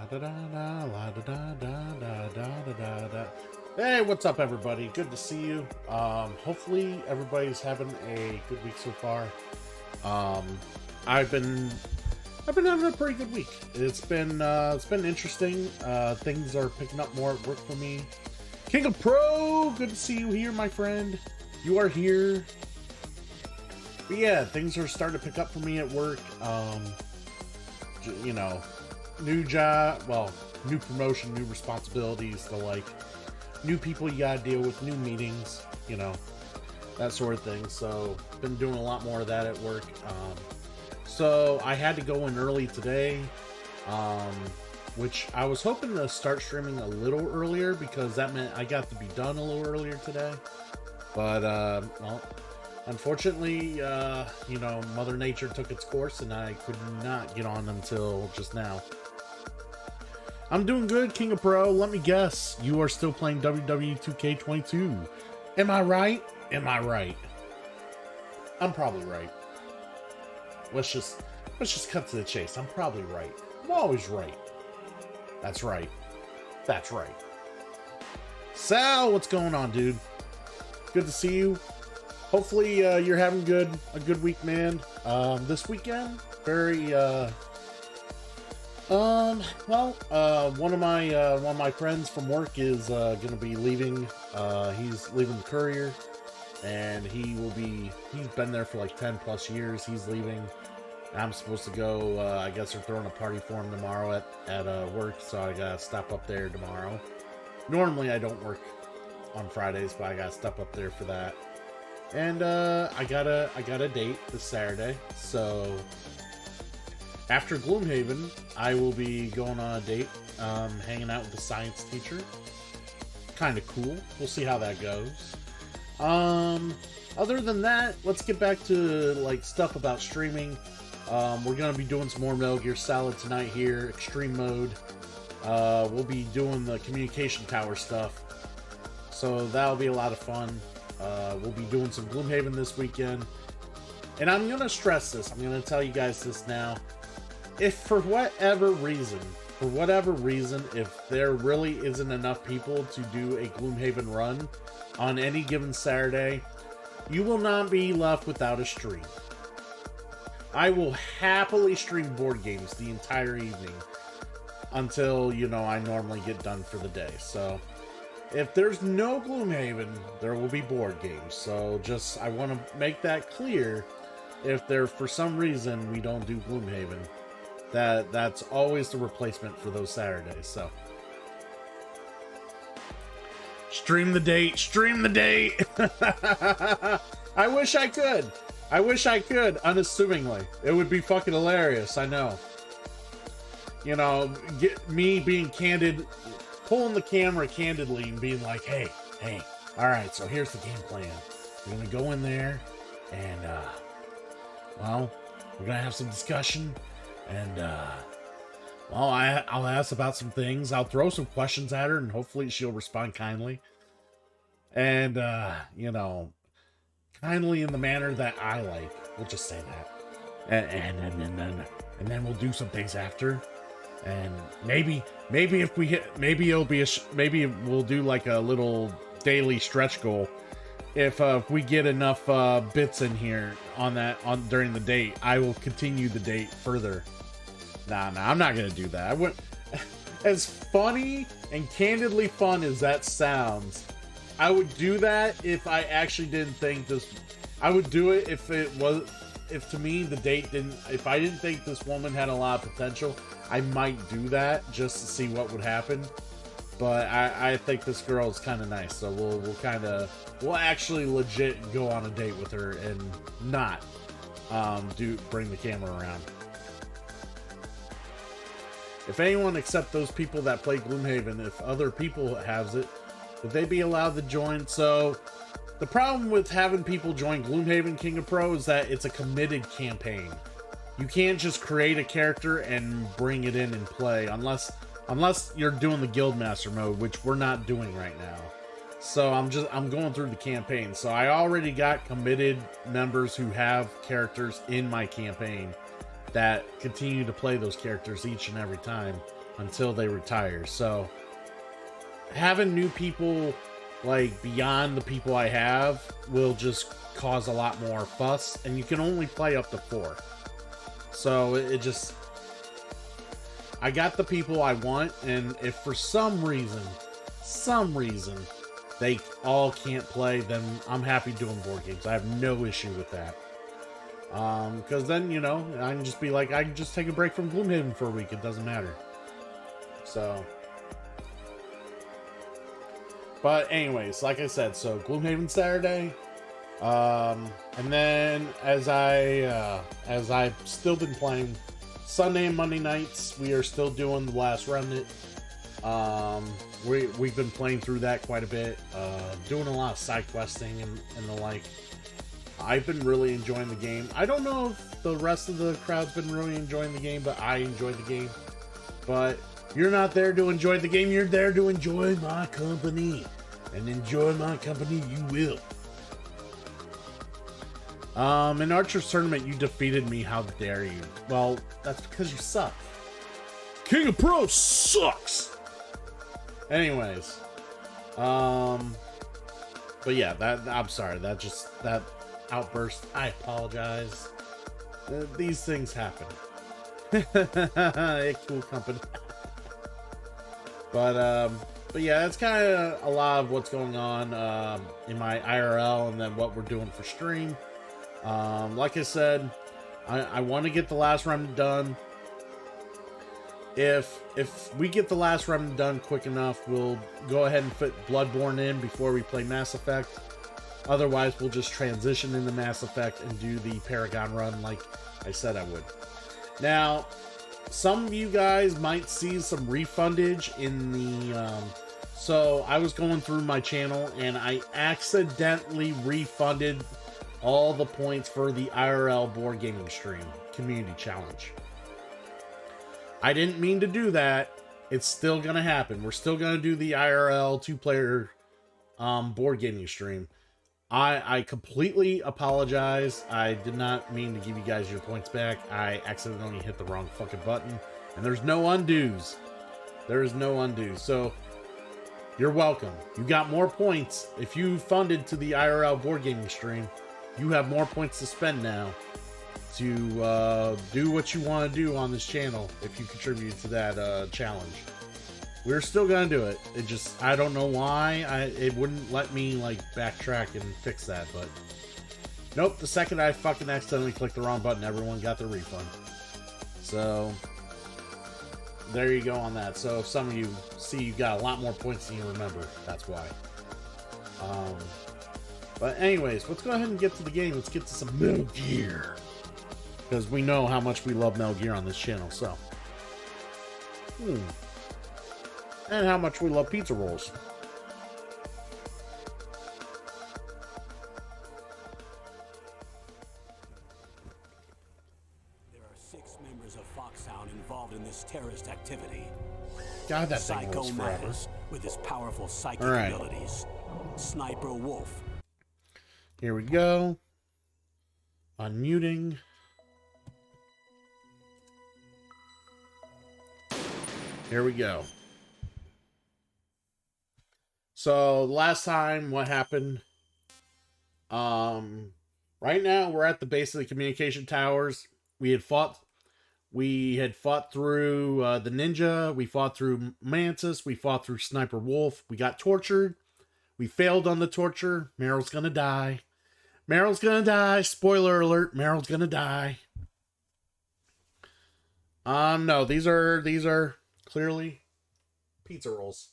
da da da la da da da da da da da. Hey, what's up, everybody? Good to see you. Hopefully everybody's having a good week so far. Um, I've been having a pretty good week. It's been interesting. Things are picking up more at work for me. King of Pro, good to see you here, my friend. You are here. But yeah, things are starting to pick up for me at work. You know, new job, well, new promotion, new responsibilities, new people you gotta deal with, new meetings, you know, that sort of thing. So, been doing a lot more of that at work. So I had to go in early today, which I was hoping to start streaming a little earlier because that meant I got to be done a little earlier today. But, well, unfortunately, you know, Mother Nature took its course and I could not get on until just now. I'm doing good, King of Pro. Let me guess, you are still playing WWE 2K22. Am I right? Am I right? I'm probably right. Let's just cut to the chase. I'm probably right. I'm always right. That's right. That's right. Sal, what's going on, dude? Good to see you. Hopefully you're having a good week, man. This weekend, very one of my friends from work is gonna be leaving. He's leaving the courier, and he's been there for like 10 plus years. He's leaving. I'm supposed to go, I guess they're throwing a party for him tomorrow at work, so I gotta stop up there tomorrow. Normally I don't work on Fridays, but I gotta step up there for that. And I got a date this Saturday, so after Gloomhaven, I will be going on a date, hanging out with the science teacher. Kind of cool. We'll see how that goes. Other than that, let's get back to like stuff about streaming. We're gonna be doing some more Metal Gear Solid tonight here, extreme mode. We'll be doing the communication tower stuff, so that'll be a lot of fun. We'll be doing some Gloomhaven this weekend. And I'm going to stress this. I'm going to tell you guys this now. If for whatever reason, if there really isn't enough people to do a Gloomhaven run on any given Saturday, you will not be left without a stream. I will happily stream board games the entire evening until, you know, I normally get done for the day. So if there's no Gloomhaven, there will be board games. So I want to make that clear. If there, for some reason, we don't do Gloomhaven, that's always the replacement for those Saturdays. So stream the date. I wish I could, unassumingly. It would be fucking hilarious, I know. You know, me being candid, pulling the camera candidly and being like, hey, alright, so here's the game plan. We're gonna go in there and, well, we're gonna have some discussion and, well, I'll ask about some things. I'll throw some questions at her and hopefully she'll respond kindly. And, you know, kindly in the manner that I like. We'll just say that. And then we'll do some things after. And maybe if we hit, maybe we'll do like a little daily stretch goal. If we get enough bits in here during the date, I will continue the date further. Nah, I'm not gonna do that. I wouldn't. As funny and candidly fun as that sounds, I would do that if I actually didn't think this. I would do it if to me the date didn't. If I didn't think this woman had a lot of potential, I might do that just to see what would happen. But I think this girl is kind of nice, so we'll actually legit go on a date with her and not bring the camera around. If anyone except those people that play Gloomhaven, if other people has it, would they be allowed to join? So the problem with having people join Gloomhaven King of Pro is that it's a committed campaign. You can't just create a character and bring it in and play unless you're doing the Guildmaster mode, which we're not doing right now. So I'm going through the campaign. So I already got committed members who have characters in my campaign that continue to play those characters each and every time. until they retire. So having new people like beyond the people I have will just cause a lot more fuss, and you can only play up to 4. So it just, I got the people I want, and if for some reason they all can't play, then I'm happy doing board games. I have no issue with that. Because then, you know, I can just be like, I can just take a break from Gloomhaven for a week. It doesn't matter. So, but anyways, like I said, so Gloomhaven Saturday, and then as I've still been playing Sunday and Monday nights, we are still doing The Last Remnant. We've been playing through that quite a bit, doing a lot of side questing and the like. I've been really enjoying the game. I don't know if the rest of the crowd's been really enjoying the game, but I enjoy the game. But you're not there to enjoy the game, you're there to enjoy my company. And enjoy my company you will. In Archer's tournament, you defeated me, how dare you? Well, that's because you suck. King of Pro sucks! Anyways. But yeah, I'm sorry, that outburst, I apologize. These things happen. Cool company. But yeah, that's kind of a lot of what's going on in my IRL and then what we're doing for stream. Like I said, I want to get The Last Remnant done. If we get The Last Remnant done quick enough, we'll go ahead and fit Bloodborne in before we play Mass Effect. Otherwise, we'll just transition into Mass Effect and do the Paragon run like I said I would. Now, some of you guys might see some refundage in the... so, I was going through my channel and I accidentally refunded all the points for the IRL board gaming stream community challenge. I didn't mean to do that. It's still going to happen. We're still going to do the IRL 2-player board gaming stream. I completely apologize. I did not mean to give you guys your points back. I accidentally hit the wrong fucking button. And there's no undos. There is no undo. So, you're welcome. You got more points. If you funded to the IRL board gaming stream, you have more points to spend now to do what you want to do on this channel if you contribute to that challenge. We're still gonna do it. It just, I don't know why it wouldn't let me like backtrack and fix that, but nope, the second I fucking accidentally clicked the wrong button, everyone got their refund. So there you go on that. So if some of you see you got a lot more points than you remember, that's why. But anyways, let's go ahead and get to the game. Let's get to some Metal Gear, because we know how much we love Metal Gear on this channel. So and how much we love pizza rolls. There are 6 members of Foxhound involved in this terrorist activity. God, that thing rolls forever. With his powerful psychic abilities. Sniper Wolf. Here we go. Unmuting. Here we go. So last time, what happened? Right now we're at the base of the communication towers. We had fought through the ninja. We fought through Mantis. We fought through Sniper Wolf. We got tortured. We failed on the torture. Meryl's gonna die. Meryl's gonna die. Spoiler alert. Meryl's gonna die. No, these are clearly pizza rolls.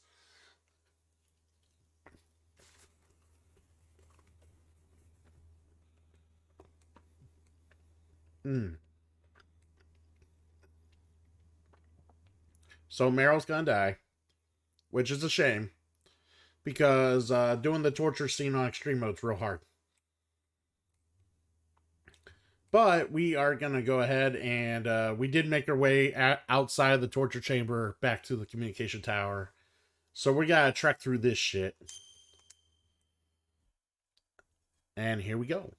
So Meryl's gonna die, which is a shame, because doing the torture scene on extreme mode's real hard. But we are gonna go ahead and we did make our way outside of the torture chamber back to the communication tower. So we gotta trek through this shit. And here we go.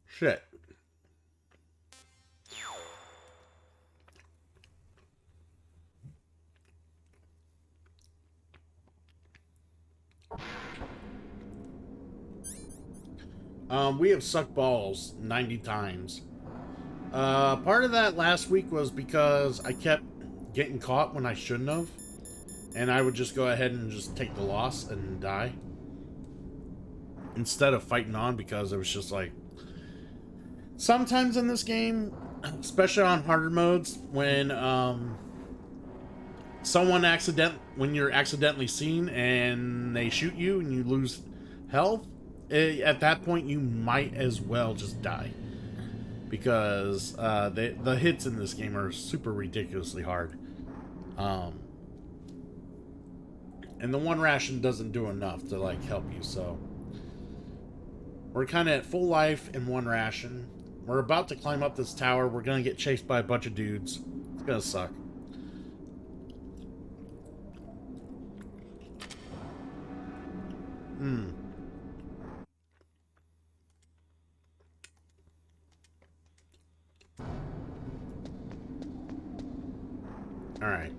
Shit. We have sucked balls 90 times. Part of that last week was because I kept getting caught when I shouldn't have. And I would just go ahead and just take the loss and die. Instead of fighting on, because it was just like... Sometimes in this game, especially on harder modes, when when you're accidentally seen and they shoot you and you lose health, at that point you might as well just die, because the hits in this game are super ridiculously hard, and the one ration doesn't do enough to like help you. So we're kind of at full life in one ration. We're about to climb up this tower. We're gonna get chased by a bunch of dudes. It's gonna suck. Alright.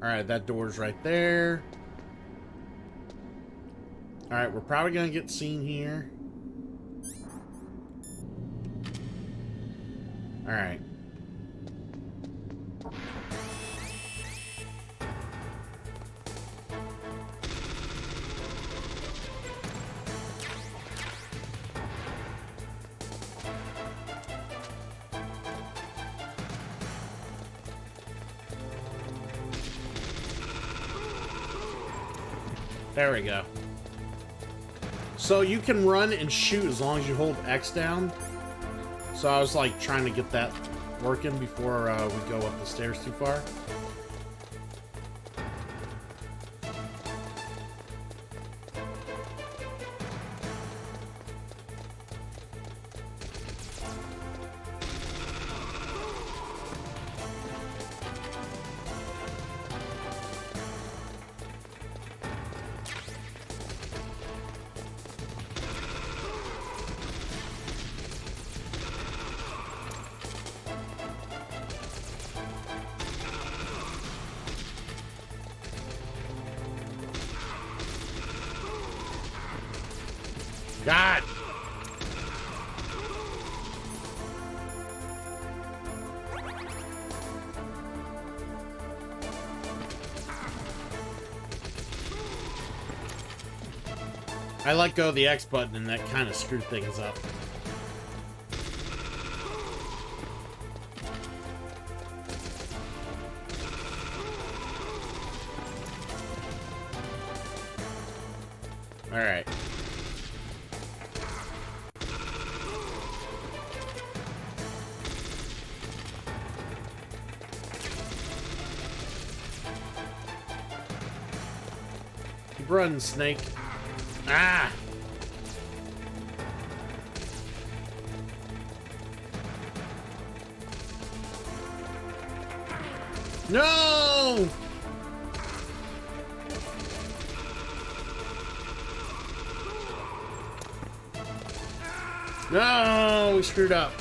Alright, that door's right there. Alright, we're probably gonna get seen here. Alright. There we go. So you can run and shoot as long as you hold X down. So I was like trying to get that working before we go up the stairs too far. God! I let go of the X button and that kind of screwed things up. Alright. Keep running, Snake. Ah! No! No! We screwed up.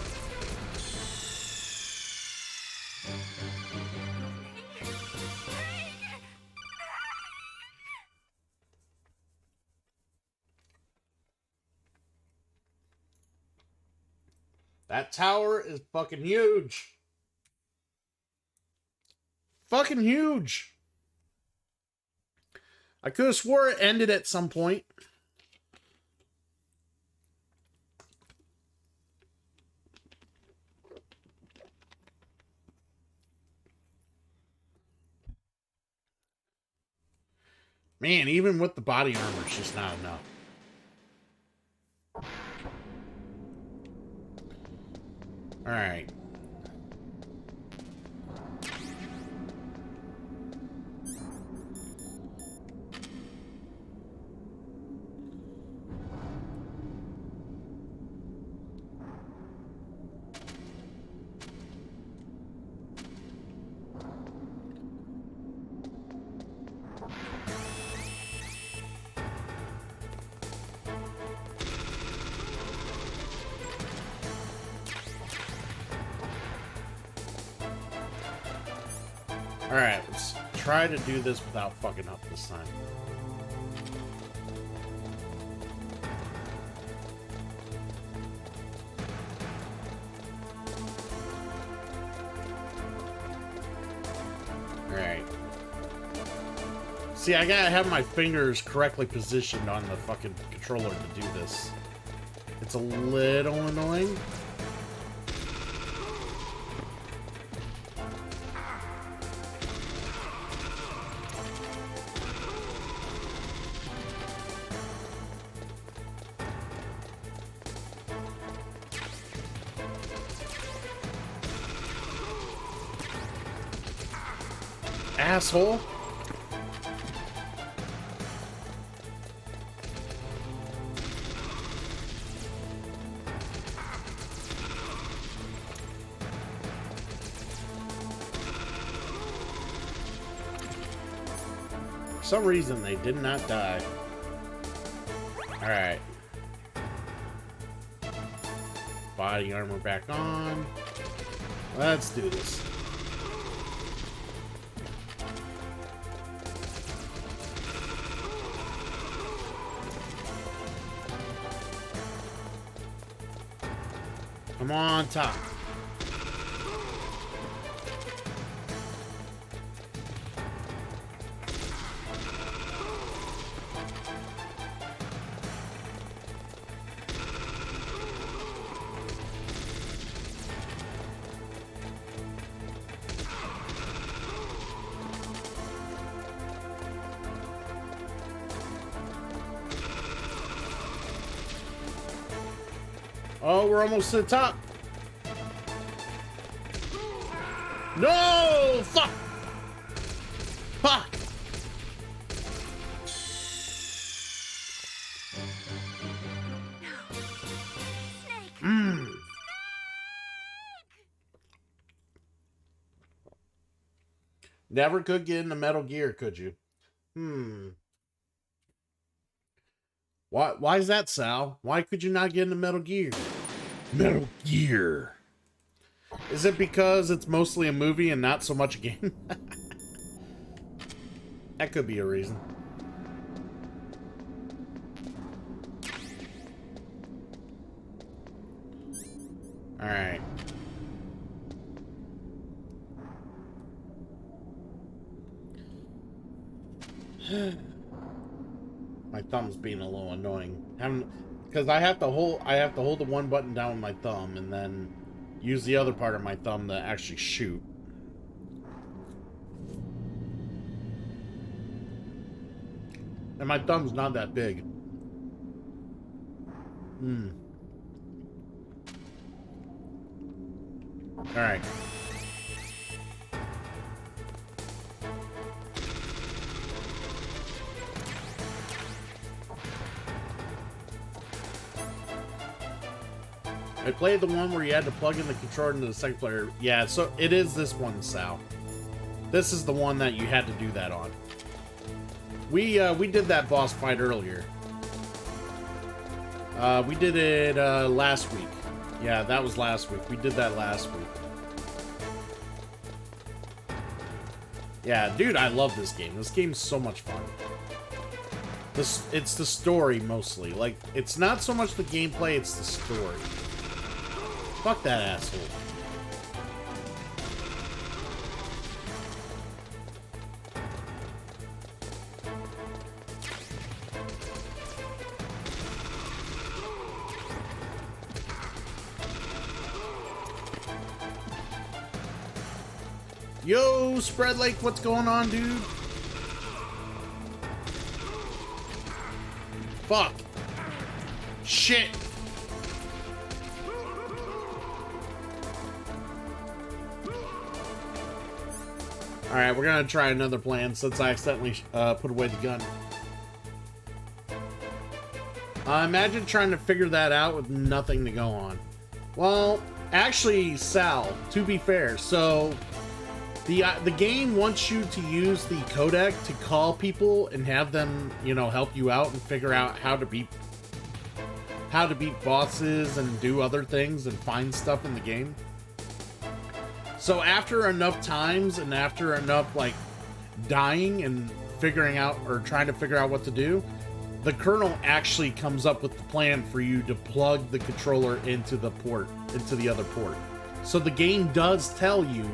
That tower is fucking huge. Fucking huge. I could have swore it ended at some point. Man, even with the body armor, it's just not enough. Alright. Alright, let's try to do this without fucking up this time. Alright. See, I gotta have my fingers correctly positioned on the fucking controller to do this. It's a little annoying. Asshole. For some reason, they did not die. Alright. Body armor back on. Let's do this. Come on, top. Oh, we're almost to the top. No! Fuck! Fuck! Never could get into Metal Gear, could you? Why is that, Sal? Why could you not get into Metal Gear? Metal Gear. Is it because it's mostly a movie and not so much a game? That could be a reason. Alright. My thumb's being a little annoying. Because I have to hold the one button down with my thumb and then use the other part of my thumb to actually shoot. And my thumb's not that big. Alright. I played the one where you had to plug in the controller into the second player. Yeah, so it is this one, Sal. This is the one that you had to do that on. We did that boss fight earlier. We did it last week. Yeah, that was last week. We did that last week. Yeah, dude, I love this game. This game's so much fun. It's the story mostly. Like, it's not so much the gameplay, it's the story. Fuck that asshole. Yo, Spread Lake, what's going on, dude? Fuck. Shit. Alright, we're gonna try another plan since I accidentally put away the gun. Imagine trying to figure that out with nothing to go on. Well, actually, Sal, to be fair, so the game wants you to use the codec to call people and have them, you know, help you out and figure out how to beat bosses and do other things and find stuff in the game. So after enough times and after enough, like, dying and figuring out or trying to figure out what to do, the kernel actually comes up with the plan for you to plug the controller into the port, into the other port. So the game does tell you,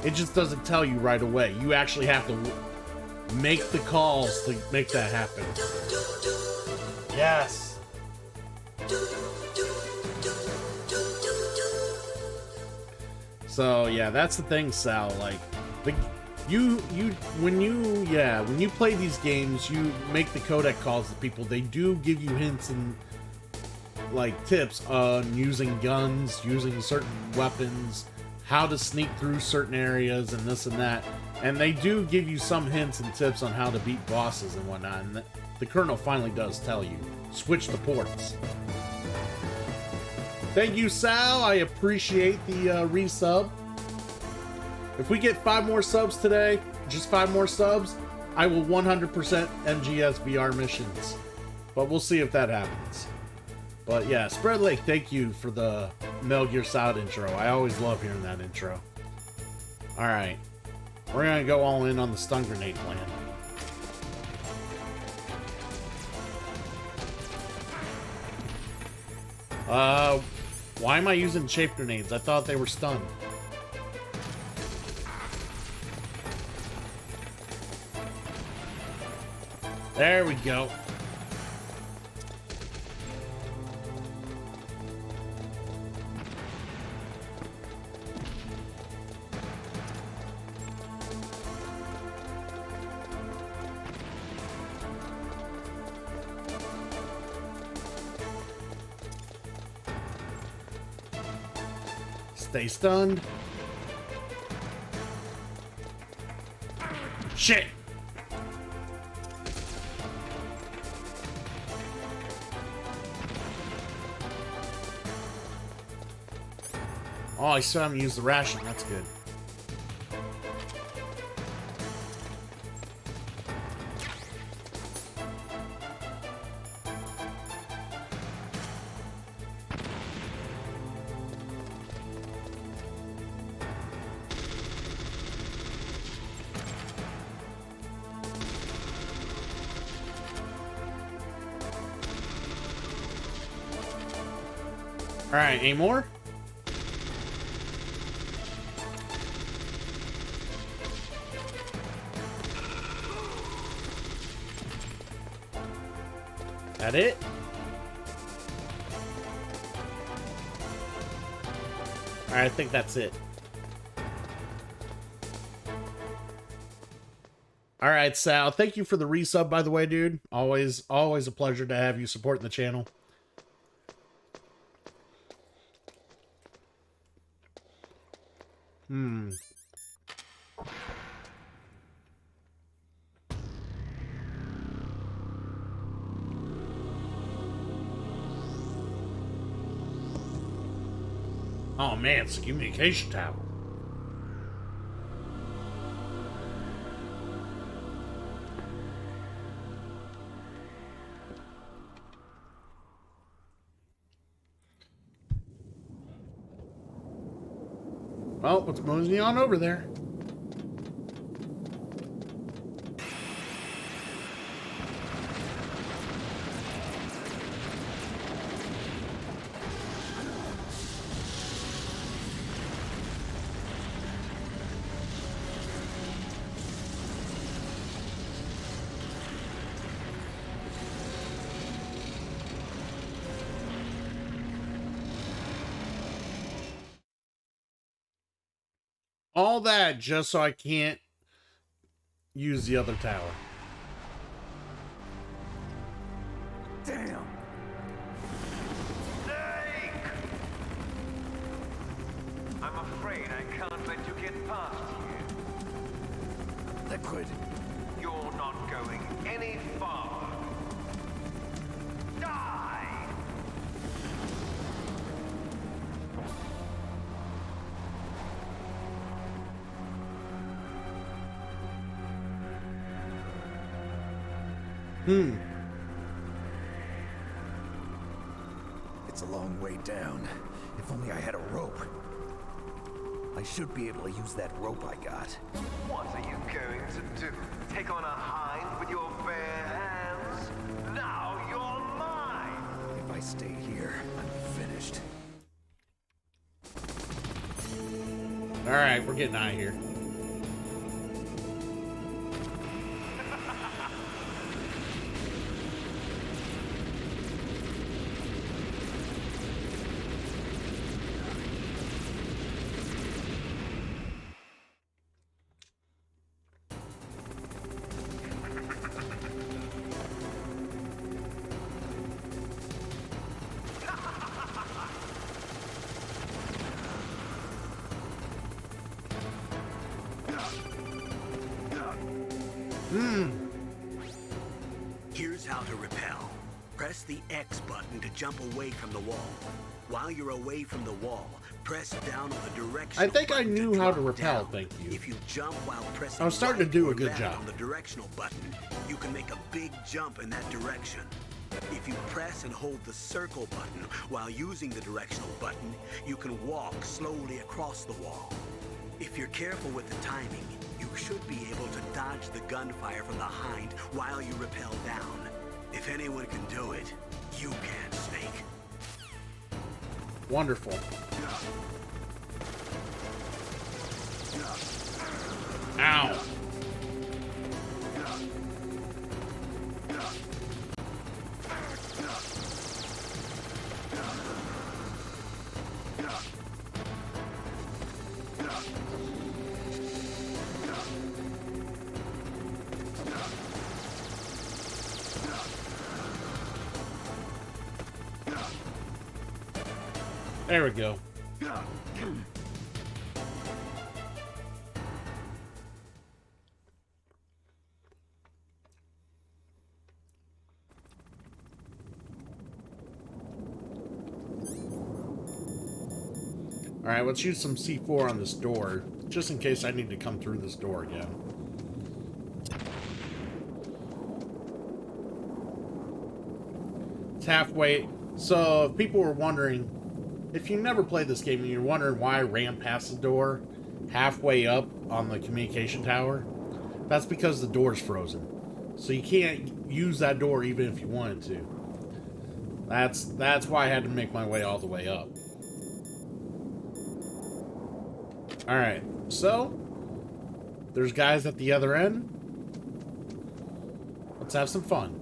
it just doesn't tell you right away. You actually have to make the calls to make that happen. Yes. So yeah, that's the thing, Sal. Like, when you play these games, you make the codec calls to people. They do give you hints and like tips on using guns, using certain weapons, how to sneak through certain areas, and this and that. And they do give you some hints and tips on how to beat bosses and whatnot. And the kernel finally does tell you, switch the ports. Thank you, Sal. I appreciate the resub. If we get 5 more subs today, just 5 more subs, I will 100% MGS VR missions. But we'll see if that happens. But yeah, Spread Lake, thank you for the Metal Gear Solid intro. I always love hearing that intro. Alright. We're gonna go all in on the stun grenade plan. Why am I using shape grenades? I thought they were stun. There we go. Stay stunned. Shit. Oh, I still haven't used the ration. That's good. All right, any more? That it? All right, I think that's it. All right, Sal. Thank you for the resub, by the way, dude. Always a pleasure to have you supporting the channel. Oh man, it's a communication tower. Well, let's mosey on over there. All that just so I can't use the other tower. Damn. Snake! I'm afraid I can't let you get past here. Liquid. You're not going any farther. Die! It's a long way down. If only I had a rope. I should be able to use that rope I got. What are you going to do? Take on a hind with your bare hands? Now you're mine! If I stay here, I'm finished. Alright, we're getting out of here. Here's how to repel. Press the X button to jump away from the wall. While you're away from the wall, press down on the directional I think I button knew how to drop repel, down. thank you. If you jump while pressing I was starting to right do or a good left job. on the directional button, you can make a big jump in that direction. If you press and hold the circle button while using the directional button, you can walk slowly across the wall. If you're careful with the timing, you should be able to dodge the gunfire from the hind while you rappel down. If anyone can do it, you can, Snake. Wonderful. Ow. There we go. Alright, let's use some C4 on this door, just in case I need to come through this door again. It's halfway. So, if people were wondering, if you never played this game and you're wondering why I ran past the door halfway up on the communication tower, that's because the door's frozen. So you can't use that door even if you wanted to. That's why I had to make my way all the way up. Alright, so there's guys at the other end. Let's have some fun.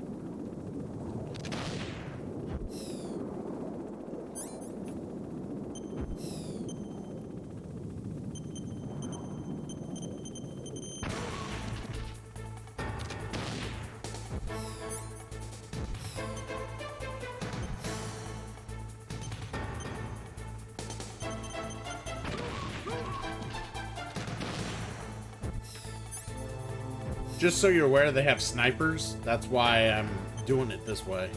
Just so you're aware, they have snipers. That's why I'm doing it this way.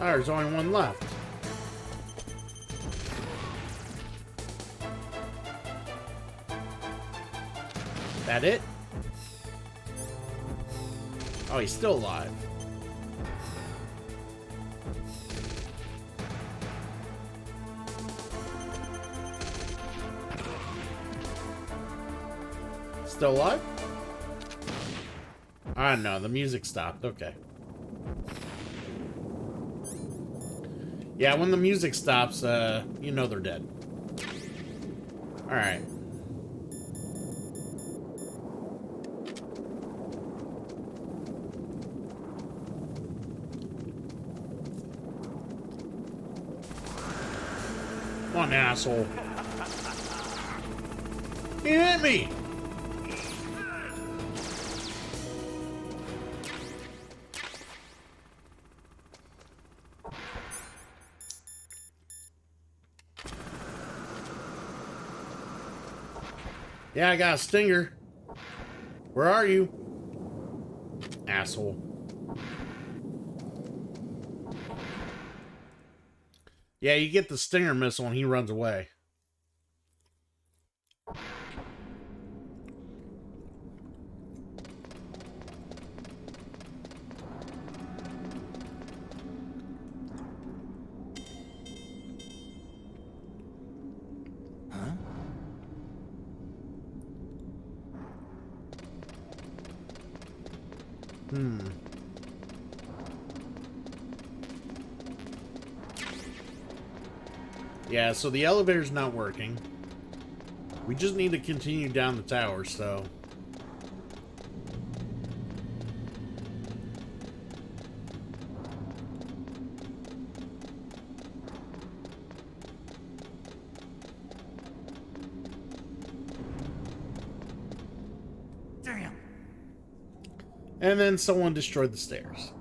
Oh, there's only one left. That it? Oh, he's still alive. Still alive? Ah, no, the music stopped. Okay. Yeah, when the music stops, you know they're dead. Alright. Come on, asshole. He hit me! Yeah, I got a stinger. Where are you? Asshole. Yeah, you get the stinger missile and he runs away. Yeah, so the elevator's not working. We just need to continue down the tower, so... Damn. And then someone destroyed the stairs.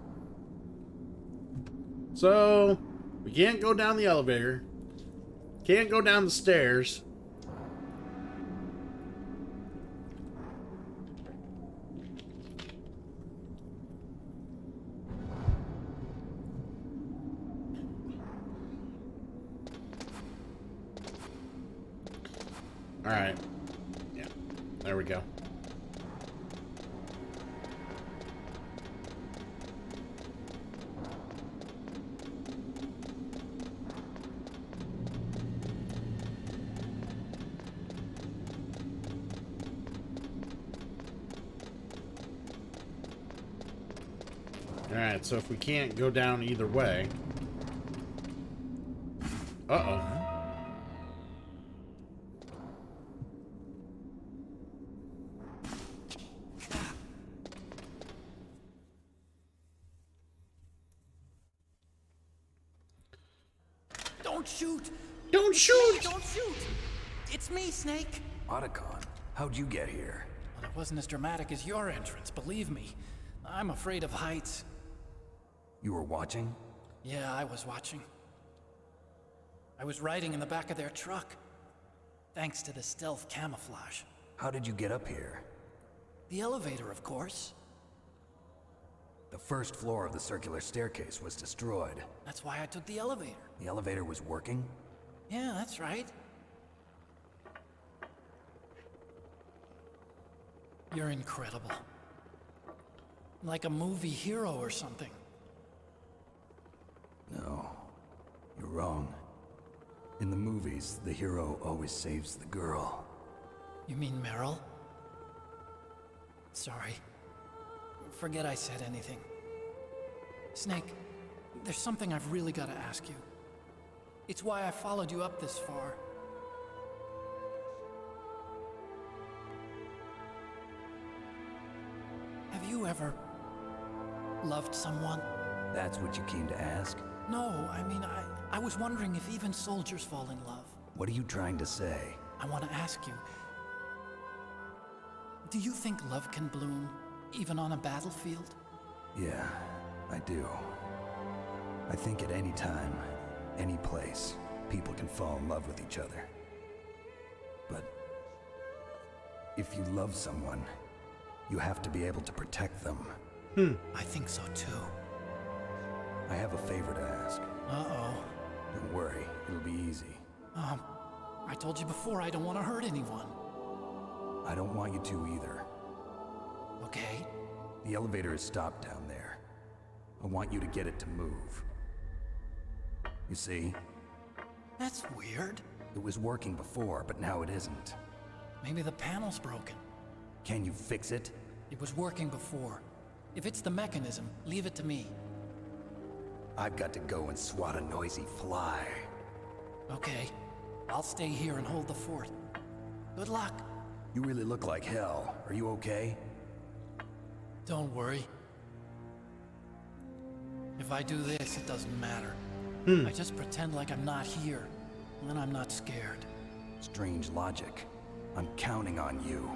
So, we can't go down the elevator. Can't go down the stairs. Alright. Yeah, there we go. Alright, so if we can't go down either way... Uh-oh. Don't shoot! Don't shoot! Don't shoot! It's me, Snake! Otacon, how'd you get here? Well, it wasn't as dramatic as your entrance, believe me. I'm afraid of heights. You were watching? Yeah, I was watching. I was riding in the back of their truck. Thanks to the stealth camouflage. How did you get up here? The elevator, of course. The first floor of the circular staircase was destroyed. That's why I took the elevator. The elevator was working? Yeah, that's right. You're incredible. Like a movie hero or something. No, you're wrong. In the movies, the hero always saves the girl. You mean Meryl? Sorry. Forget I said anything. Snake, there's something I've really got to ask you. It's why I followed you up this far. Have you ever loved someone? That's what you came to ask? No, I mean, I was wondering if even soldiers fall in love. What are you trying to say? I want to ask you, do you think love can bloom, even on a battlefield? Yeah, I do. I think at any time, any place, people can fall in love with each other. But if you love someone, you have to be able to protect them. I think so too. I have a favor to ask. Uh-oh. Don't worry, it'll be easy. I told you before I don't want to hurt anyone. I don't want you to either. Okay? The elevator is stopped down there. I want you to get it to move. You see, That's weird. it was working before, but now it isn't. Maybe the panel's broken. Can you fix it? It was working before. If it's the mechanism, leave it to me. I've got to go and swat a noisy fly. Okay. I'll stay here and hold the fort. Good luck. You really look like hell. Are you okay? Don't worry. If I do this, it doesn't matter. I just pretend like I'm not here, and then I'm not scared. Strange logic. I'm counting on you.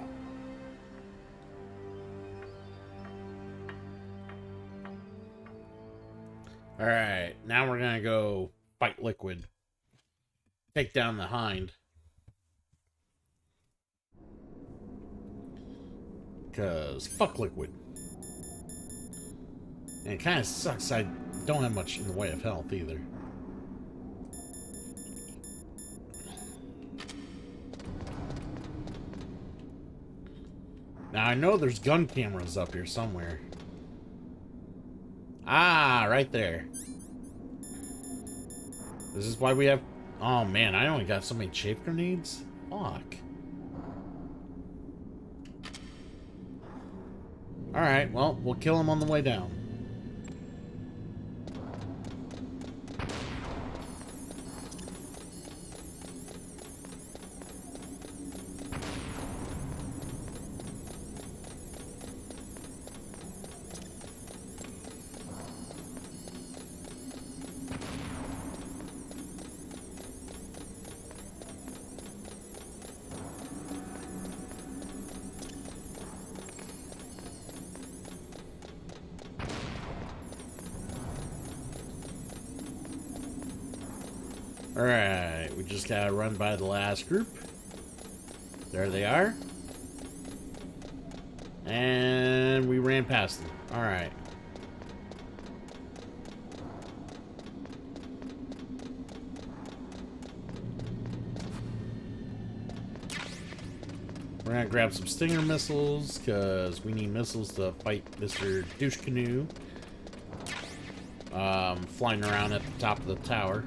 Alright, now we're gonna go fight Liquid. Take down the Hind. Because fuck liquid. And it kind of sucks. I don't have much in the way of health either. Now I know there's gun cameras up here somewhere. Ah, right there. This is why we have... Oh man, I only got so many chafe grenades? Fuck. Alright, well, we'll kill him on the way down. Alright, we just gotta run by the last group. There they are. And we ran past them. Alright. We're gonna grab some Stinger missiles, because we need missiles to fight Mr. Douche Canoe. Flying around at the top of the tower.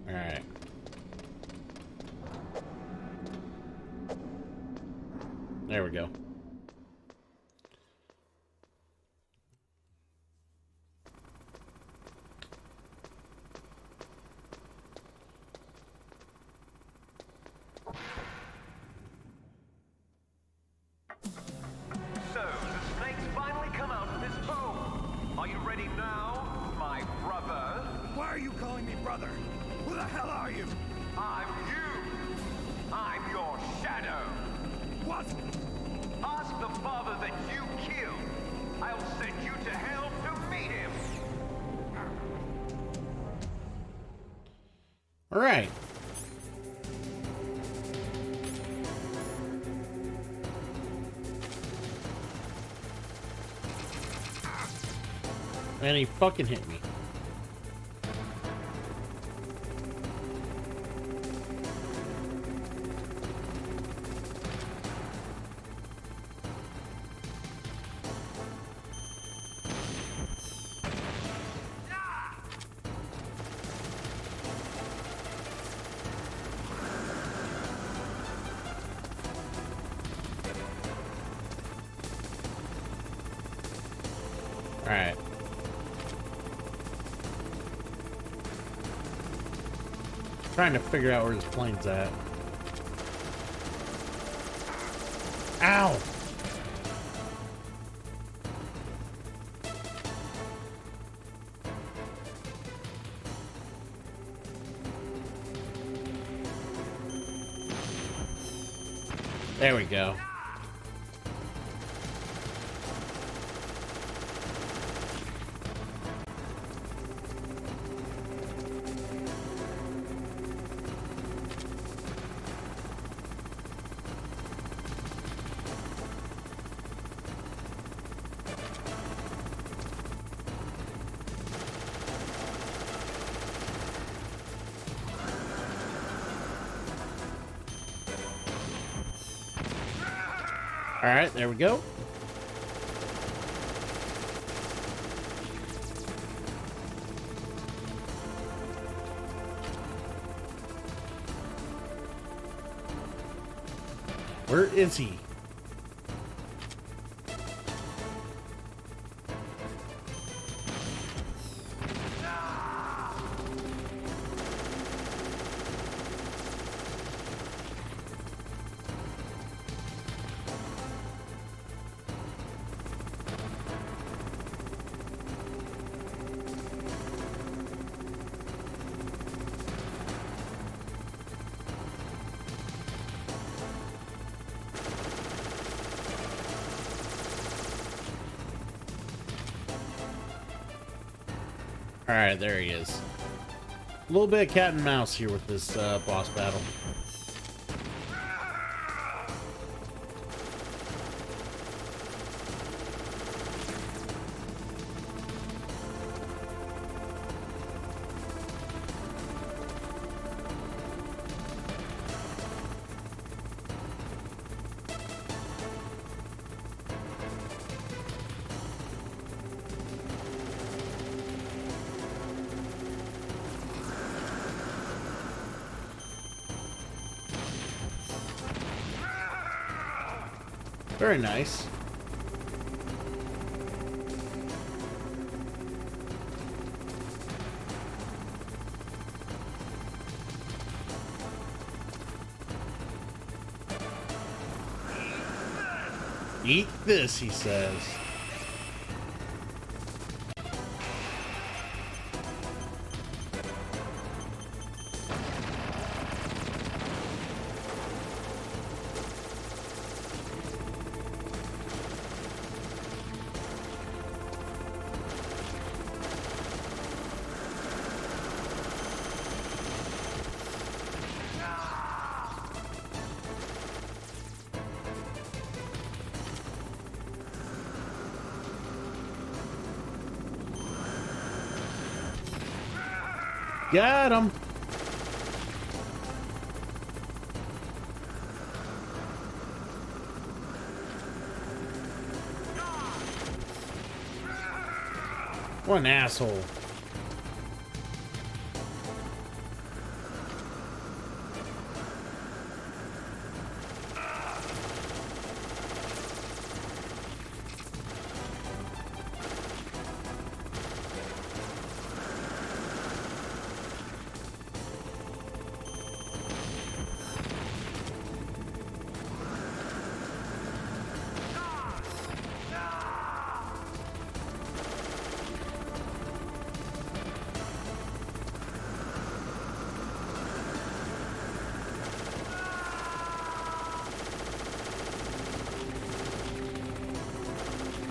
Alright. There we go. So, the snakes finally come out of this hole. Are you ready now, my brother? Why are you calling me brother? Who the hell are you? I'm you. I'm your shadow. What? Ask the father that you killed. I'll send you to hell to meet him. Alright. And he fucking hit me. Alright. Trying to figure out where this plane's at. Ow! There we go. Alright, there we go. Where is he? Alright, there he is. A little bit of cat and mouse here with this boss battle. Very nice. Eat this, he says. Got him. What an asshole.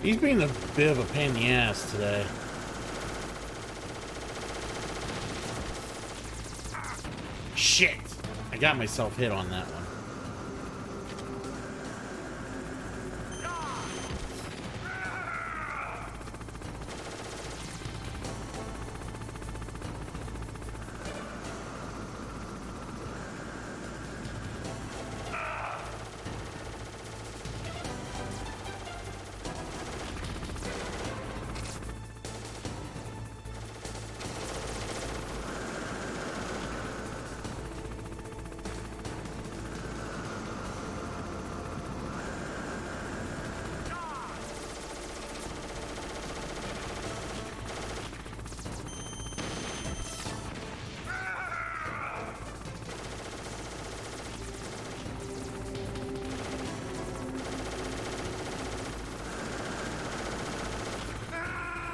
He's being a bit of a pain in the ass today. Shit! I got myself hit on that one.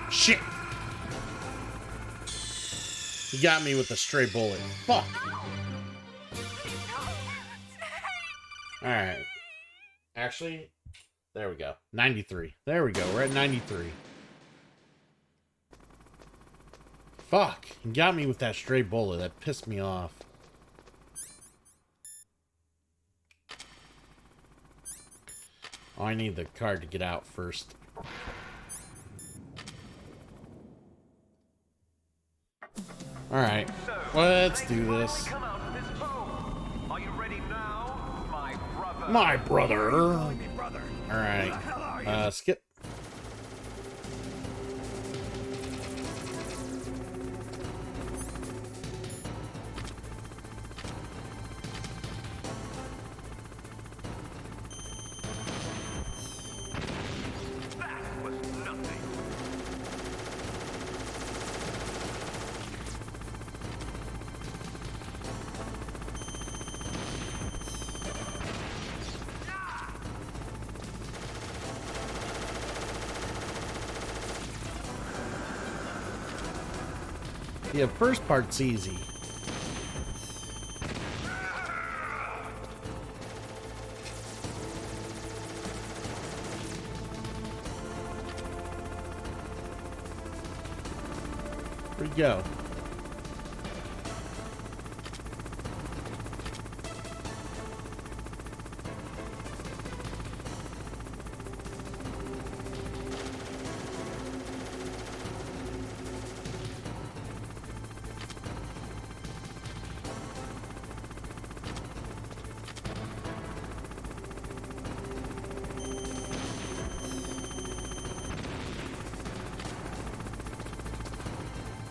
Shit! He got me with a stray bullet. Fuck! Alright. Actually, there we go. 93. There we go. We're at 93. Fuck! He got me with that stray bullet. That pissed me off. Oh, I need the card to get out first. Alright, let's do this. Are you ready now, My brother! Alright, skip. That was nothing. Yeah, first part's easy. we go.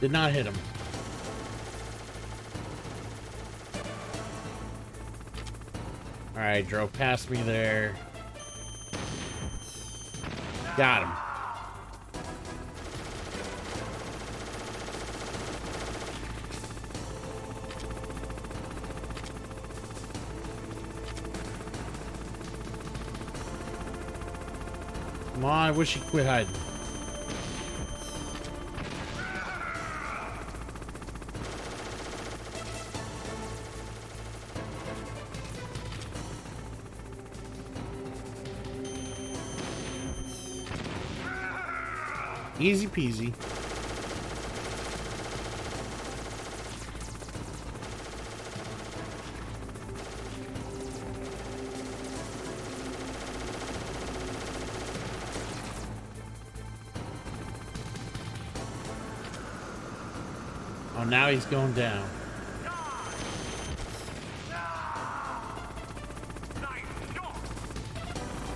Did not hit him. Alright, drove past me there. Got him. Come on, I wish he quit hiding. Easy peasy. Oh, now he's going down.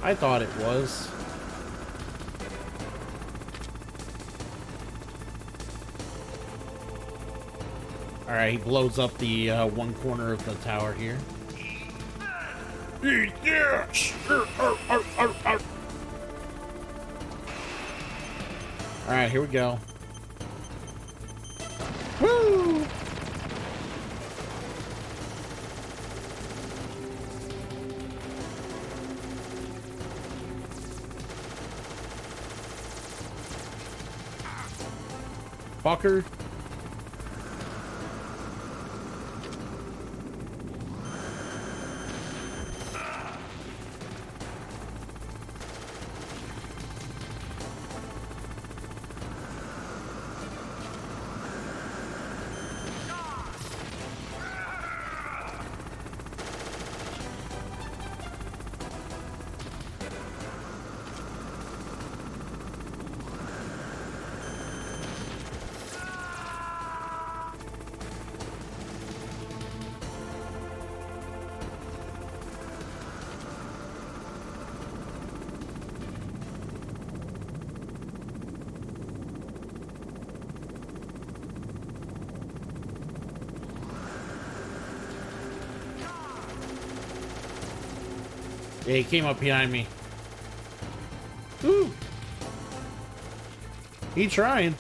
I thought it was. Alright, he blows up the one corner of the tower here. Alright, here we go. Woo! Fucker. Yeah, he came up behind me. Ooh. He trying.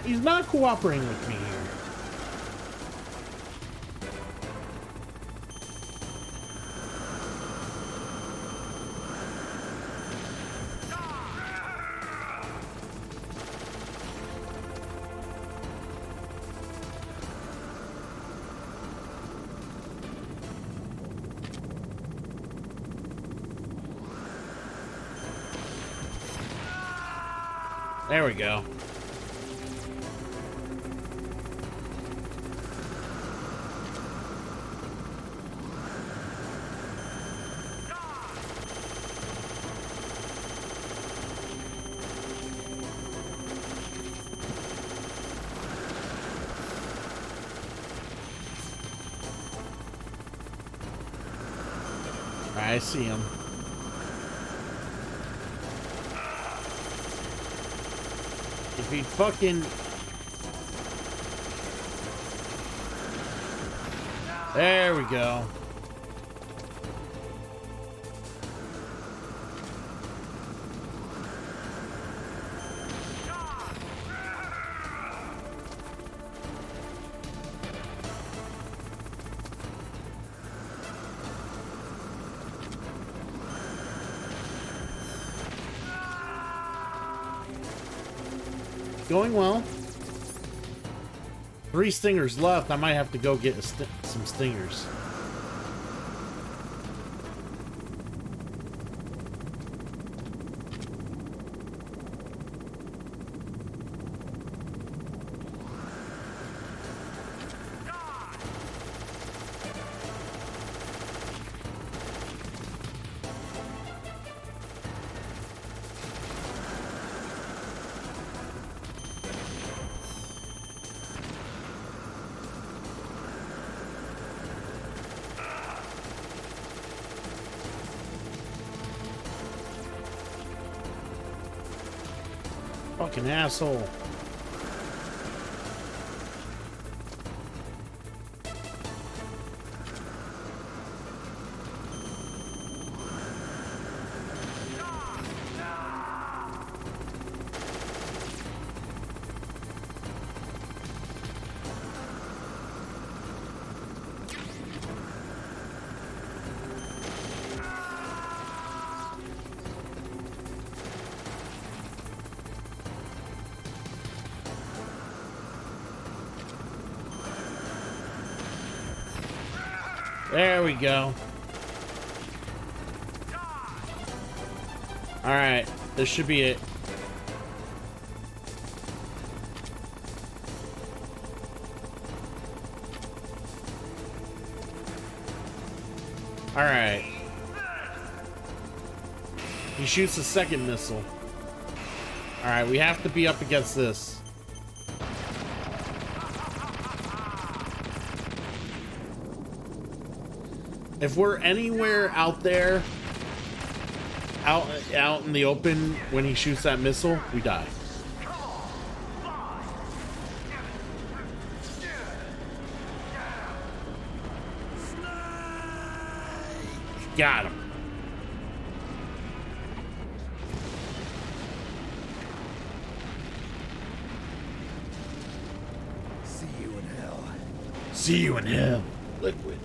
He's not cooperating with me here. There we go. I see him. If he fucking... There we go. Going well. 3 stingers left. I might have to go get some stingers. Fucking asshole. There we go. Alright, this should be it. Alright. He shoots the second missile. Alright, we have to be up against this. If we're anywhere out there, out in the open when he shoots that missile, we die. Got him. See you in hell. See you in hell, Liquid.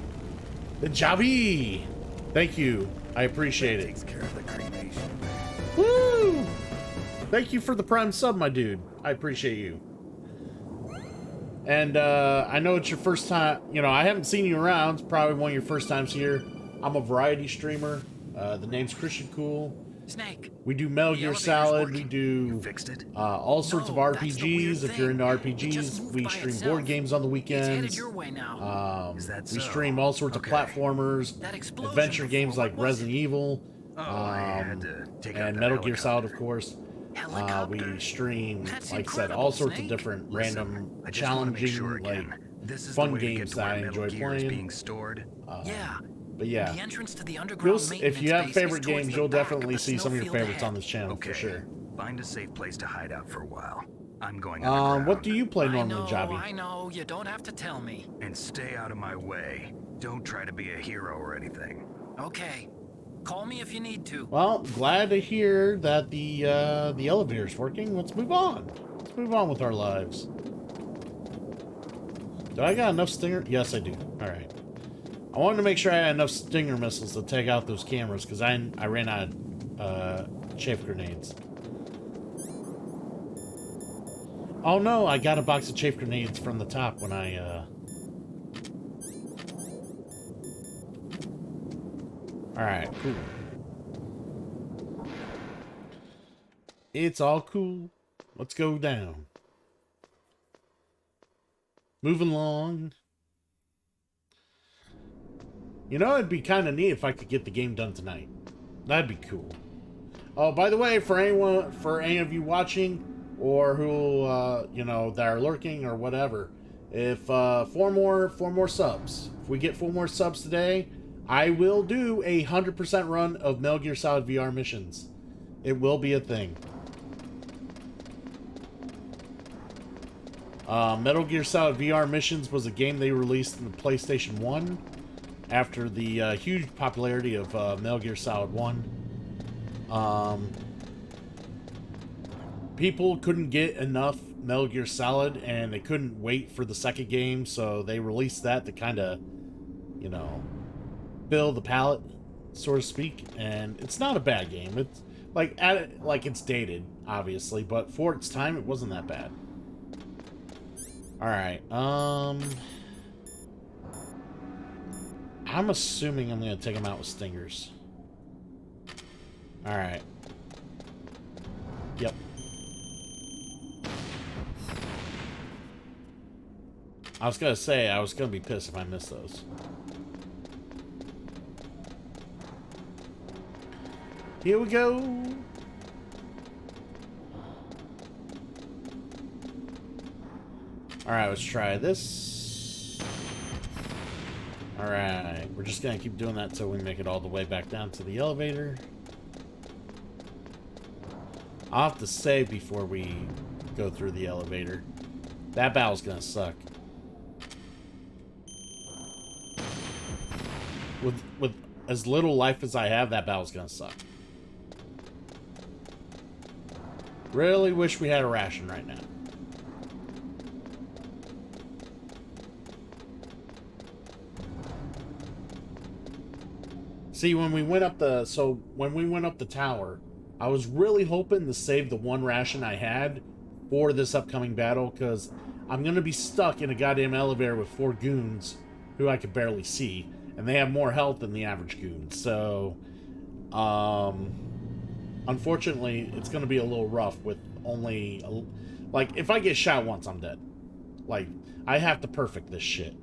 The Javi. Thank you. I appreciate it. Takes care of the cremation. Woo! Thank you for the prime sub, my dude. I appreciate you. And I know it's your first time. You know, I haven't seen you around. It's probably one of your first times here. I'm a variety streamer. The name's Christian Cool. Snake. We do Metal Gear Salad. We do You fixed it? all sorts of No, that's the weird RPGs. If you're into thing. It just RPGs, moved we by stream itself. board games on the It's headed weekends. your way now. Is that We so? stream all sorts Okay. of platformers, That explosion adventure games before, like what was Resident Evil, I had to take out and that Metal Gear Solid, helicopter. of course. We Helicopter. stream, That's like I said, incredible, all sorts of Snake. different Listen, random, I just wanna make challenging, sure like again. This is fun the way to get games to that where I Metal enjoy Gear is playing. being stored. Yeah. But yeah, The entrance to the underground if you have maintenance base favorite is towards games, the you'll back of definitely the see some of your snowfield favorites on ahead. this channel Okay. for sure. Find a safe place to hide out for a while. I'm going underground. What do you play I normally, know, Jobby? I know. You don't have to tell me. And stay out of my way. Don't try to be a hero or anything. Okay. Call me if you need to. Well, glad to hear that the elevator's working. Let's move on. Let's move on with our lives. Do I got enough stinger? Yes, I do. All right. I wanted to make sure I had enough stinger missiles to take out those cameras because I ran out of chaff grenades. Oh no, I got a box of chaff grenades from the top when I Alright, cool. It's all cool. Let's go down. Moving along. You know, it'd be kind of neat if I could get the game done tonight. That'd be cool. Oh, by the way, for any of you watching, or who you know, that are lurking or whatever, if 4 more subs, if we get 4 more subs today, I will do a 100% run of Metal Gear Solid VR missions. It will be a thing. Metal Gear Solid VR missions was a game they released in the PlayStation 1 after the huge popularity of Metal Gear Solid 1. People couldn't get enough Metal Gear Solid, and they couldn't wait for the second game, so they released that to kind of, you know, fill the palate, so to speak. And it's not a bad game. Like, like it's dated, obviously, but for its time, it wasn't that bad. Alright, I'm assuming I'm gonna take him out with stingers. Alright. Yep. I was gonna say, I was gonna be pissed if I missed those. Here we go. Alright, let's try this. Alright, we're just gonna keep doing that until we make it all the way back down to the elevator. I'll have to say before we go through the elevator, that battle's gonna suck. With as little life as I have, that battle's gonna suck. Really wish we had a ration right now. See, when we went up the tower, I was really hoping to save the one ration I had for this upcoming battle, because I'm gonna be stuck in a goddamn elevator with 4 goons who I could barely see, and they have more health than the average goon. So, unfortunately, it's gonna be a little rough with only like, if I get shot once, I'm dead. Like, I have to perfect this shit.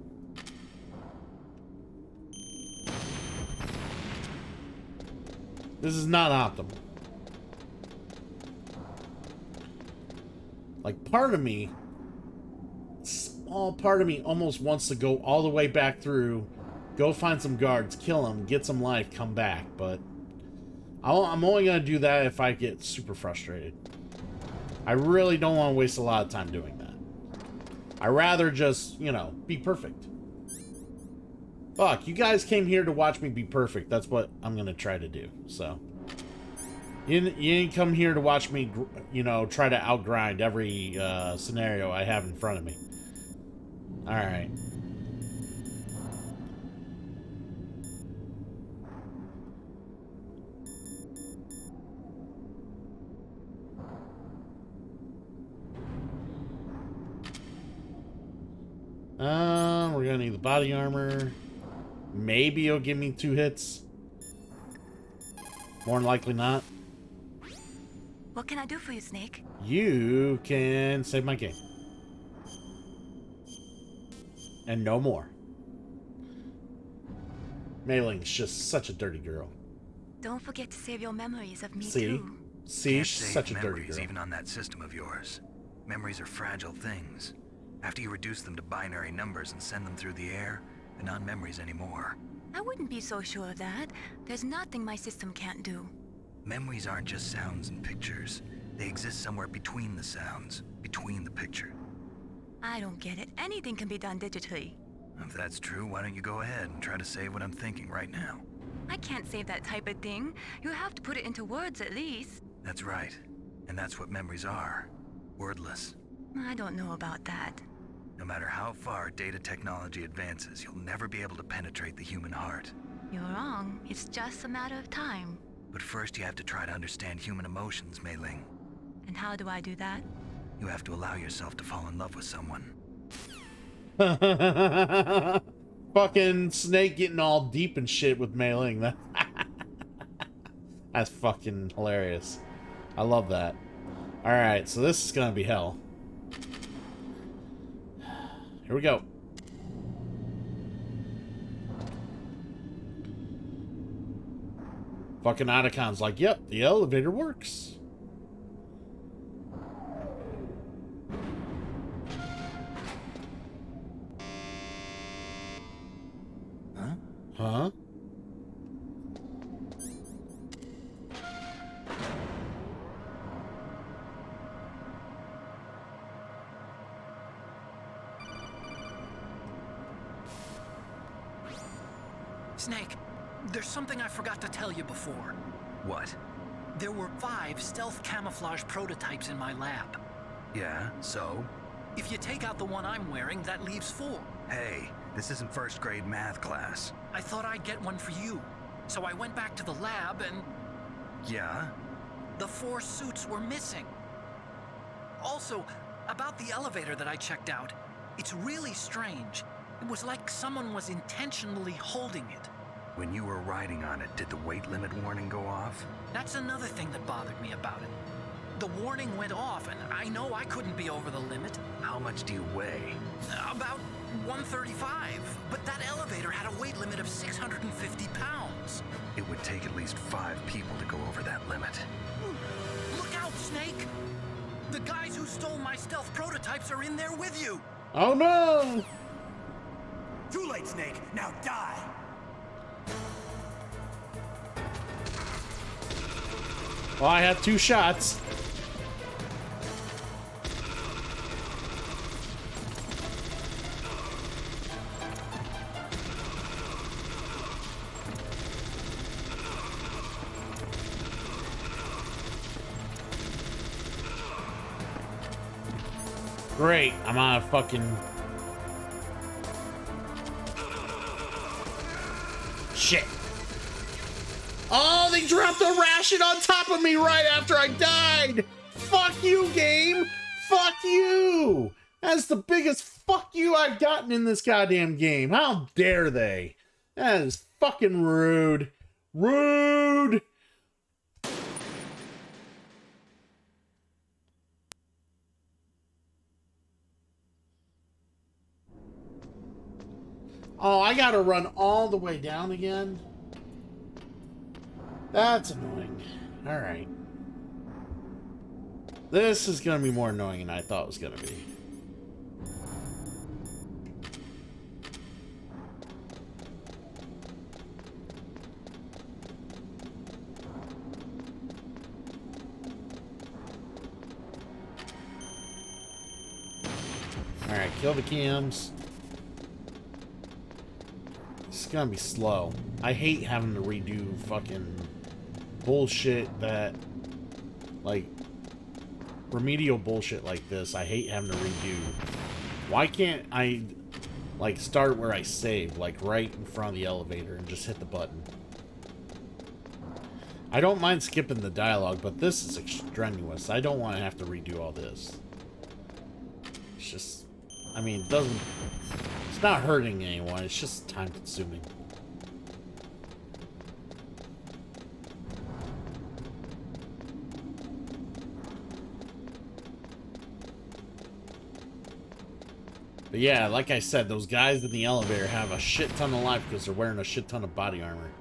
This is not optimal. Like, part of me, small part of me, almost wants to go all the way back through, go find some guards, kill them, get some life, come back, but I'm only going to do that if I get super frustrated. I really don't want to waste a lot of time doing that. I'd rather just, you know, be perfect. Fuck, you guys came here to watch me be perfect. That's what I'm going to try to do, so. You didn't come here to watch me, you know, try to outgrind every scenario I have in front of me. Alright. We're gonna need the body armor. Maybe it'll give me 2 hits. More than likely not. What can I do for you, Snake? You can save my game. And no more. Mei Ling's just such a dirty girl. Don't forget to save your memories of me, See? too. See, Can't she's save such a dirty memories girl. even on that system of yours. Memories are fragile things. After you reduce them to binary numbers and send them through the air, they're not memories anymore. I wouldn't be so sure of that. There's nothing my system can't do. Memories aren't just sounds and pictures. They exist somewhere between the sounds, between the picture. I don't get it. Anything can be done digitally. If that's true, why don't you go ahead and try to save what I'm thinking right now? I can't save that type of thing. You have to put it into words at least. That's right. And that's what memories are. Wordless. I don't know about that. No matter how far data technology advances, you'll never be able to penetrate the human heart. You're wrong. It's just a matter of time. But first you have to try to understand human emotions, Mei Ling. And how do I do that? You have to allow yourself to fall in love with someone. Fucking Snake getting all deep and shit with Mei Ling. That's fucking hilarious. I love that. Alright, so this is gonna be hell. Here we go. Fucking Otacon's like, yep, the elevator works. Huh? Snake, there's something I forgot to tell you before. What? There were 5 stealth camouflage prototypes in my lab. Yeah, so? If you take out the one I'm wearing, that leaves 4. Hey, this isn't first grade math class. I thought I'd get one for you. So I went back to the lab and... Yeah? The 4 suits were missing. Also, about the elevator that I checked out, it's really strange. It was like someone was intentionally holding it. When you were riding on it, did the weight limit warning go off? That's another thing that bothered me about it. The warning went off, and I know I couldn't be over the limit. How much do you weigh? About 135, but that elevator had a weight limit of 650 pounds. It would take at least 5 people to go over that limit. Look out, Snake! The guys who stole my stealth prototypes are in there with you! Oh no! Too late, Snake. Now die. Well, I had 2 shots. Great, I'm on a fucking... Shit. Oh, they dropped a ration on top of me right after I died! Fuck you, game! Fuck you! That's the biggest fuck you I've gotten in this goddamn game. How dare they? That is fucking rude. Rude! Oh, I gotta run all the way down again? That's annoying. Alright. This is gonna be more annoying than I thought it was gonna be. Alright, kill the cams. It's gonna be slow. I hate having to redo fucking bullshit that, like, remedial bullshit like this. I hate having to redo. Why can't I, like, start where I saved, like, right in front of the elevator and just hit the button? I don't mind skipping the dialogue, but this is extraneous. I don't want to have to redo all this. It's just, I mean, it doesn't... It's not hurting anyone, it's just time consuming. But yeah, like I said, those guys in the elevator have a shit ton of life because they're wearing a shit ton of body armor.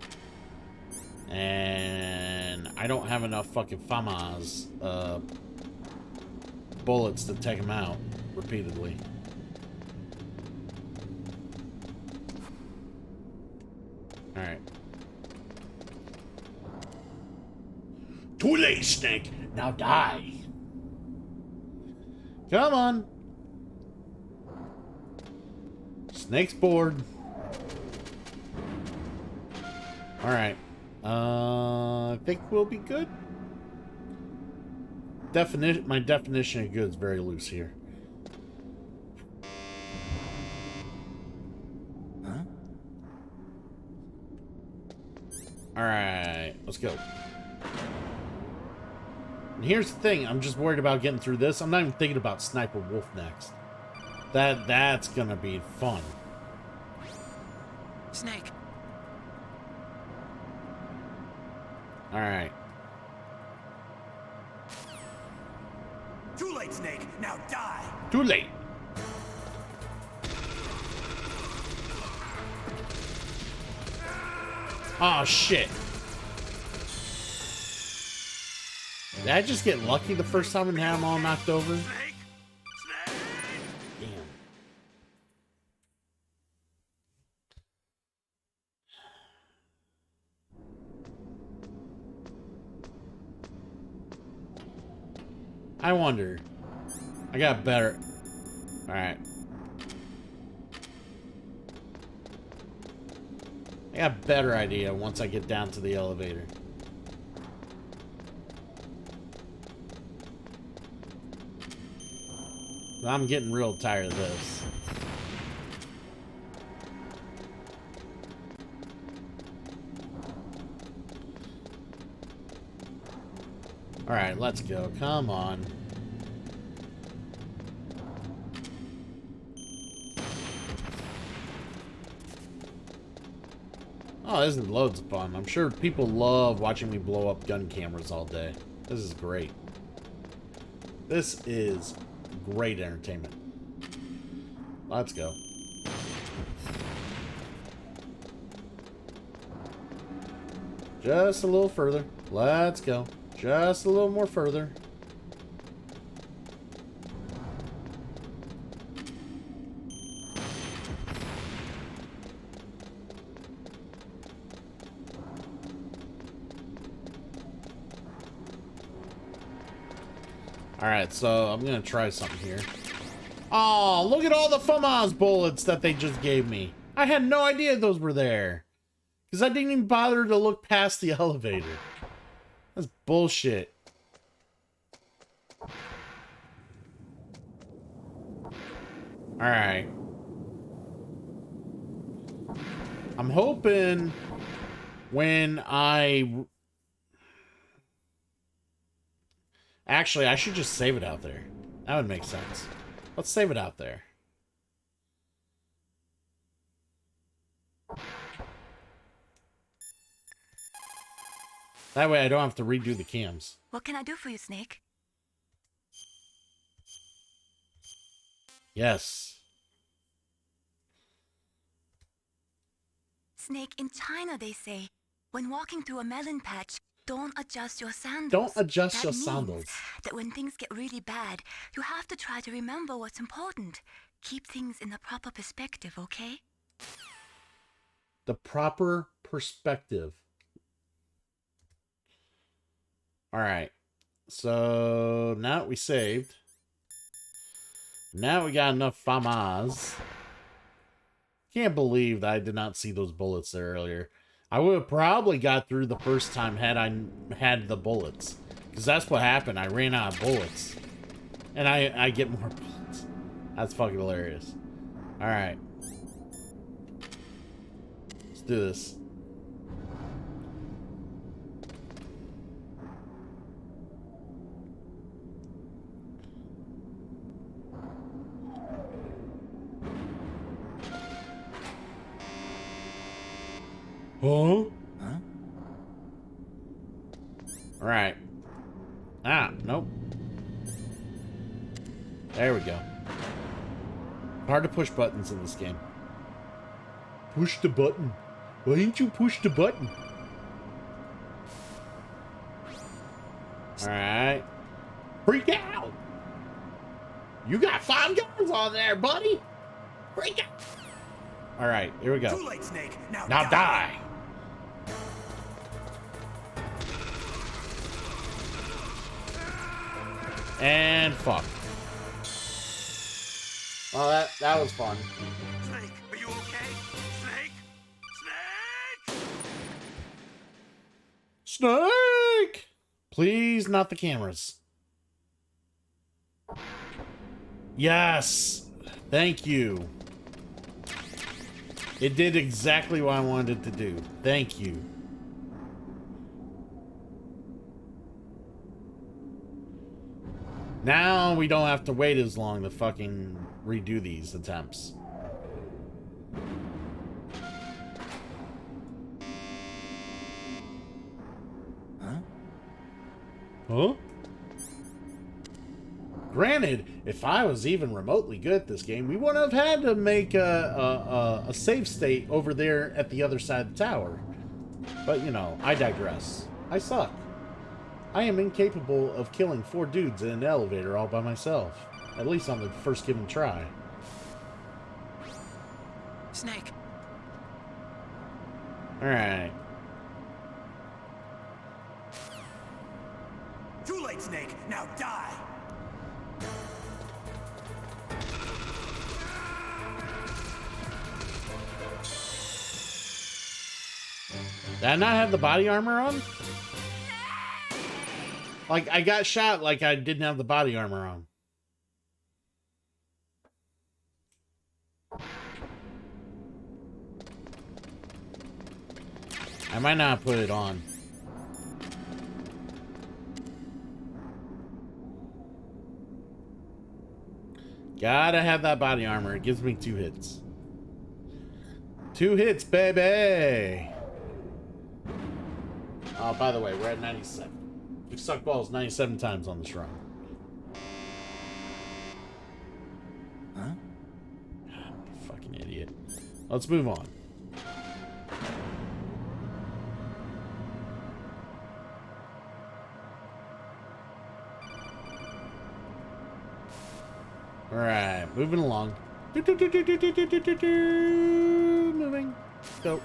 And I don't have enough fucking FAMAS bullets to take them out repeatedly. Alright. Too late, Snake! Now die! Come on! Snake's bored. Alright. I think we'll be good. My definition of good is very loose here. Huh? Alright, let's go. And here's the thing, I'm just worried about getting through this. I'm not even thinking about Sniper Wolf next. That's gonna be fun. Snake. Alright. Too late, Snake. Now die. Too late. Oh shit. Did I just get lucky the first time and have them all knocked over? Snake. Snake. Damn. I wonder. I got better. Alright. I got a better idea once I get down to the elevator. I'm getting real tired of this. Alright, let's go. Come on. Oh, this is loads of fun. I'm sure people love watching me blow up gun cameras all day. This is great. This is great entertainment. Let's go. Just a little further. Let's go. Just a little more further. Alright, so I'm gonna try something here. Oh, look at all the FAMAS bullets that they just gave me. I had no idea those were there. Because I didn't even bother to look past the elevator. That's bullshit. Alright. I'm hoping when I... Actually, I should just save it out there. That would make sense. Let's save it out there. That way I don't have to redo the cams. What can I do for you, Snake? Yes. Snake, in China they say, when walking through a melon patch, don't adjust your sandals. Don't adjust That your means sandals. that when things get really bad, you have to try to remember what's important. Keep things in the proper perspective, okay? The proper perspective. Alright. So, now that we saved. Now we got enough FAMAS. Can't believe that I did not see those bullets there earlier. I would have probably got through the first time had I had the bullets. Because that's what happened. I ran out of bullets. And I get more bullets. That's fucking hilarious. Alright. Let's do this. Huh? Huh? Alright. Ah, nope. There we go. Hard to push buttons in this game. Push the button. Why didn't you push the button? Alright. Freak out! You got 5 guns on there, buddy! Freak out! Alright, here we go. Too late, Snake. Now die! And fuck. Well, that was fun. Snake, are you okay? Snake? Snake? Snake! Please, not the cameras. Yes! Thank you. It did exactly what I wanted it to do. Thank you. Now we don't have to wait as long to fucking redo these attempts. Huh? Granted, if I was even remotely good at this game, we wouldn't have had to make a save state over there at the other side of the tower. But, you know, I digress. I suck. I am incapable of killing 4 dudes in an elevator all by myself. At least on the first given try. Snake. Alright. Too late, Snake. Now die. Did I not have the body armor on? Like, I got shot like I didn't have the body armor on. I might not put it on. Gotta have that body armor. It gives me 2 hits. 2 hits, baby! Oh, by the way, we're at 97. We sucked balls 97 times on this run. Huh? Fucking idiot. Let's move on. Alright, moving along. Moving. Go.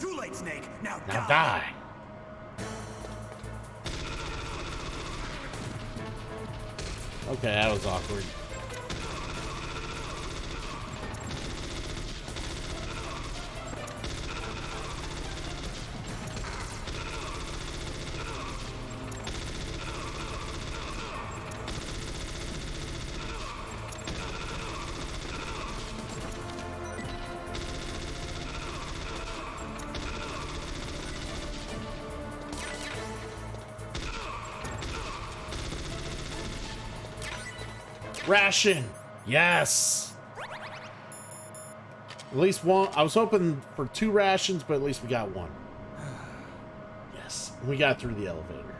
Too late, Snake. Now Die. Okay, that was awkward. Ration! Yes! At least one. I was hoping for 2 rations, but at least we got 1. Yes. We got through the elevator.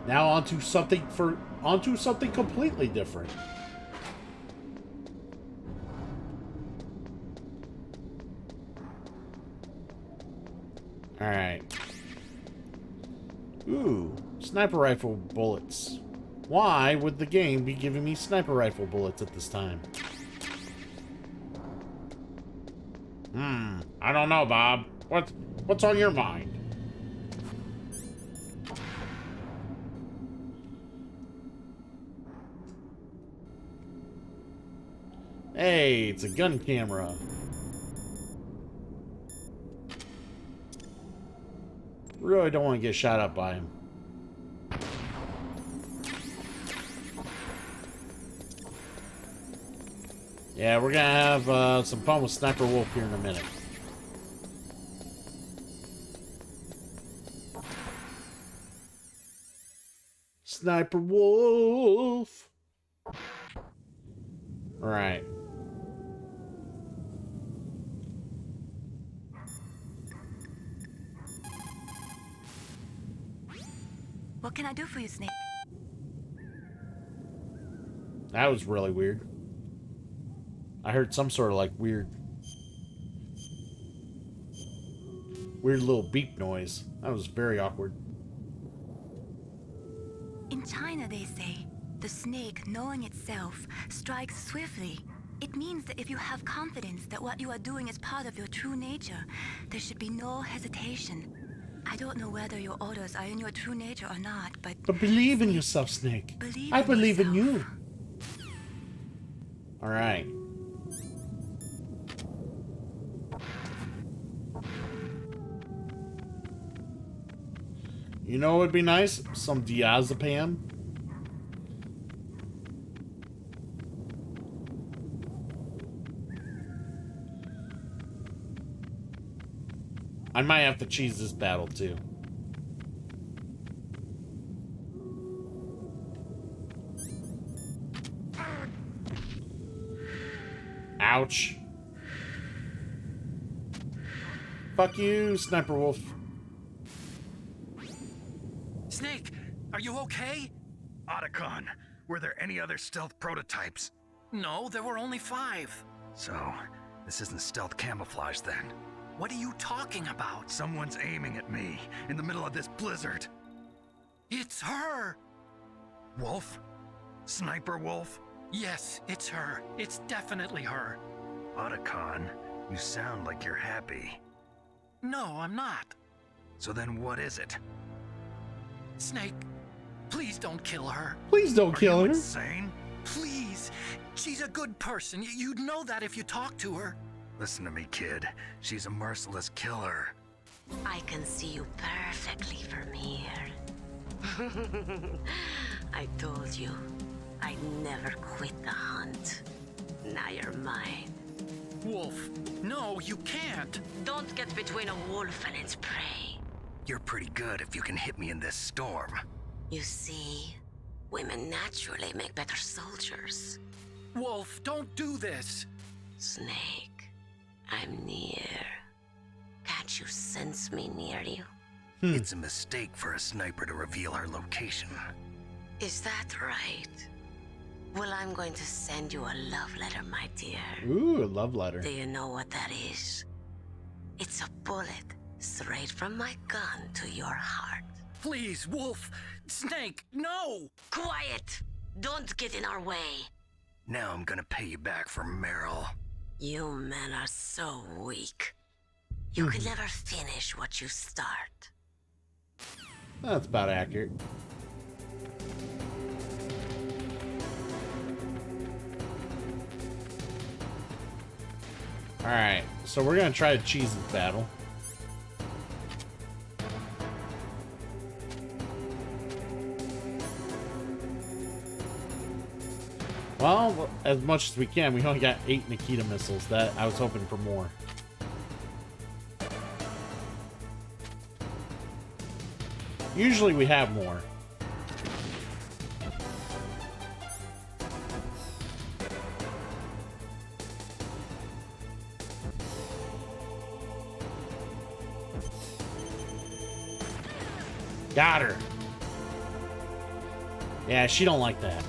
Now onto something completely different. Alright. Ooh. Sniper rifle bullets. Why would the game be giving me sniper rifle bullets at this time? I don't know, Bob. What's on your mind? Hey, it's a gun camera. Really don't want to get shot up by him. Yeah, we're gonna have some fun with Sniper Wolf here in a minute. Sniper Wolf! Alright. What can I do for you, Snake? That was really weird. I heard some sort of like weird little beep noise. That was very awkward. In China, they say, the snake, knowing itself, strikes swiftly. It means that if you have confidence that what you are doing is part of your true nature, there should be no hesitation. I don't know whether your orders are in your true nature or not, but believe in yourself, Snake. I believe in you. Alright. You know what would be nice? Some diazepam. I might have to cheese this battle too. Ouch. Fuck you, Sniper Wolf. Snake, are you okay? Otacon, were there any other stealth prototypes? No, there were only 5. So, this isn't stealth camouflage then. What are you talking about? Someone's aiming at me in the middle of this blizzard. It's her! Wolf? Sniper Wolf? Yes, it's her. It's definitely her. Otacon, you sound like you're happy. No, I'm not. So then what is it? Snake, please don't kill her. Please don't kill Are her. you insane? Please. She's a good person. You'd know that if you talked to her. Listen to me, kid. She's a merciless killer. I can see you perfectly from here. I told you, I'd never quit the hunt. Now you're mine. Wolf, no, you can't. Don't get between a wolf and its prey. You're pretty good if you can hit me in this storm. You see, Women naturally make better soldiers. Wolf, don't do this. Snake, I'm near. Can't you sense me near you? It's a mistake for a sniper to reveal her location. Is that right? Well, I'm going to send you a love letter, my dear. Ooh, a love letter. Do you know what that is? It's a bullet straight from my gun to your heart. Please, Wolf. Snake, no! Quiet! Don't get in our way. Now I'm gonna pay you back for Meryl. You men are so weak. You can never finish what you start. That's about accurate. Alright, so we're gonna try to cheese this battle. Well, as much as we can. We only got 8 Nikita missiles. That I was hoping for more. Usually we have more. Got her. Yeah, she don't like that.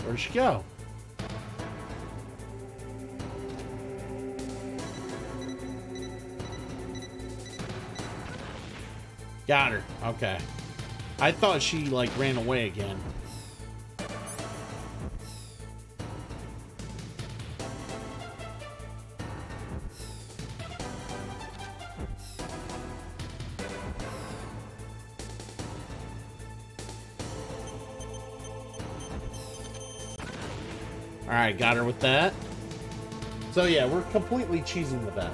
Where'd she go? Got her. Okay. I thought she, like, ran away again. Alright, got her with that. So yeah, we're completely cheesing the battle.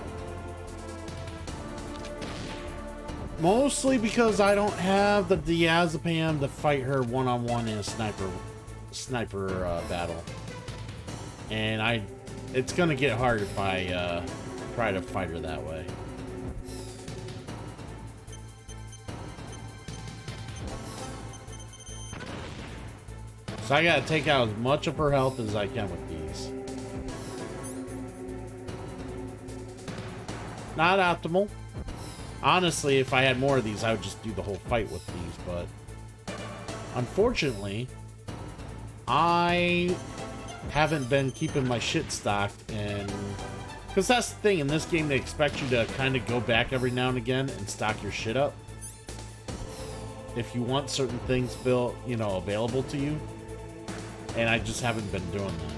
Mostly because I don't have the diazepam to fight her one-on-one in a sniper battle. And it's gonna get hard if I try to fight her that way. So I gotta take out as much of her health as I can with these. Not optimal. Honestly, if I had more of these, I would just do the whole fight with these, but unfortunately, I haven't been keeping my shit stocked, and because that's the thing, in this game they expect you to kind of go back every now and again and stock your shit up if you want certain things available to you, and I just haven't been doing that.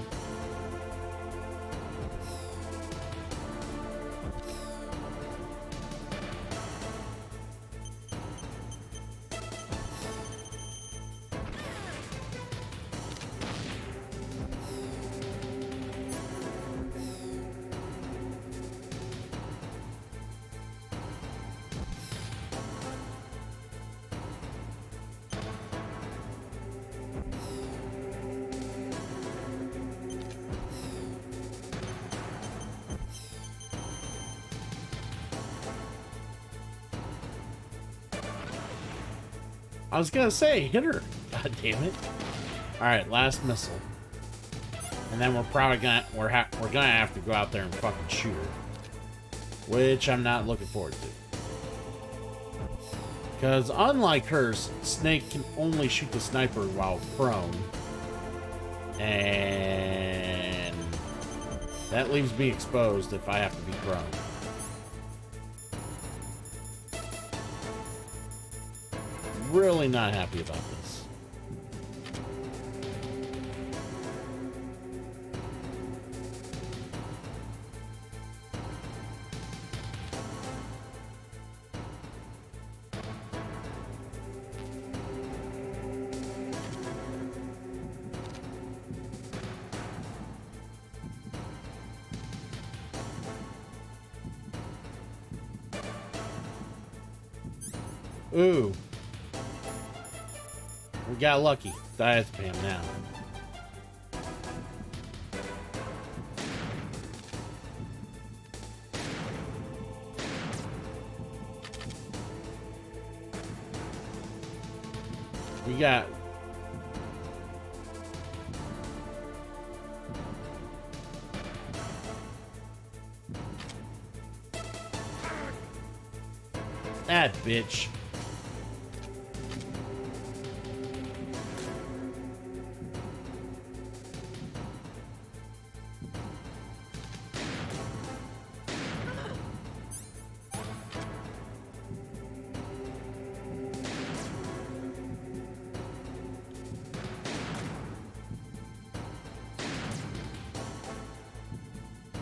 I was gonna say, hit her. God damn it. Alright, last missile. And then we're probably gonna have to go out there and fucking shoot her. Which I'm not looking forward to. Because unlike hers, Snake can only shoot the sniper while prone. And that leaves me exposed if I have to be prone. Really not happy about this. Ooh. We got lucky. Diazepam now. We got... that bitch.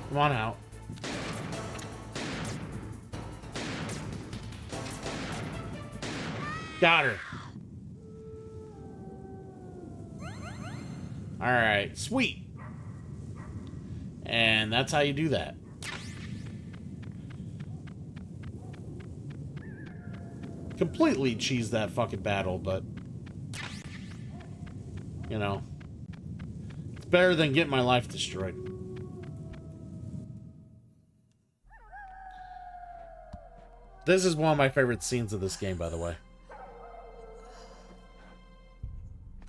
Come on out. Got her. Alright, sweet. And that's how you do that. Completely cheese that fucking battle, but... you know. It's better than getting my life destroyed. This is one of my favorite scenes of this game, by the way.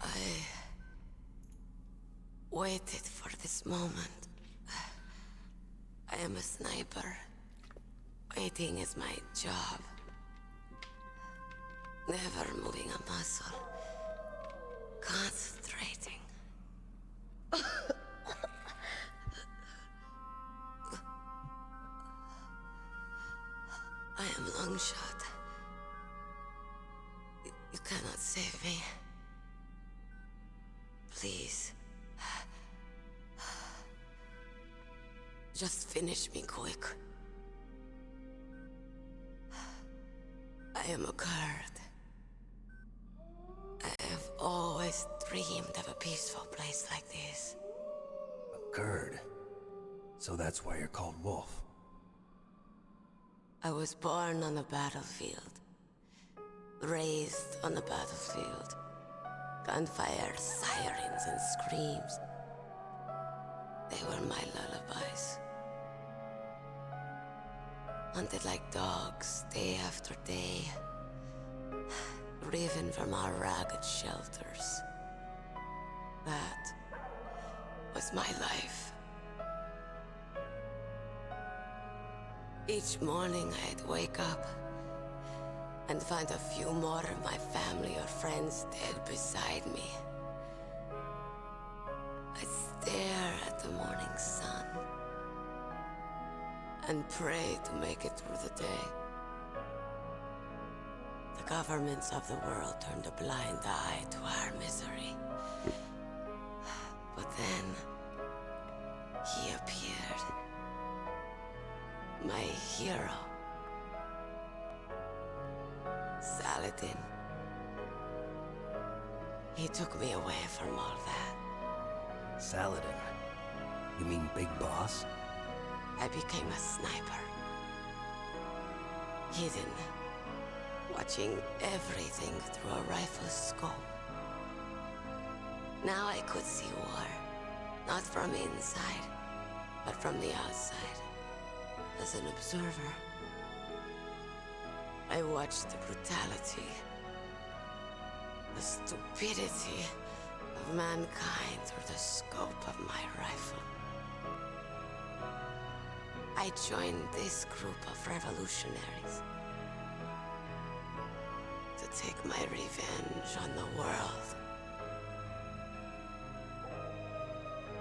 I waited for this moment. I am a sniper. Waiting is my job. Never moving a muscle. Concentrating. I am long shot. You cannot save me. Please. Just finish me quick. I am a Kurd. I have always dreamed of a peaceful place like this. A Kurd? So that's why you're called Wolf. I was born on the battlefield. Raised on the battlefield. Gunfire, sirens, and screams. They were my lullabies. Hunted like dogs, day after day. Driven from our ragged shelters. That was my life. Each morning I'd wake up and find a few more of my family or friends dead beside me. I'd stare at the morning sun and pray to make it through the day. The governments of the world turned a blind eye to our misery. But then, he appeared. My hero. Saladin. He took me away from all that. Saladin? You mean Big Boss? I became a sniper. Hidden. Watching everything through a rifle's scope. Now I could see war. Not from inside, but from the outside. As an observer. I watched the brutality, the stupidity of mankind through the scope of my rifle. I joined this group of revolutionaries to take my revenge on the world.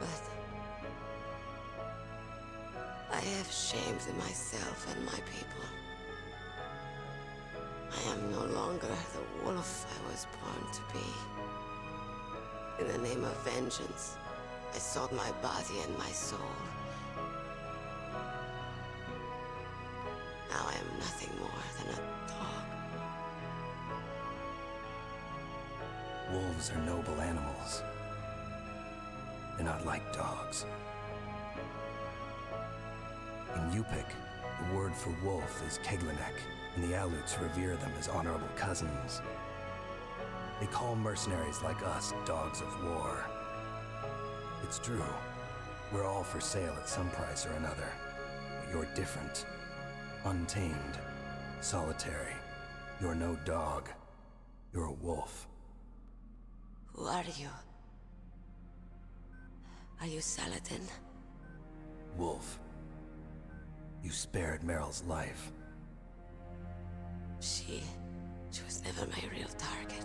But I have shamed myself and my people. I am no longer the wolf I was born to be. In the name of vengeance, I sold my body and my soul. Now I am nothing more than a dog. Wolves are noble animals. They're not like dogs. In Yupik, the word for wolf is Keglanek, and the Aleuts revere them as honorable cousins. They call mercenaries like us dogs of war. It's true. We're all for sale at some price or another. But you're different. Untamed. Solitary. You're no dog. You're a wolf. Who are you? Are you Saladin? Wolf. You spared Meryl's life. She was never my real target.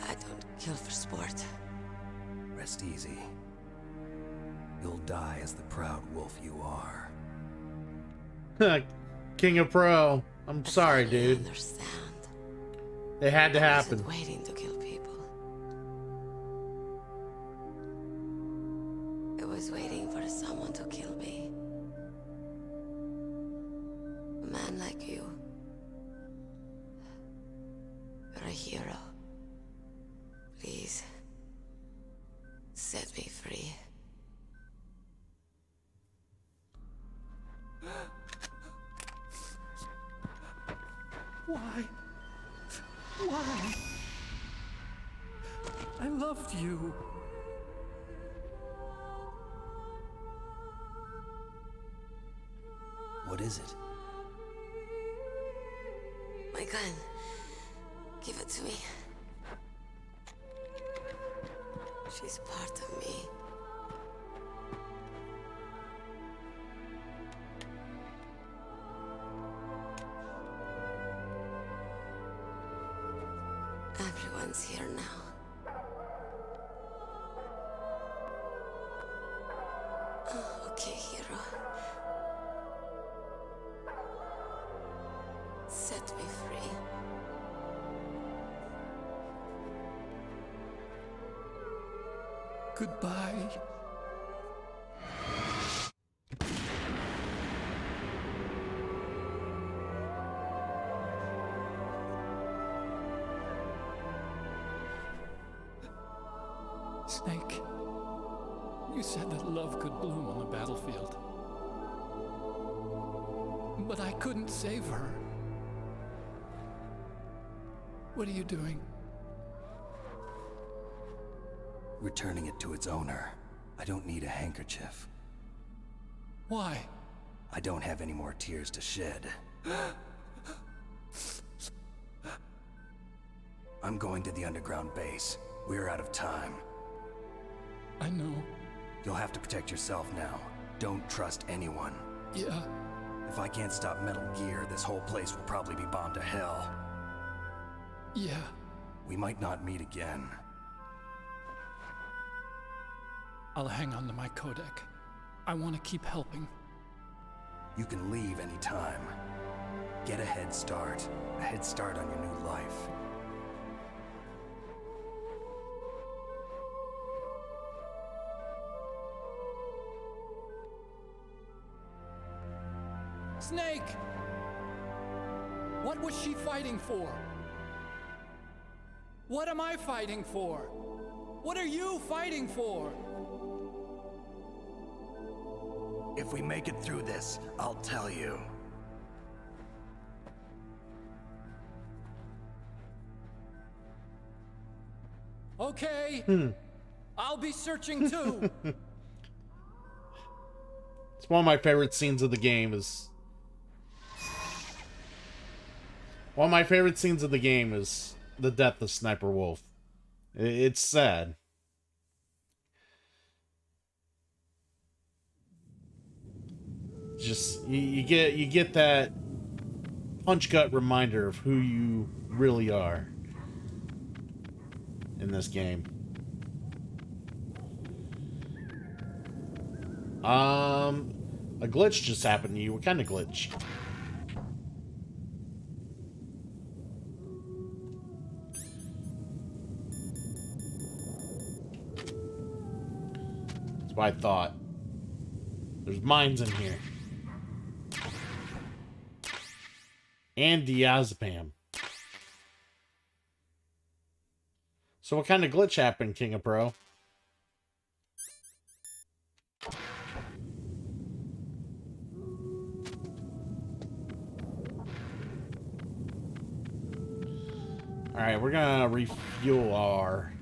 I don't kill for sport. Rest easy. You'll die as the proud wolf you are. King of Pro. I'm sorry, dude. Understand. It had to I happen. wasn't waiting to kill people. I was waiting for someone to kill me. A man like you. You're a hero. Please, set me free. Why? Why? I loved you. What is it? My gun. Give it to me. She's part of me. Everyone's here now. Oh, okay, hero. Set me free. Goodbye. Snake, you said that love could bloom on the battlefield. But I couldn't save her. What are you doing? Returning it to its owner. I don't need a handkerchief. Why? I don't have any more tears to shed. I'm going to the underground base. We're out of time. I know. You'll have to protect yourself now. Don't trust anyone. Yeah. If I can't stop Metal Gear, this whole place will probably be bombed to hell. Yeah. We might not meet again. I'll hang on to my codec. I want to keep helping. You can leave anytime. Get a head start. A head start on your new life. Snake! What was she fighting for? What am I fighting for? What are you fighting for? If we make it through this, I'll tell you. Okay. I'll be searching too. It's one of my favorite scenes of the game is... One of my favorite scenes of the game is the death of Sniper Wolf. It's sad. Just you get that punch gut reminder of who you really are in this game. A glitch just happened to you. What kind of glitch? That's what I thought. There's mines in here. And diazepam. So what kind of glitch happened, King of Pro? Alright, we're gonna refuel our...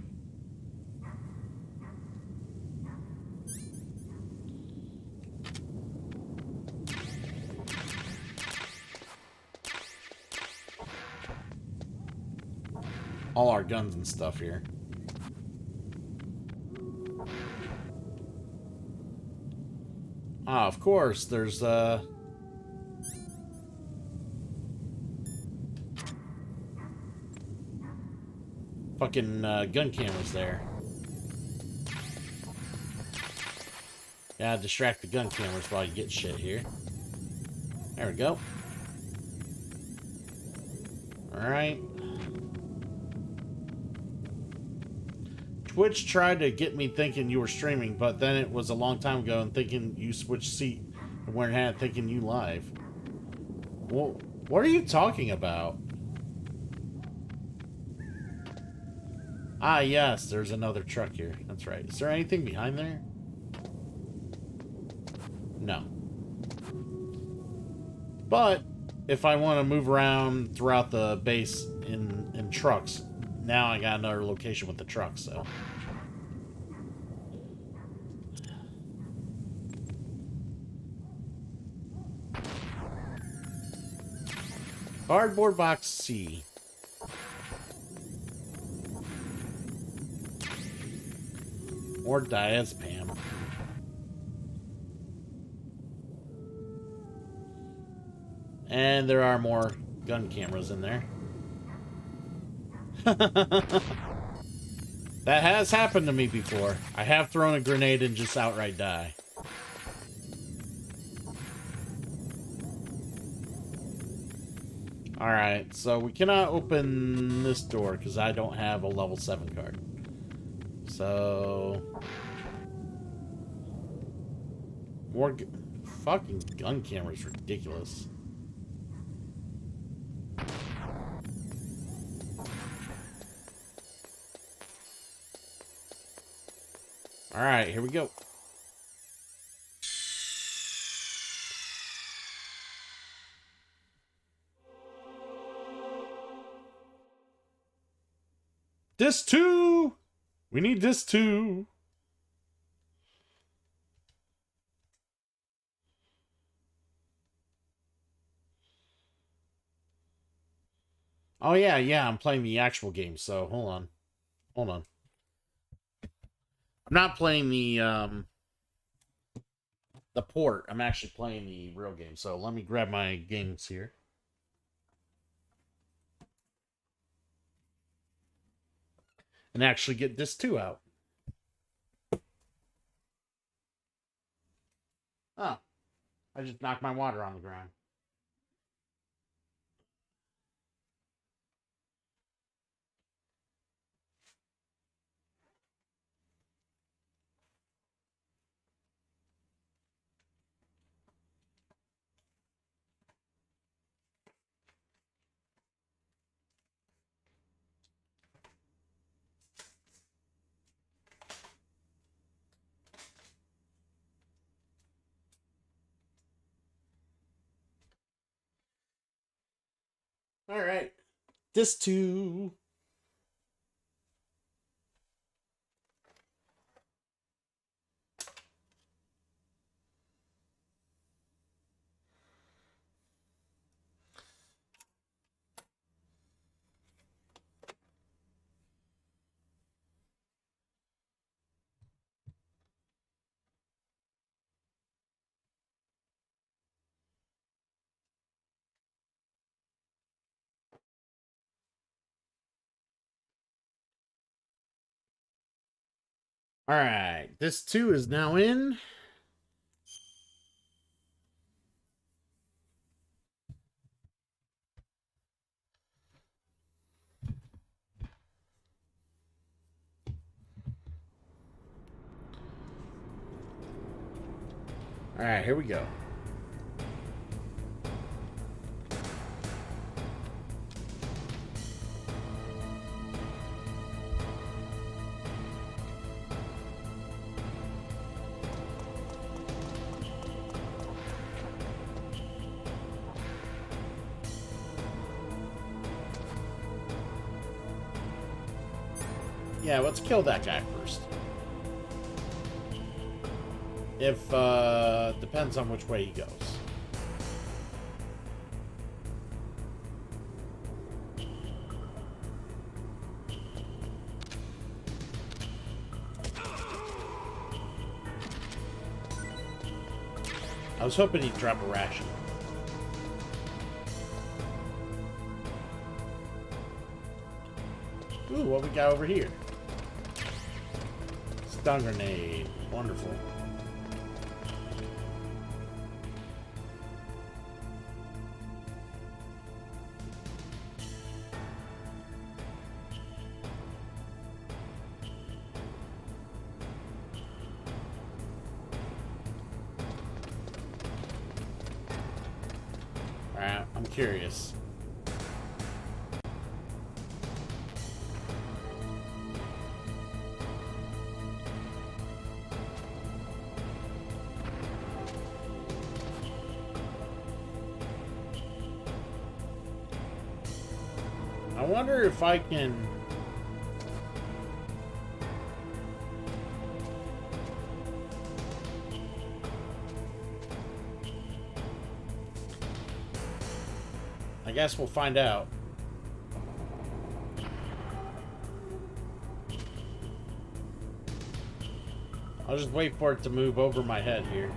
all our guns and stuff here. Ah, of course, there's, fucking, gun cameras there. Gotta distract the gun cameras while you get shit here. There we go. Alright. Twitch tried to get me thinking you were streaming, but then it was a long time ago and thinking you switched seat and went ahead thinking you live. Well, what are you talking about? Ah, yes, there's another truck here. That's right. Is there anything behind there? No. But if I want to move around throughout the base in trucks, now I got another location with the trucks, so. Cardboard box C. More diazepam. And there are more gun cameras in there. That has happened to me before. I have thrown a grenade and just outright die. Alright, so we cannot open this door because I don't have a level 7 card. So... more fucking gun cameras, ridiculous. Alright, here we go. Disc 2! We need Disc 2. Oh yeah, I'm playing the actual game, so hold on. Hold on. I'm not playing the port. I'm actually playing the real game. So let me grab my games here. And actually get Disc 2 out. Oh. I just knocked my water on the ground. All right. Disc 2. All right. Disc 2 is now in. All right, here we go. Yeah, let's kill that guy first. If, depends on which way he goes. I was hoping he'd drop a ration. Ooh, what we got over here? Stun grenade. Wonderful. Alright, I'm curious. I wonder if I can... I guess we'll find out. I'll just wait for it to move over my head here.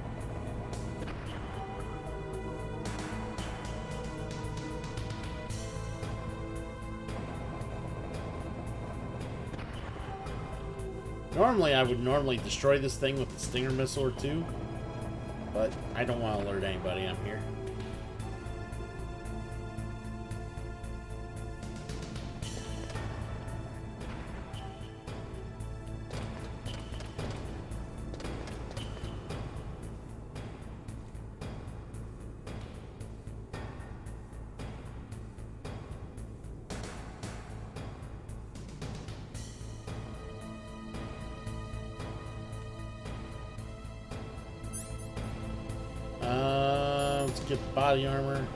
Normally, I would normally destroy this thing with the Stinger missile or two, but I don't want to alert anybody I'm here. Let's get the body armor.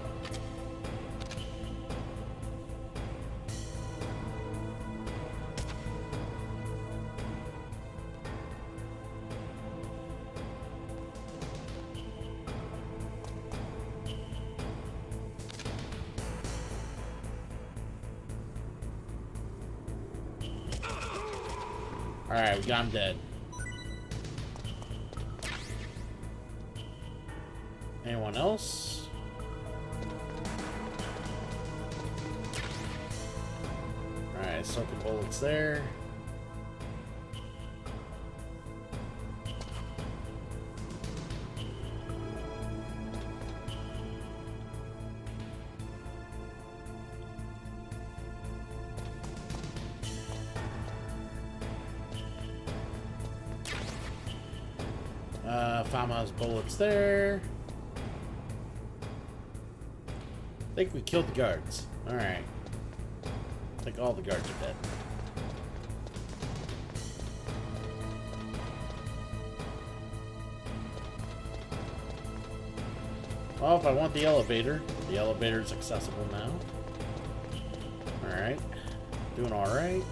Alright, we got him dead. Anyone else? Alright, circle bullets there. Farmhouse bullets there. I think we killed the guards. Alright. I think all the guards are dead. Well, if I want the elevator is accessible now. Alright. Doing alright.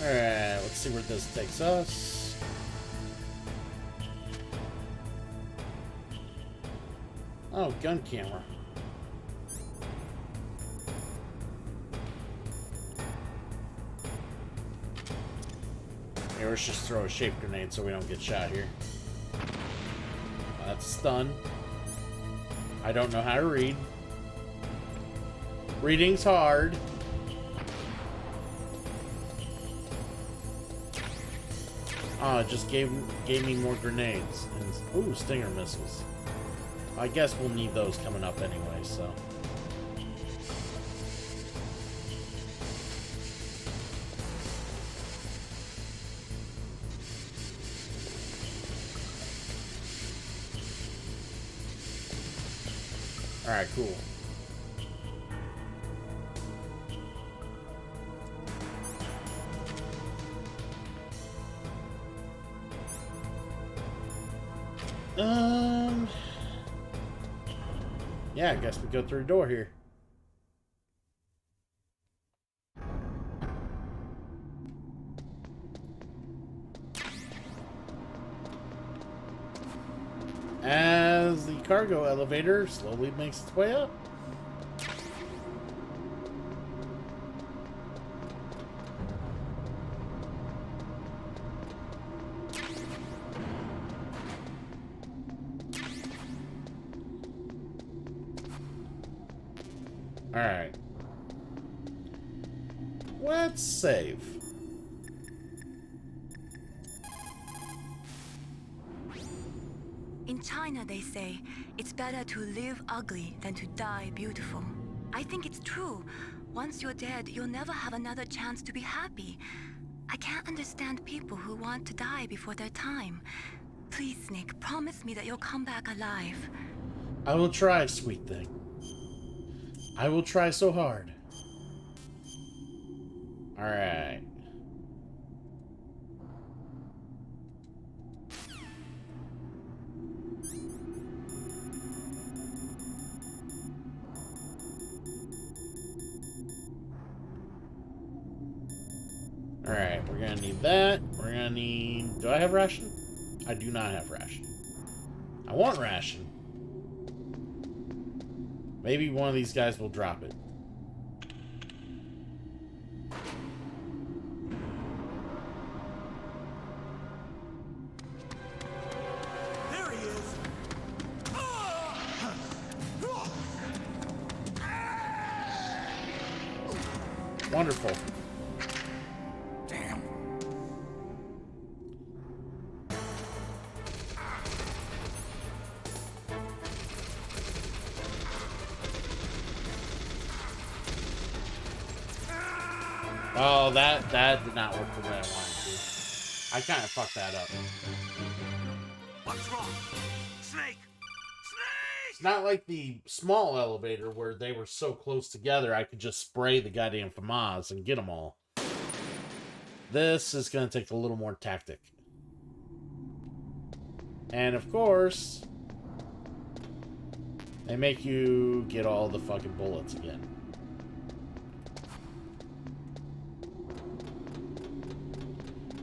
Alright, let's see where this takes us. Oh, gun camera. Here, let's just throw a shape grenade so we don't get shot here. That's stun. I don't know how to read. Reading's hard. Oh, it just gave me more grenades. And, ooh, stinger missiles. I guess we'll need those coming up anyway, so. Alright, cool. Yeah, I guess we go through the door here. As the cargo elevator slowly makes its way up. Alright. Let's save. In China, they say, it's better to live ugly than to die beautiful. I think it's true. Once you're dead, you'll never have another chance to be happy. I can't understand people who want to die before their time. Please, Snake, promise me that you'll come back alive. I will try, sweet thing. I will try so hard. Alright. Alright, we're gonna need that. We're gonna need... Do I have ration? I do not have ration. I want ration. Maybe one of these guys will drop it. There he is. Wonderful. Damn. Oh, that did not work the way I wanted to. I kind of fucked that up. What's wrong? Snake! Snake! It's not like the small elevator where they were so close together I could just spray the goddamn FAMAS and get them all. This is going to take a little more tactic. And of course, they make you get all the fucking bullets again.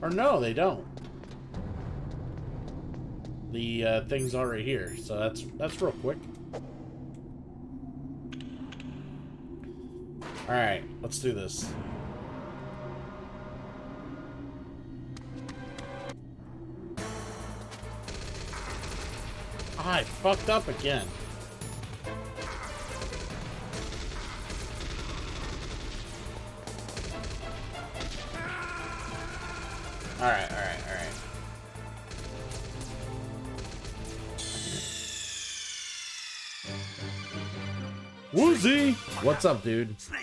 Or no, they don't. The thing's already here, so that's real quick. Alright, let's do this. I fucked up again. Alright. Woozy! What's up, dude? Snake!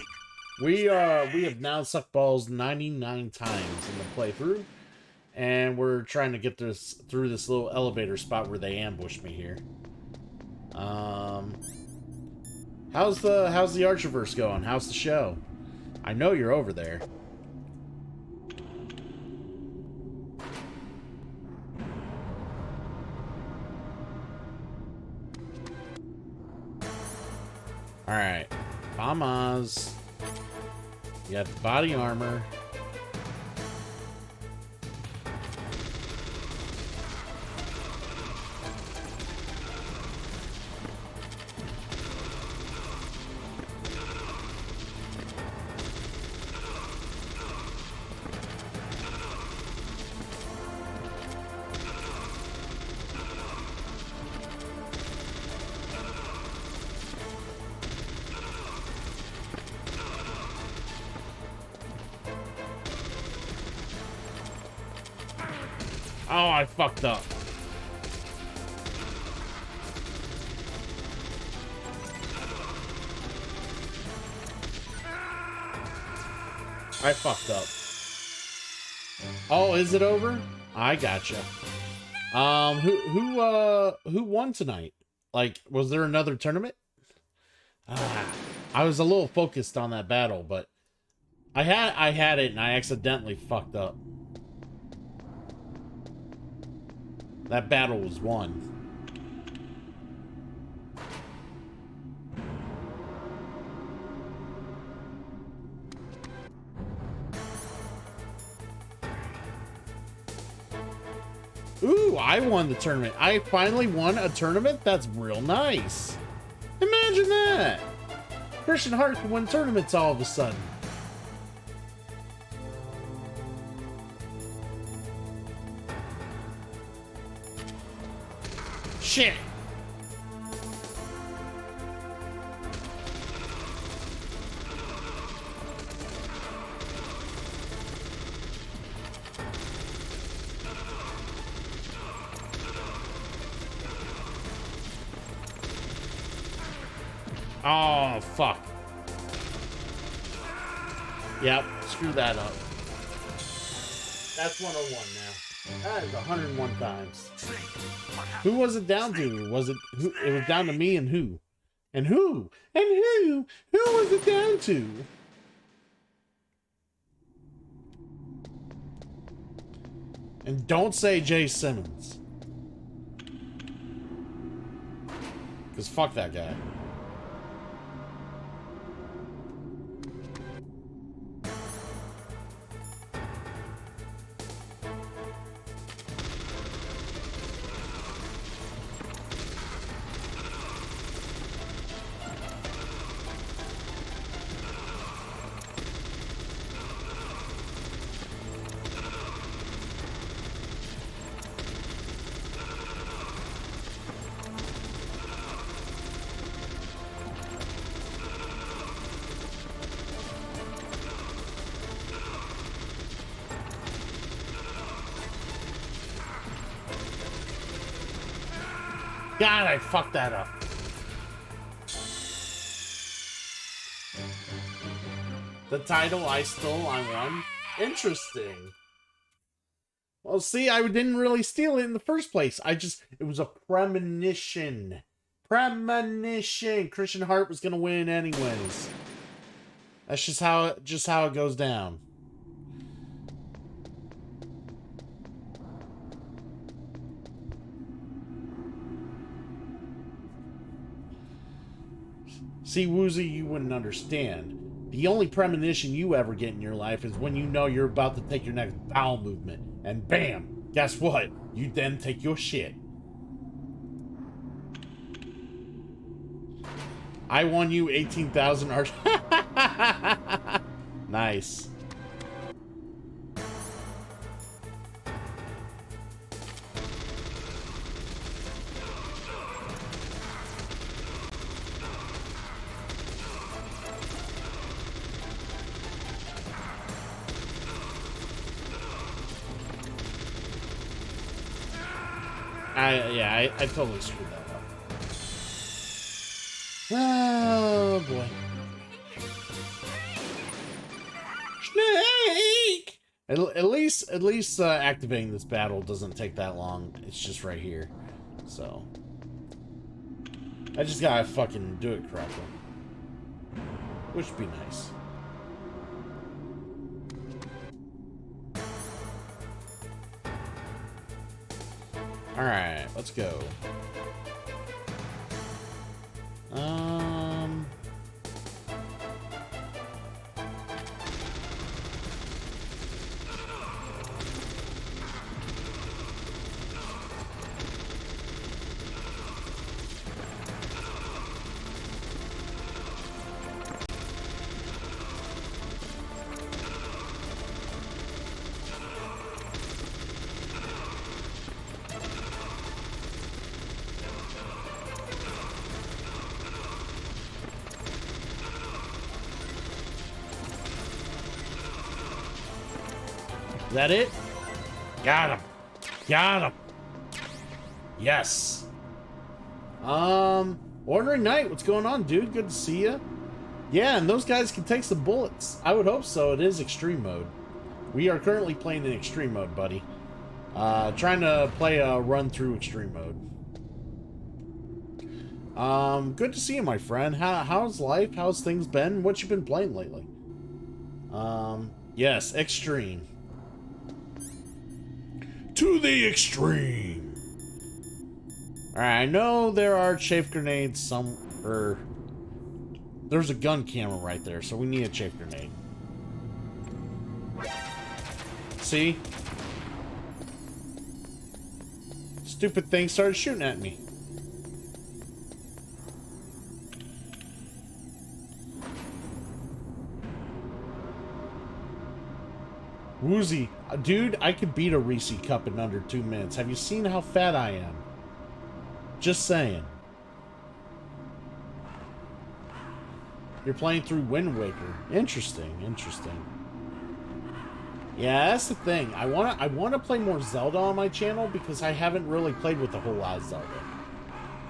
We have now sucked balls 99 times in the playthrough, and we're trying to get this through this little elevator spot where they ambushed me here. How's the Archerverse going? How's the show? I know you're over there. Alright. FAMAS. You got the body armor. Oh, I fucked up. I fucked up. Oh, is it over? I gotcha. Who won tonight? Like, was there another tournament? I was a little focused on that battle, but I had it and I accidentally fucked up. That battle was won. Ooh, I won the tournament. I finally won a tournament? That's real nice. Imagine that. Christian Hart can win tournaments all of a sudden. Shit. Oh, fuck. Yep, screw that up. That's 101 now. That is 101 times. Who was it down to? Was it who? It was down to me and who? And who? And who? Who was it down to? And don't say Jay Simmons. Because fuck that guy. God, I fucked that up. The title I won. Interesting. Well, see, I didn't really steal it in the first place. It was a premonition. Premonition. Christian Hart was gonna win anyways. That's just how it goes down. See, Woozy, you wouldn't understand. The only premonition you ever get in your life is when you know you're about to take your next bowel movement. And bam! Guess what? You then take your shit. I won you 18,000 art. Nice. I totally screwed that up. Oh boy. Snake! At least activating this battle doesn't take that long. It's just right here. So I just gotta fucking do it correctly. Which would be nice. Alright, let's go. Is that it? Got him. Got him. Yes. Ordinary Knight, what's going on, dude? Good to see you. Yeah, and those guys can take some bullets. I would hope so. It is extreme mode. We are currently playing in extreme mode, buddy. Trying to play a run through extreme mode. Good to see you, my friend. How's life? How's things been? What you been playing lately? Yes, extreme. To the extreme. Alright, I know there are chafe grenades there's a gun camera right there, so we need a chafe grenade. See? Stupid thing started shooting at me. Woozy. Dude, I could beat a Reese cup in under 2 minutes. Have you seen how fat I am? Just saying. You're playing through Wind Waker. Interesting, interesting. Yeah, that's the thing. I wanna play more Zelda on my channel because I haven't really played with a whole lot of Zelda.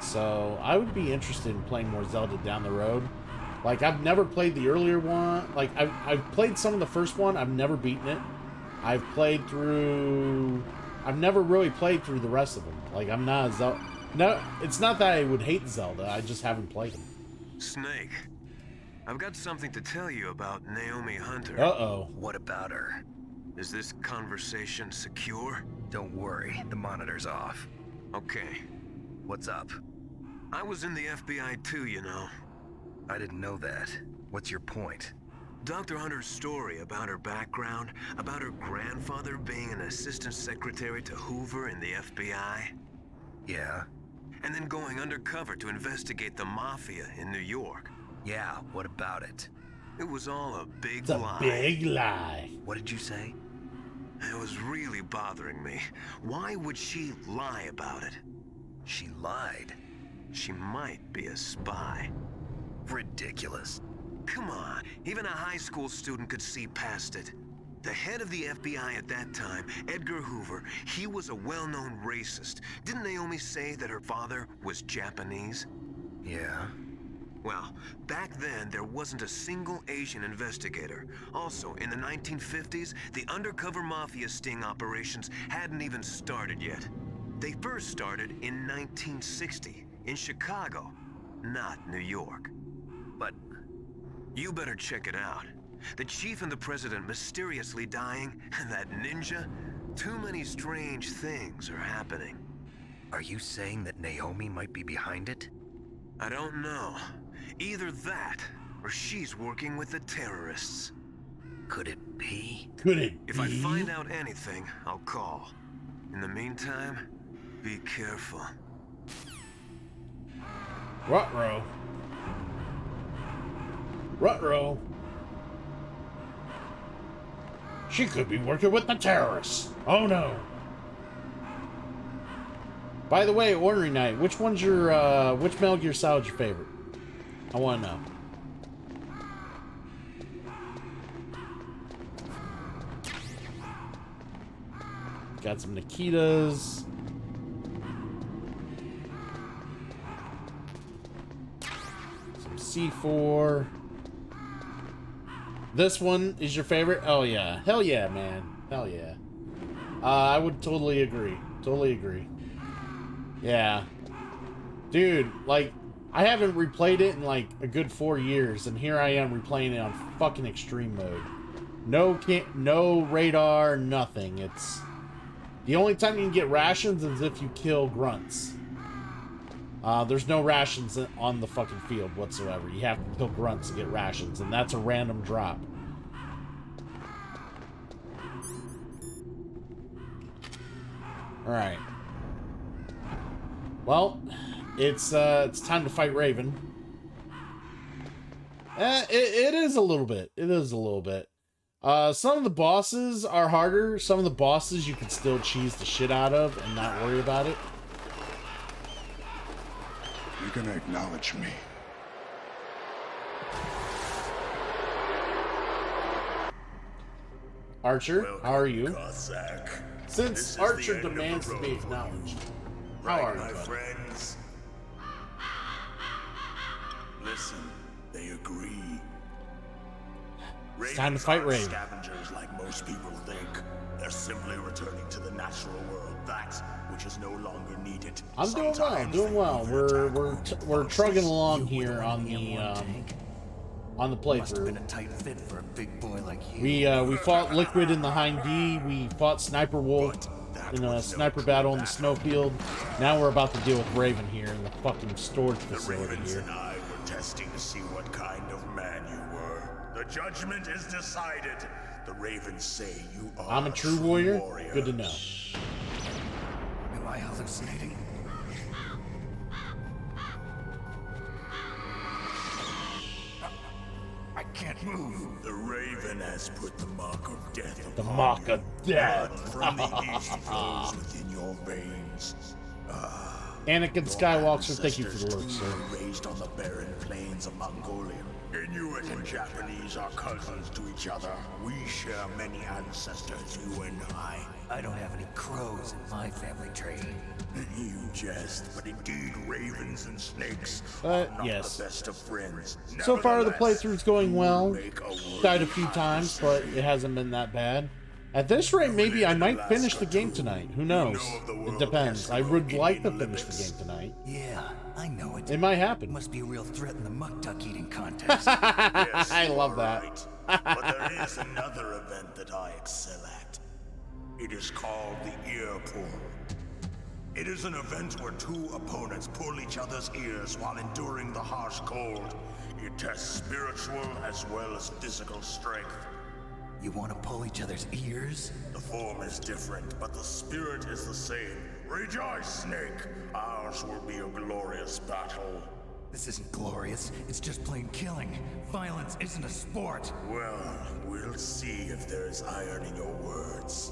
So I would be interested in playing more Zelda down the road. Like, I've never played the earlier one. Like, I've played some of the first one. I've never beaten it. I've never really played through the rest of them. Like, I'm not a Zelda. No, it's not that I would hate Zelda. I just haven't played them. Snake, I've got something to tell you about Naomi Hunter. Uh-oh. What about her? Is this conversation secure? Don't worry, the monitor's off. Okay. What's up? I was in the FBI too, you know. I didn't know that. What's your point? Dr. Hunter's story about her background, about her grandfather being an assistant secretary to Hoover in the FBI. Yeah? And then going undercover to investigate the mafia in New York. Yeah, what about it? It was all a big It's a lie. big lie. What did you say? It was really bothering me. Why would she lie about it? She lied. She might be a spy. Ridiculous. Come on, even a high school student could see past it. The head of the FBI at that time, Edgar Hoover, he was a well-known racist. Didn't Naomi say that her father was Japanese? Yeah. Well, back then, there wasn't a single Asian investigator. Also, in the 1950s, the undercover mafia sting operations hadn't even started yet. They first started in 1960, in Chicago, not New York. But you better check it out. The chief and the president mysteriously dying, and that ninja? Too many strange things are happening. are you saying that Naomi might be behind it? I don't know. Either that, or she's working with the terrorists. Could it be? Could it If I find out anything, I'll call. In the meantime, be careful. Ruh-roh. Ruh-roh. She could be working with the terrorists. Oh no. By the way, Ordinary Knight, which one's your, which Metal Gear Solid's your favorite? I want to know. Got some Nikitas. Some C4. This one is your favorite? Oh yeah. Hell yeah, man. Hell yeah. I would totally agree. Totally agree. Yeah. Dude, like, I haven't replayed it in like a good 4 years, and here I am replaying it on fucking extreme mode. No radar, nothing. It's the only time you can get rations is if you kill grunts. There's no rations on the fucking field whatsoever. You have to kill grunts to get rations, and that's a random drop. Alright. Well, it's time to fight Raven. It is a little bit. It is a little bit. Some of the bosses are harder. Some of the bosses you can still cheese the shit out of and not worry about it. You're gonna acknowledge me. Archer, how are you? Cossack. Since Archer demands to be acknowledged. How are you, my buddy? friends? Listen, they agree. It's time to fight Raven. Scavengers like most people think. They're simply returning to the natural world, that which is no longer needed. I'm doing well. We're trugging along here on the playthrough. Must have been a tight fit for a big boy like you. We fought Liquid in the Hind D. We fought Sniper Wolf in a sniper battle in the snowfield. Now we're about to deal with Raven here in the fucking storage facility Ravens here. and I were testing to see what kind of man you were. The judgment is decided. The Ravens say you are I'm a true warrior? Good to know. Am I hallucinating? I can't move. The Raven has put the mark of death The upon mark you. of death. Blood from the east flows within your veins. Anakin Skywalker, thank you for the lurk, Ancestors sir. were raised on the barren plains of Mongolia. Inuit and Japanese are cousins to each other. We share many ancestors, you and I. I don't have any crows in my family tree. You jest, but indeed ravens and snakes are not yes. the best of friends. So far, the Nevertheless, playthrough's going well. make a worthy Died a few times, but it hasn't been that bad. At this rate, maybe I might finish the game tonight. Who knows? It depends. I would like to finish the game tonight. Yeah, I know it. It might happen. Must be a real threat in the muck duck eating contest. Yes, I you love are that. right. But there is another event that I excel at. It is called the ear pull. It is an event where two opponents pull each other's ears while enduring the harsh cold. It tests spiritual as well as physical strength. You want to pull each other's ears? The form is different, but the spirit is the same. Rejoice, Snake! Ours will be a glorious battle. This isn't glorious. It's just plain killing. Violence isn't a sport. Well, we'll see if there's iron in your words.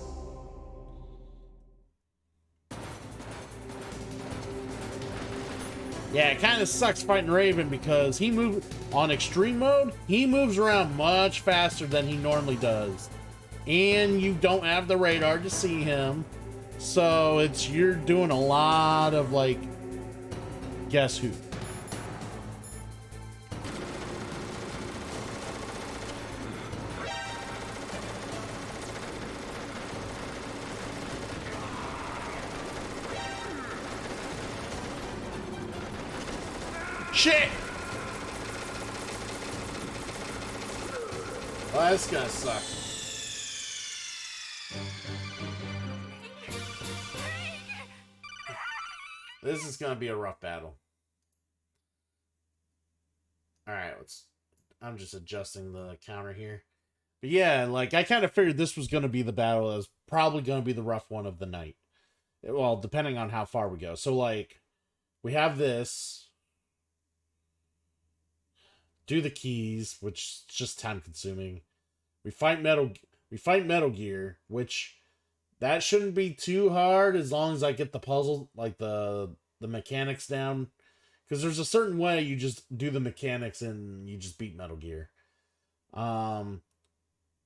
Yeah, it kind of sucks fighting Raven because on extreme mode, he moves around much faster than he normally does. And you don't have the radar to see him. So you're doing a lot of like, guess who? Shit! Well, that's gonna suck. This is gonna be a rough battle. Alright, I'm just adjusting the counter here. But yeah, like, I kind of figured this was gonna be the battle that was probably gonna be the rough one of the night. Well, depending on how far we go. So, like, we have this. Do the keys, which is just time consuming. We fight Metal Gear, which that shouldn't be too hard as long as I get the puzzle, like the mechanics down. Because there's a certain way you just do the mechanics and you just beat Metal Gear. And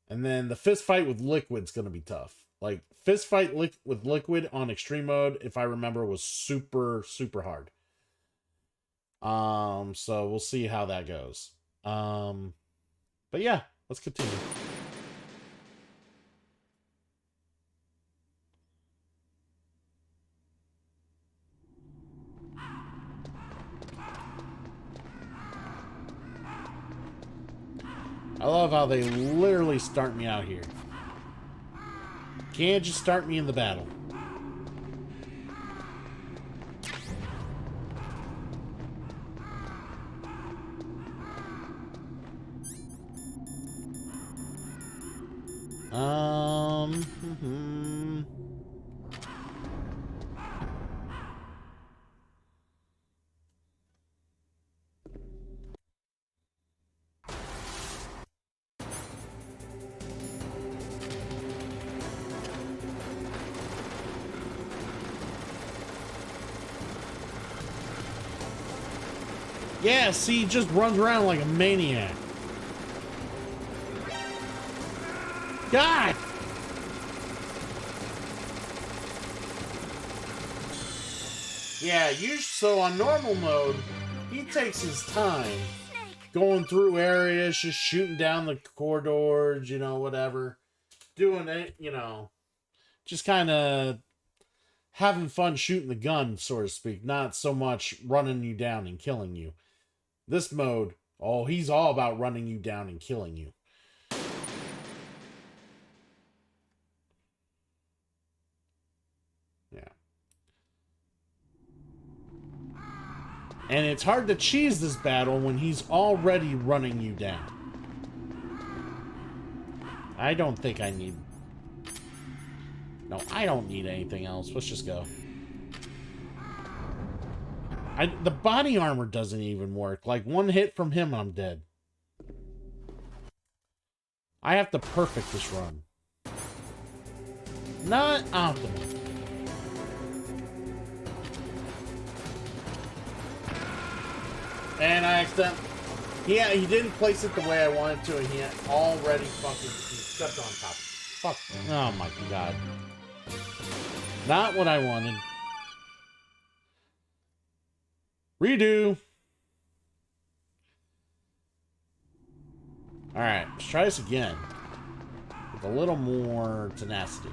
then the fist fight with Liquid's gonna be tough. Like, fist fight with Liquid on extreme mode, if I remember, was super, super hard. So we'll see how that goes. But yeah, let's continue. I love how they literally start me out here. Can't just start me in the battle. Yeah, see, he just runs around like a maniac. God! Yeah, so on normal mode, he takes his time going through areas, just shooting down the corridors, you know, whatever. Doing it, you know, just kind of having fun shooting the gun, so to speak, not so much running you down and killing you. This mode, oh, he's all about running you down and killing you. Yeah. And it's hard to cheese this battle when he's already running you down. I don't think I need... No, I don't need anything else. Let's just go. The body armor doesn't even work. Like, one hit from him, I'm dead. I have to perfect this run. Not optimal. And I accidentally... Yeah, he didn't place it the way I wanted to, and he had already fucking stepped on top. Fuck. Oh my god. Not what I wanted. Redo. Alright, let's try this again. With a little more tenacity.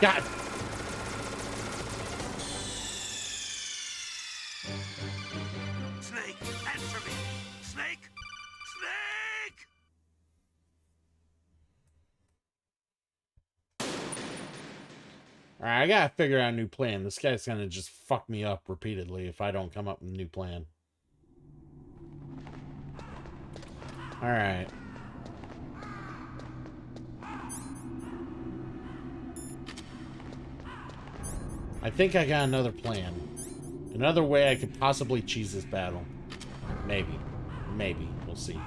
God. Snake, answer me. Snake? Snake! Alright, I gotta figure out a new plan. This guy's gonna just fuck me up repeatedly if I don't come up with a new plan. Alright. I think I got another plan. Another way I could possibly cheese this battle. Maybe. Maybe. We'll see.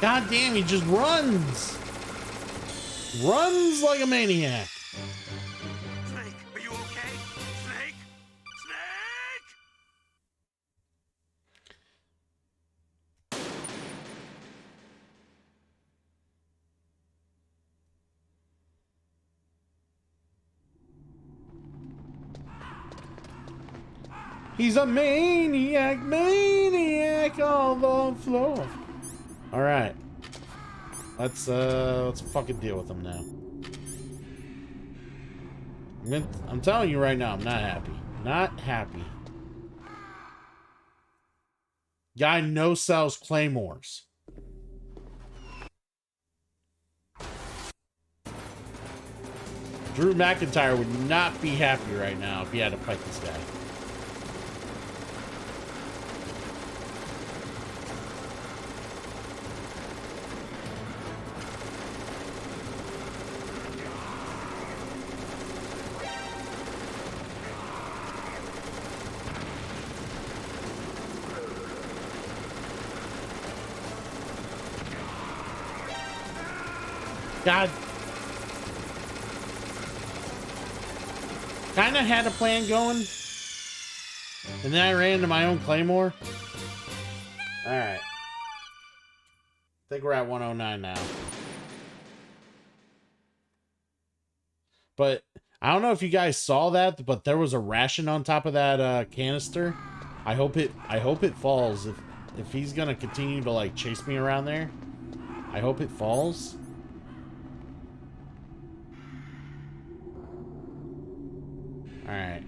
God damn, he just runs! Runs like a maniac. Snake, are you okay? Snake? Snake! He's a maniac, maniac on the floor. All right, let's fucking deal with him now. I'm telling you right now, I'm not happy. Not happy. Guy no sells claymores. Drew McIntyre would not be happy right now if he had to fight this guy. God. Kinda had a plan going. And then I ran into my own claymore. Alright. I think we're at 109 now. But I don't know if you guys saw that, but there was a ration on top of that canister. I hope it falls. If he's gonna continue to like chase me around there, I hope it falls. All right.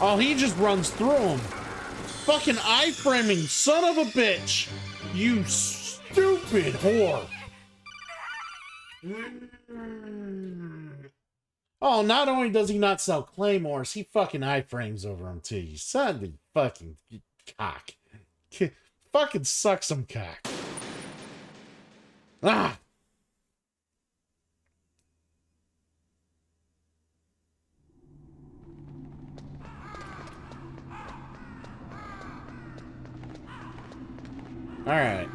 Oh, he just runs through him. Fucking iframing son of a bitch. You stupid whore. Oh, not only does he not sell claymores, he fucking iframes over him too. You son of a fucking cock. Fucking suck some cock. Ah! All right.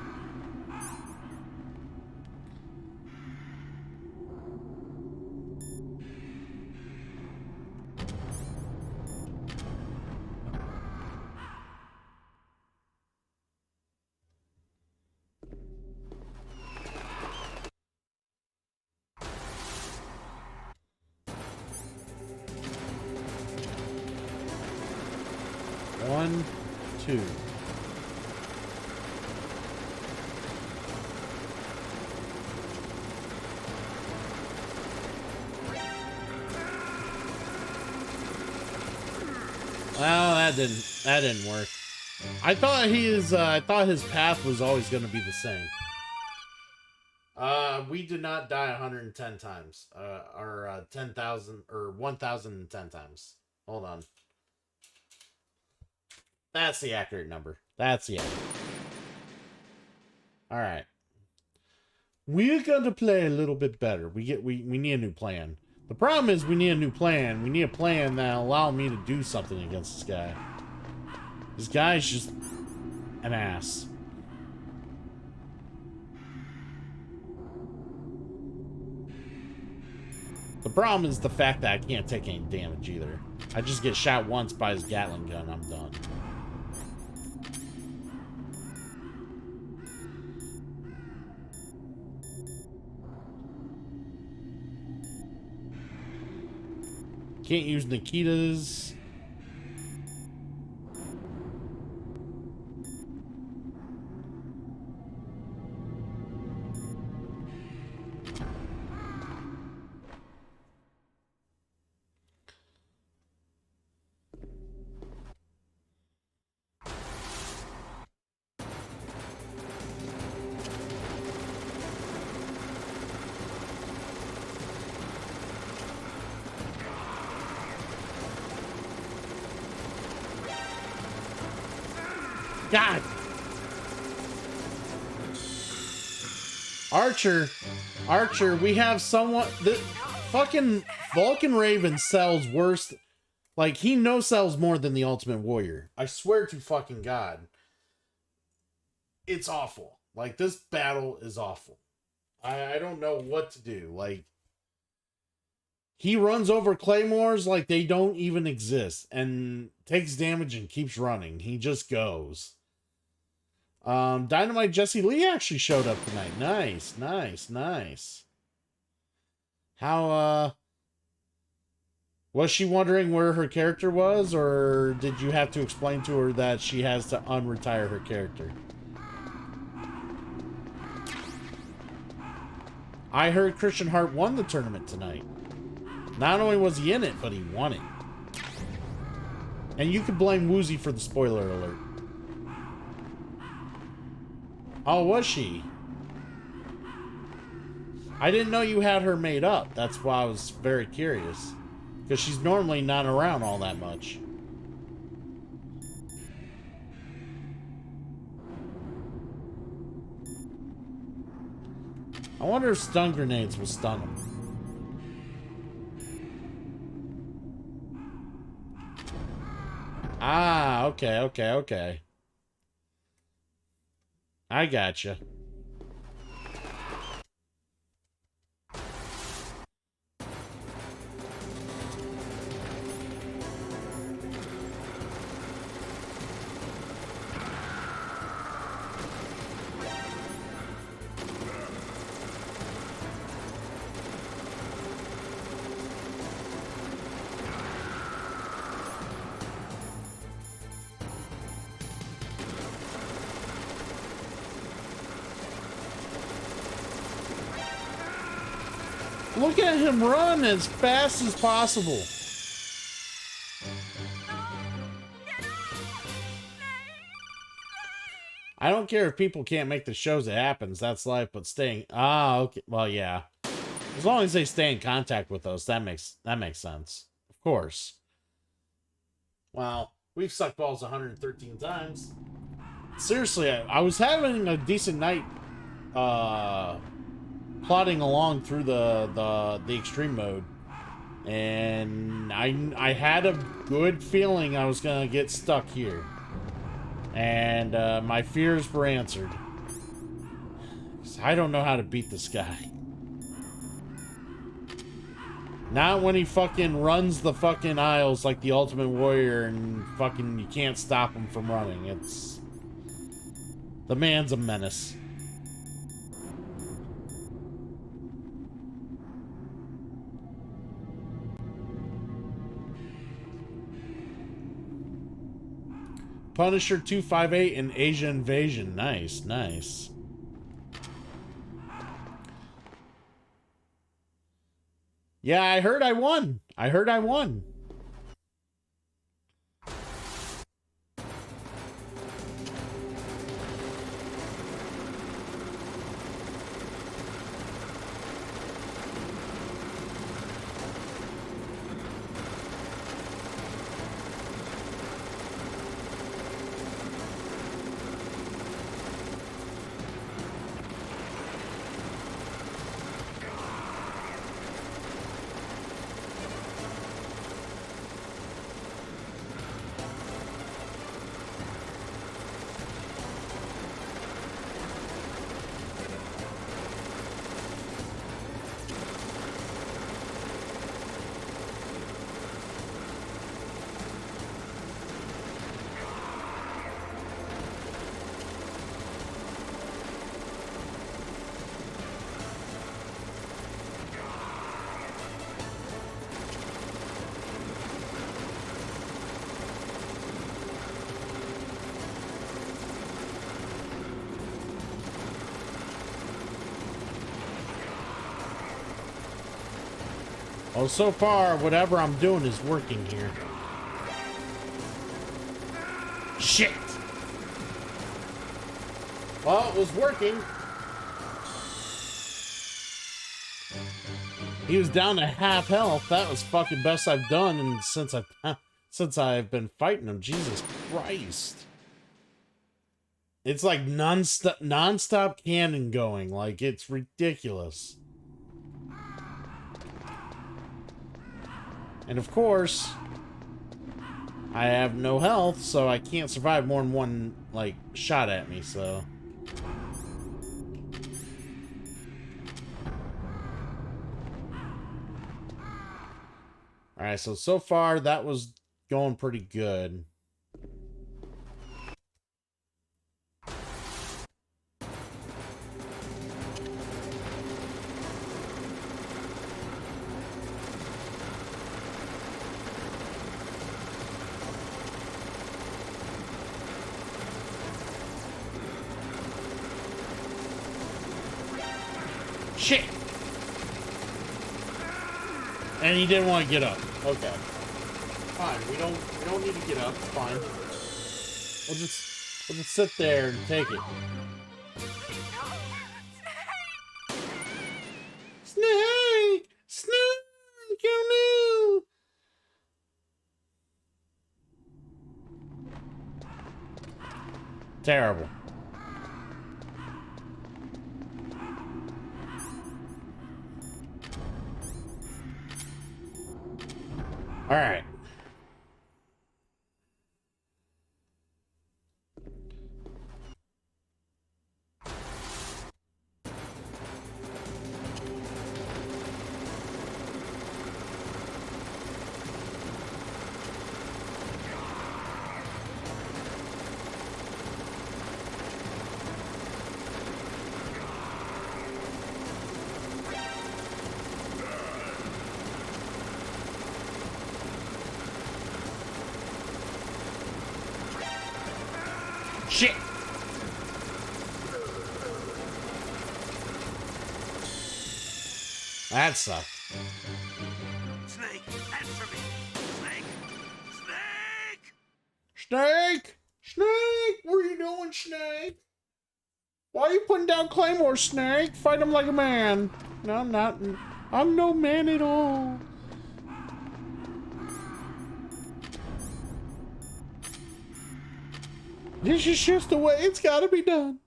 One, two. Well, that didn't work. I thought his path was always going to be the same. We did not die 110 times. Or 10,000 or 1,010 times. Hold on. That's the accurate number. That's the accurate. All right. We're going to play a little bit better. We need a new plan. The problem is we need a new plan. We need a plan that'll allow me to do something against this guy. This guy's just an ass. The problem is the fact that I can't take any damage either. I just get shot once by his Gatling gun. I'm done. Can't use Nikita's. God. Archer, we have someone. The fucking Vulcan Raven sells worse. Like, he no-sells more than the Ultimate Warrior. I swear to fucking God. It's awful. Like, this battle is awful. I don't know what to do. Like, he runs over claymores like they don't even exist. And takes damage and keeps running. He just goes. Dynamite Jesse Lee actually showed up tonight. Nice. How, was she wondering where her character was, or did you have to explain to her that she has to unretire her character? I heard Christian Hart won the tournament tonight. Not only was he in it, but he won it. And you could blame Woozy for the spoiler alert. Oh, was she? I didn't know you had her made up. That's why I was very curious. Because she's normally not around all that much. I wonder if stun grenades will stun him. Ah, okay, okay, okay. I gotcha. Look at him run as fast as possible. I don't care if people can't make the shows, it happens. That's life, but staying... Ah, okay. Well, yeah. As long as they stay in contact with us, that makes sense. Of course. Well, we've sucked balls 113 times. Seriously, I was having a decent night plodding along through the extreme mode. And I had a good feeling I was gonna get stuck here. And my fears were answered. 'Cause I don't know how to beat this guy. Not when he fucking runs the fucking aisles like the Ultimate Warrior and fucking you can't stop him from running. It's... The man's a menace. Punisher 258 and Asia Invasion. Nice, nice. Yeah, I heard I won. I heard I won. Well, so far, whatever I'm doing is working here. Shit! Well, it was working. He was down to half health. That was fucking best I've done and since I've been fighting him. Jesus Christ. It's like non-stop cannon going. Like, it's ridiculous. And of course, I have no health, so I can't survive more than one, like, shot at me, so... Alright, so far, that was going pretty good. Shit! And he didn't want to get up. Okay. Fine. We don't need to get up. It's fine. We'll just sit there and take it. Snake! Snake! Oh no! Terrible. All right. Shit! That sucked. Snake, answer me. Snake! Snake! Snake! Snake! What are you doing, Snake? Why are you putting down Claymore, Snake? Fight him like a man. No, I'm not. I'm no man at all. This is just the way it's gotta be done.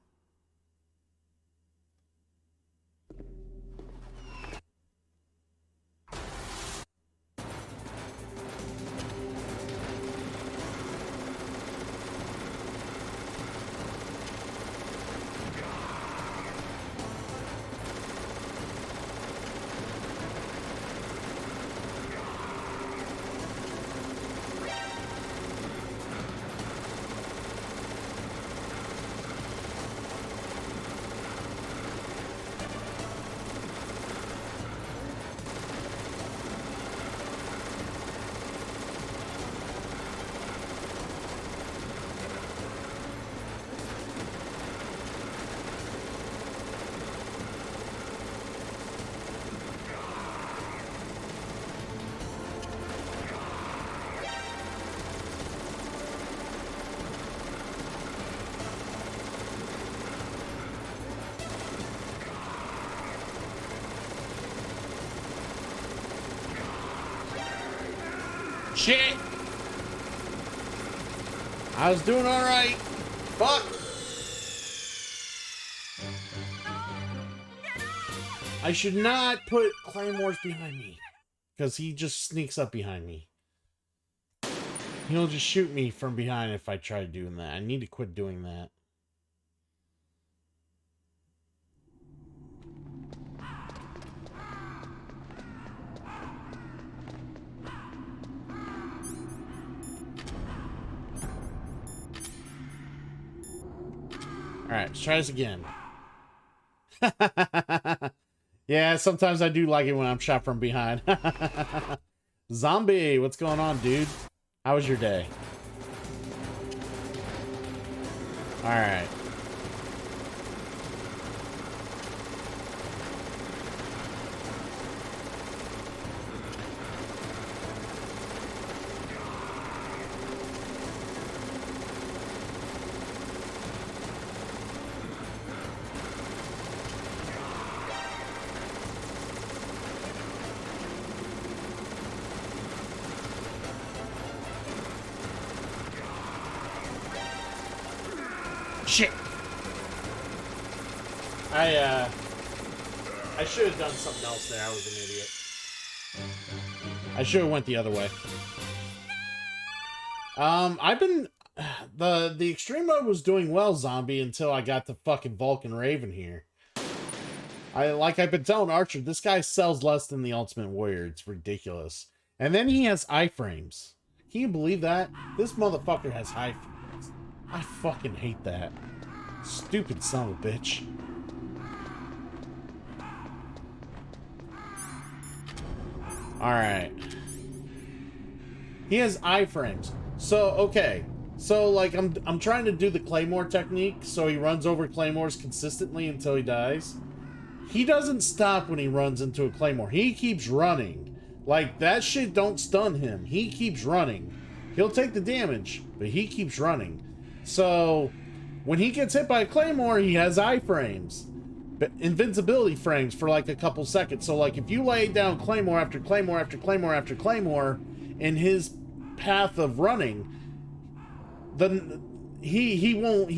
Shit! I was doing alright. Fuck! I should not put claymores behind me. Because he just sneaks up behind me. He'll just shoot me from behind if I try doing that. I need to quit doing that. Alright, let's try this again. Yeah, sometimes I do like it when I'm shot from behind. Zombie, what's going on, dude? How was your day? Alright. Shit! I should have done something else there. I was an idiot. I should have went the other way. I've been... The extreme mode was doing well, Zombie, until I got to fucking Vulcan Raven here. Like I've been telling Archer, this guy sells less than the Ultimate Warrior. It's ridiculous. And then he has iframes. Can you believe that? This motherfucker has iframes. I fucking hate that. Stupid son of a bitch. Alright. He has iframes. So, okay. So, like, I'm trying to do the Claymore technique, so he runs over Claymores consistently until he dies. He doesn't stop when he runs into a Claymore. He keeps running. Like, that shit don't stun him. He keeps running. He'll take the damage, but he keeps running. So, when he gets hit by a Claymore, he has iframes. But invincibility frames for like a couple seconds. So, like, if you lay down Claymore after Claymore after Claymore after Claymore in his path of running, then he won't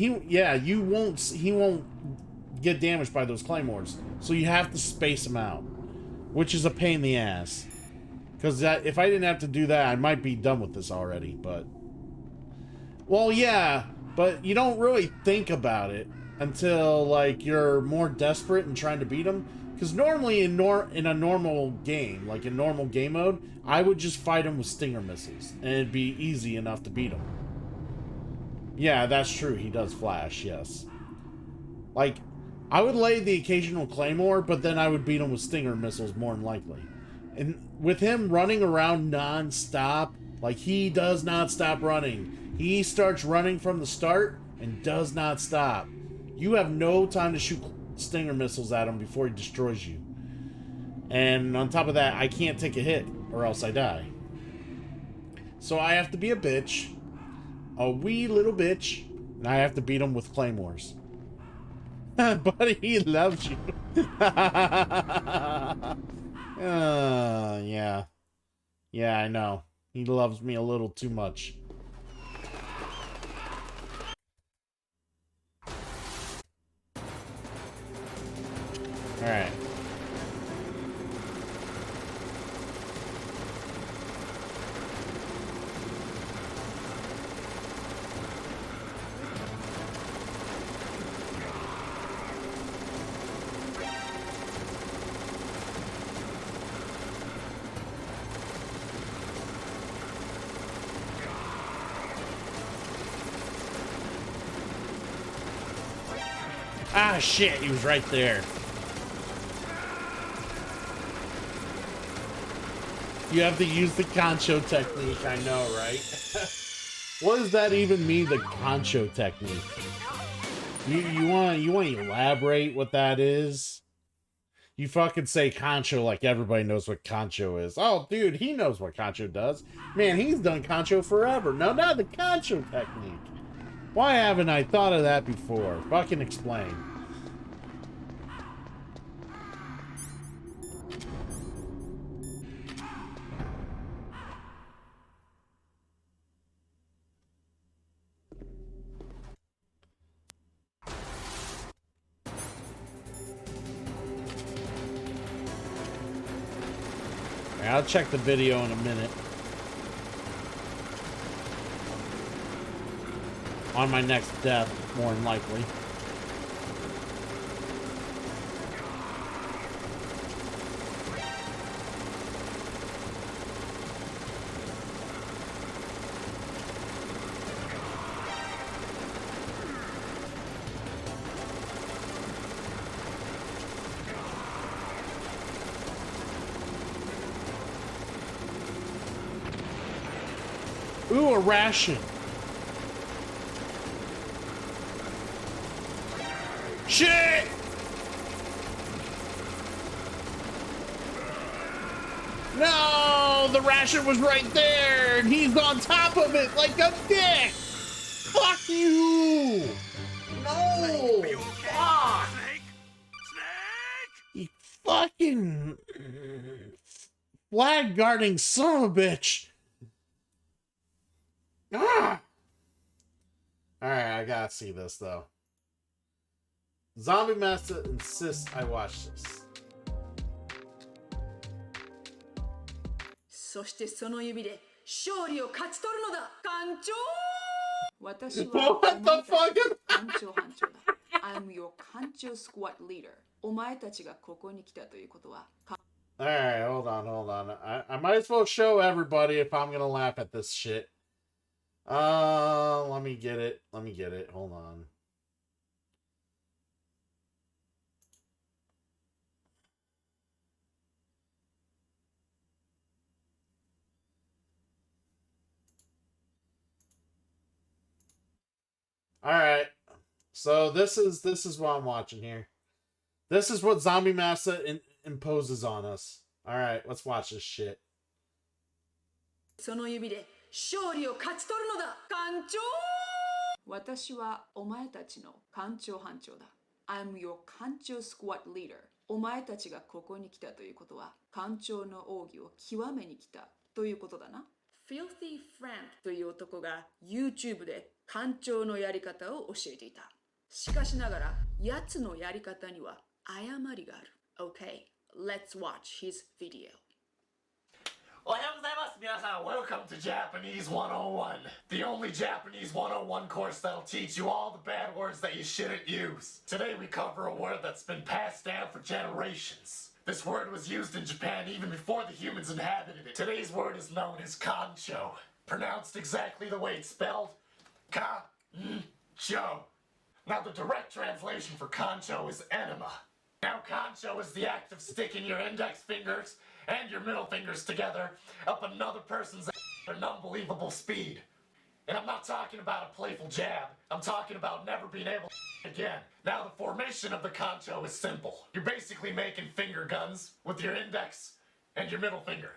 get damaged by those Claymores. So you have to space them out, which is a pain in the ass. Because if I didn't have to do that, I might be done with this already, but... Well, yeah, but you don't really think about it until, like, you're more desperate and trying to beat them. Because normally in a normal game, like in normal game mode, I would just fight him with stinger missiles, and it'd be easy enough to beat him. Yeah, that's true. He does flash, yes. Like, I would lay the occasional claymore, but then I would beat him with stinger missiles more than likely. And with him running around non-stop, like, he does not stop running. He starts running from the start and does not stop. You have no time to shoot stinger missiles at him before he destroys you. And on top of that, I can't take a hit or else I die. So I have to be a bitch, a wee little bitch, and I have to beat him with claymores. Buddy, he loves you. Yeah. Yeah, I know. He loves me a little too much. Alright. Ah, shit, he was right there. You have to use the concho technique, I know, right? What does that even mean, the concho technique? You want to elaborate what that is? You fucking say concho like everybody knows what concho is. Oh, dude, he knows what concho does. Man, he's done concho forever. No, not the concho technique. Why haven't I thought of that before? Fucking explain. I'll check the video in a minute. On my next death, more than likely. Ooh, a ration. Shit! No, the ration was right there, and he's on top of it like a dick. Fuck you! No! Fuck! You fucking flag guarding son of a bitch! Ah! Alright, I gotta see this though. Zombie Master insists I watch this. そしてその指で勝利を勝ち取るのだ艦長私は What the fuck? 艦長班長だ I'm your 艦長 squad leader お前たちがここに来たということは Alright, hold on. I might as well show everybody if I'm gonna laugh at this shit. Let me get it. Hold on. Alright. So this is what I'm watching here. This is what Zombie Massa imposes on us. Alright, let's watch this shit. その指で勝利を勝ち取るのだ艦長私はお前たちの艦長班長だ I'm your 艦長 squad leader お前たちがここに来たということは艦長の奥義を極めに来たということだな Filthy Frank という男が YouTube で艦長のやり方を教えていたしかしながら奴のやり方には誤りがある Okay, let's watch his video Welcome to Japanese 101, the only Japanese 101 course that'll teach you all the bad words that you shouldn't use. Today we cover a word that's been passed down for generations. This word was used in Japan even before the humans inhabited it. Today's word is known as kancho, pronounced exactly the way it's spelled, ka-n-cho. Now the direct translation for kancho is enema. Now kancho is the act of sticking your index fingers and your middle fingers together up another person's at an unbelievable speed. And I'm not talking about a playful jab, I'm talking about never being able to again. Now the formation of the kancho is simple. You're basically making finger guns with your index and your middle finger.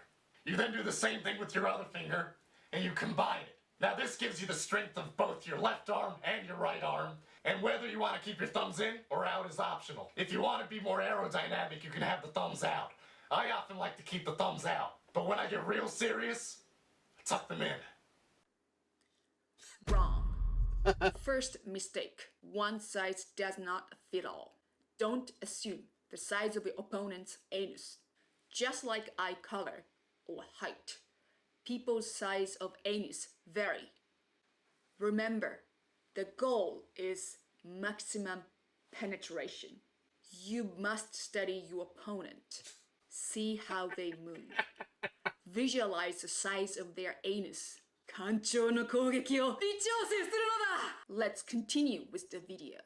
You then do the same thing with your other finger and you combine it. Now this gives you the strength of both your left arm and your right arm, and whether you want to keep your thumbs in or out is optional. If you want to be more aerodynamic, you can have the thumbs out. I often like to keep the thumbs out, but when I get real serious, I tuck them in. Wrong. First mistake. One size does not fit all. Don't assume the size of your opponent's anus. Just like eye color or height, people's size of anus vary. Remember, the goal is maximum penetration. You must study your opponent. See how they move. Visualize the size of their anus. 艦長の攻撃を微調整するのだ! Let's continue with the video.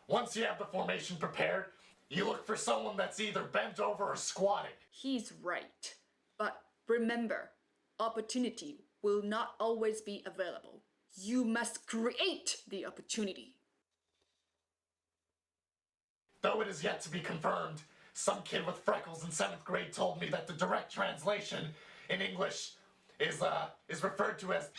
Once you have the formation prepared, you look for someone that's either bent over or squatting. He's right. But remember, opportunity will not always be available. You must create the opportunity. Though it is yet to be confirmed, some kid with freckles in 7th grade told me that the direct translation in English is referred to as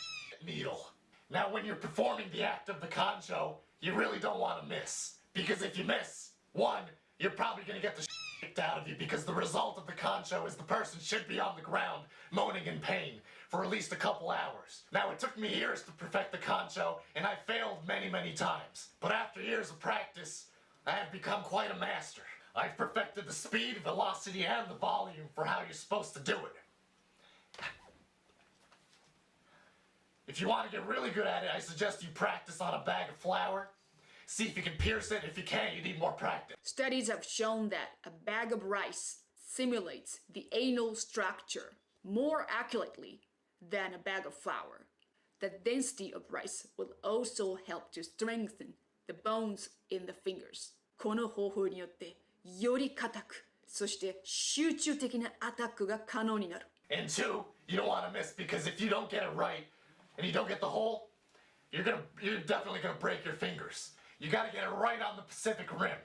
needle. Now when you're performing the act of the kancho, you really don't want to miss. Because if you miss, one, you're probably going to get the kicked out of you, because the result of the kancho is the person should be on the ground moaning in pain for at least a couple hours. Now it took me years to perfect the kancho, and I failed many, many times. But after years of practice, I have become quite a master. I've perfected the speed, velocity, and the volume for how you're supposed to do it. If you want to get really good at it, I suggest you practice on a bag of flour. See if you can pierce it. If you can't, you need more practice. Studies have shown that a bag of rice simulates the anal structure more accurately than a bag of flour. The density of rice will also help to strengthen the bones in the fingers. この方法によってより硬く、そして集中的なアタックが可能になる。And two, you don't want to miss, because if you don't get it right and you don't get the hole, you're definitely gonna break your fingers. You gotta get it right on the Pacific Rim.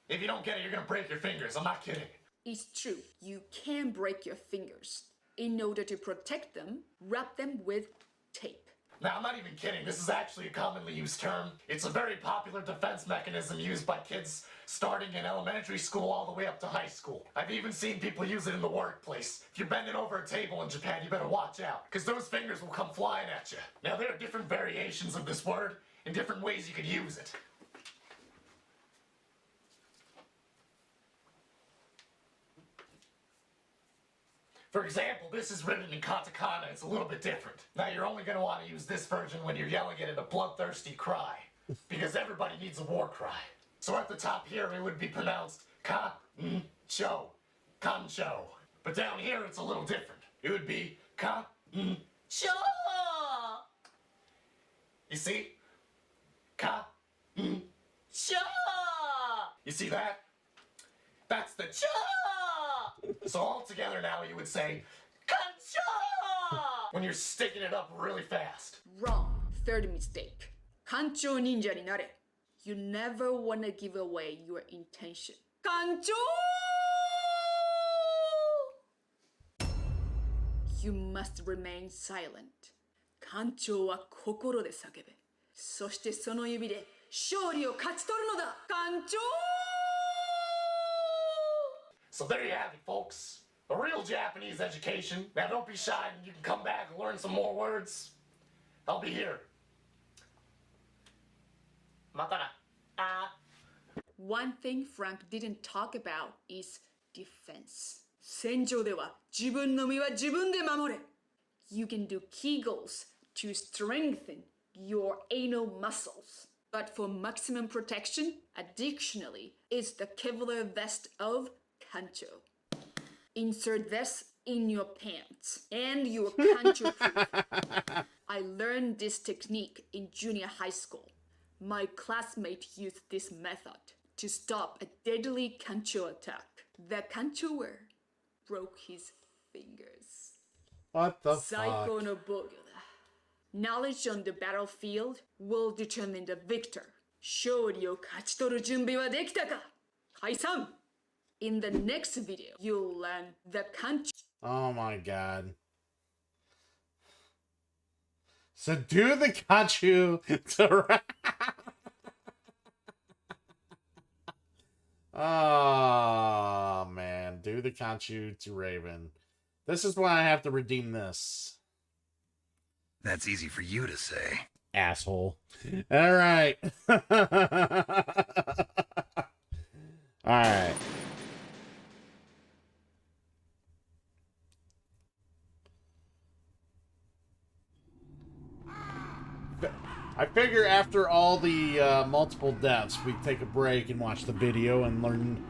If you don't get it, you're gonna break your fingers. I'm not kidding. It's true. You can break your fingers. In order to protect them, wrap them with tape. Now, I'm not even kidding. This is actually a commonly used term. It's a very popular defense mechanism used by kids starting in elementary school all the way up to high school. I've even seen people use it in the workplace. If you're bending over a table in Japan, you better watch out, because those fingers will come flying at you. Now, there are different variations of this word and different ways you could use it. For example, this is written in katakana. It's a little bit different. Now, you're only going to want to use this version when you're yelling it in a bloodthirsty cry, because everybody needs a war cry. So at the top here, it would be pronounced ka-n-cho, kancho. But down here, it's a little different. It would be ka-n-cho. You see? Ka-n-cho. You see that? That's the cha. So all together now you would say, kancho! When you're sticking it up really fast. Wrong. Third mistake. Kancho ninja ni nare. You never want to give away your intention. Kancho! You must remain silent. Kancho wa kokoro de sakebe. そしてその指で勝利を勝ち取るのだ。kancho! So there you have it, folks. A real Japanese education. Now don't be shy, and you can come back and learn some more words. I'll be here. Matana. One thing Frank didn't talk about is defense. 戦場では自分の身は自分で守れ。You can do Kegels to strengthen your anal muscles. But for maximum protection, additionally, is the Kevlar vest of Kancho. Insert this in your pants and your Kancho proof. I learned this technique in junior high school. My classmate used this method to stop a deadly Kancho attack. The Kanchoer broke his fingers. What the Saiko fuck? no Bogo da. Knowledge on the battlefield will determine the victor. 勝利を勝ち取る準備はできたか? Kai-san! In the next video, you'll learn the Kancho. Oh my god. So do the Kachu to... Oh man, do the Kachu to Raven. This is why I have to redeem this. That's easy for you to say. Asshole. All right. All right. I figure after all the multiple deaths, we take a break and watch the video and learn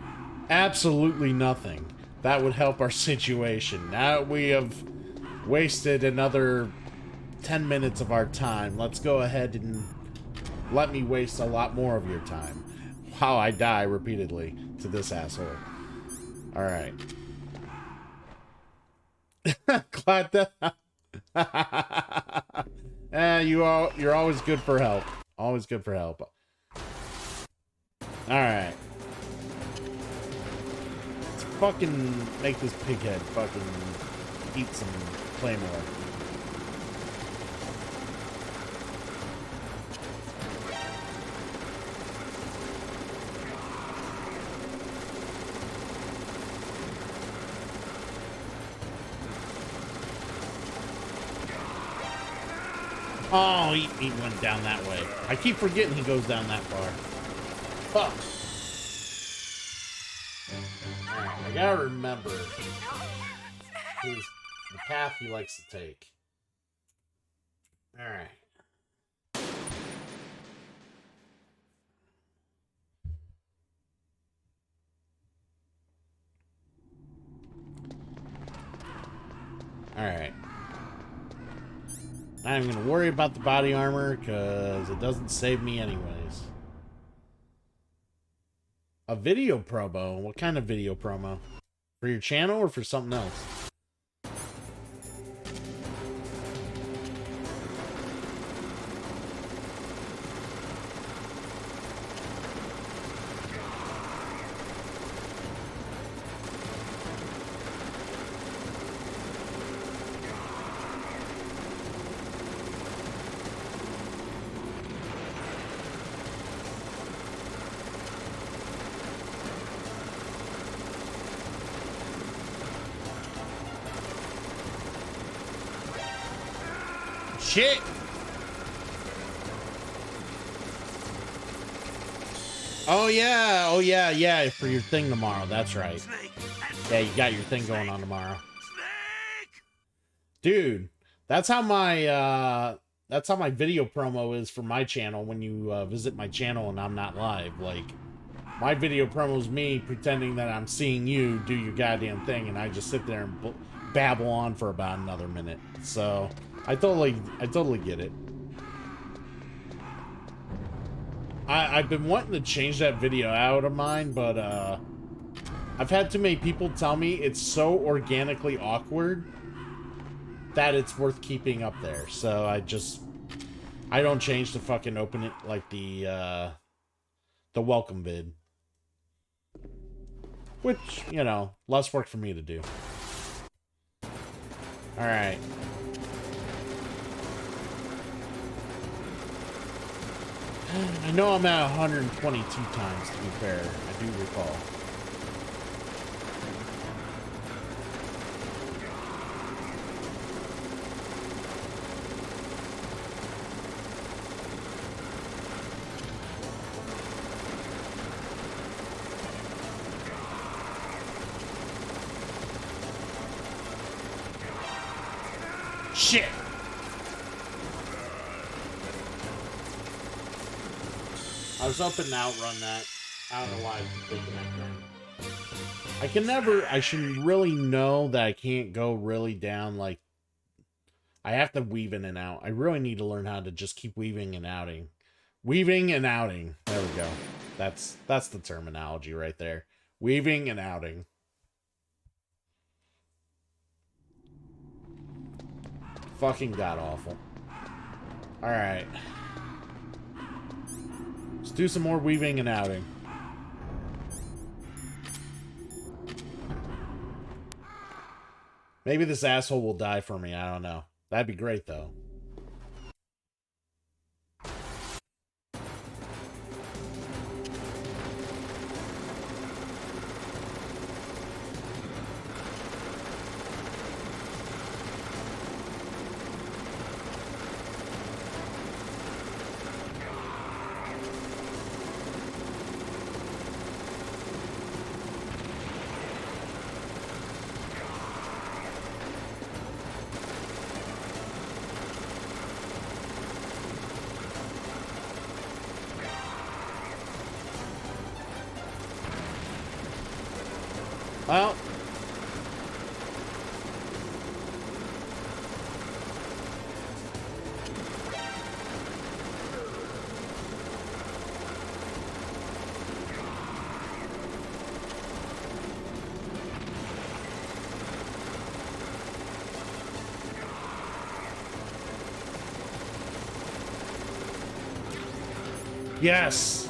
absolutely nothing. That would help our situation. Now we have wasted another 10 minutes of our time. Let's go ahead and let me waste a lot more of your time while I die repeatedly to this asshole. Alright. Glad that... you're always good for help. Always good for help. Alright. Let's fucking make this pighead fucking eat some claymore. Oh, he went down that way. I keep forgetting he goes down that far. Fuck. Alright, I gotta remember the path he likes to take. Alright. Alright. Not even gonna worry about the body armor, because it doesn't save me anyways. A video promo? What kind of video promo? For your channel or for something else? Shit! Oh yeah, for your thing tomorrow, that's right. Yeah, you got your thing going on tomorrow. Dude, that's how my video promo is for my channel when you visit my channel and I'm not live. Like, my video promo is me pretending that I'm seeing you do your goddamn thing, and I just sit there and babble on for about another minute. So I totally get it. I've been wanting to change that video out of mine, but I've had too many people tell me it's so organically awkward that it's worth keeping up there. So I don't change to fucking open it like the welcome vid. Which, you know, less work for me to do. Alright. I know I'm at 122 times, to be fair. I do recall. Shit! I was hoping to outrun that. I don't know why I was thinking that thing. I can never... I should really know that I can't go really down, like... I have to weave in and out. I really need to learn how to just keep weaving and outing. Weaving and outing. There we go. That's the terminology right there. Weaving and outing. Fucking god-awful. Alright. Let's do some more weaving and outing. Maybe this asshole will die for me. I don't know. That'd be great, though. Well, yes.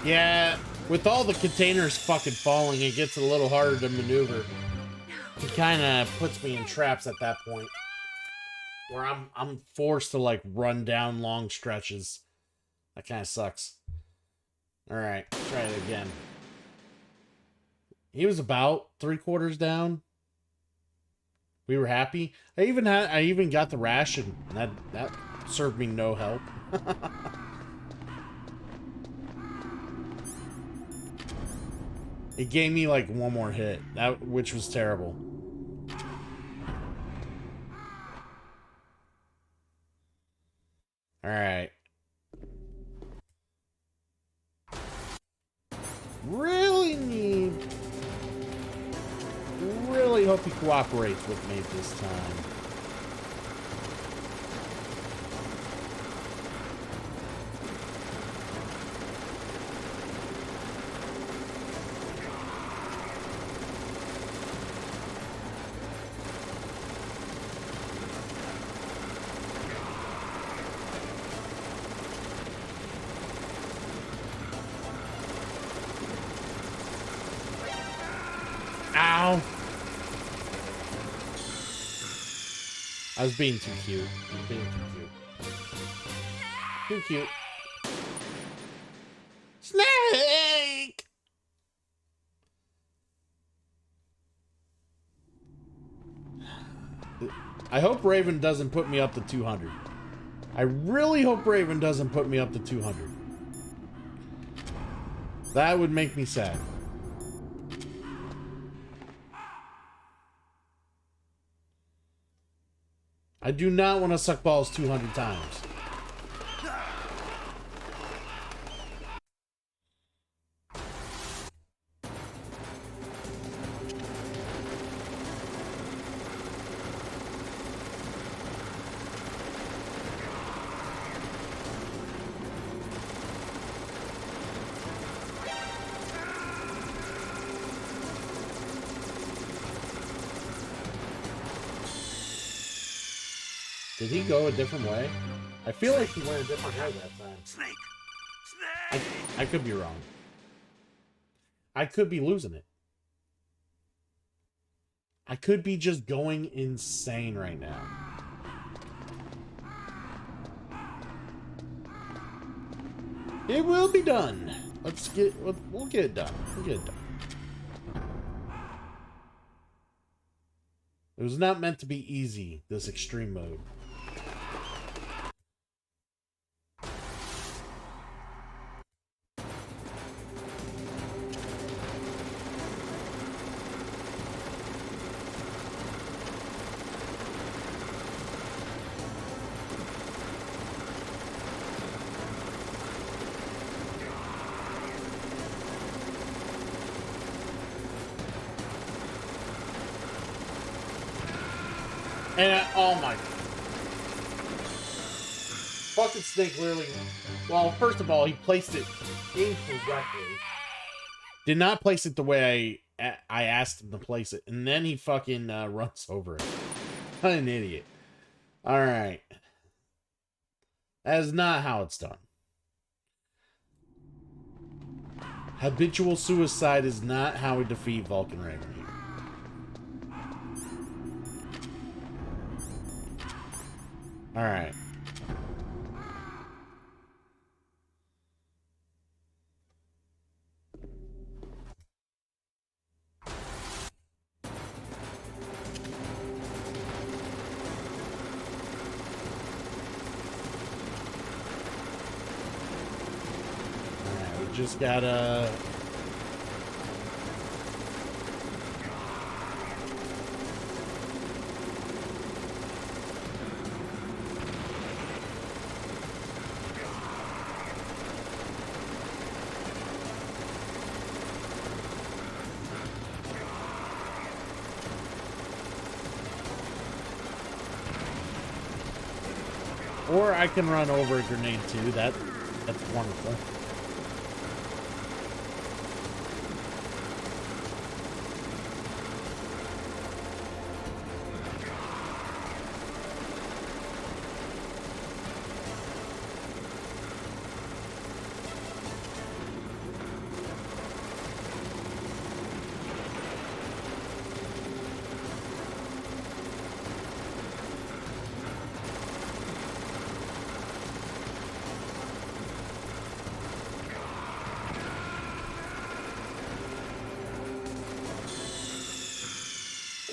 Yeah, with all the containers fucking falling, it gets a little harder to maneuver. It kind of puts me in traps at that point, where I'm forced to like run down long stretches. That kind of sucks. All right, try it again. He was about 3/4 down. We were happy. I even got the ration. And that served me no help. It gave me like one more hit, which was terrible. All right. Really hope he cooperates with me this time. Ow! I was being too cute. Too cute. Snake! I hope Raven doesn't put me up to 200. I really hope Raven doesn't put me up to 200. That would make me sad. I do not want to suck balls 200 times. Did he go a different way? I feel like he went a different way that time. Snake! I could be wrong. I could be losing it. I could be just going insane right now. It will be done. we'll get it done. We'll get it done. It was not meant to be easy, this extreme mode. And oh my, fucking Snake literally, well, first of all, he placed it incorrectly. Did not place it the way I asked him to place it. And then he fucking runs over it. What an idiot. Alright. That is not how it's done. Habitual suicide is not how we defeat Vulcan Raven here. Alright. Alright, we just gotta... Or I can run over a grenade too. That's wonderful.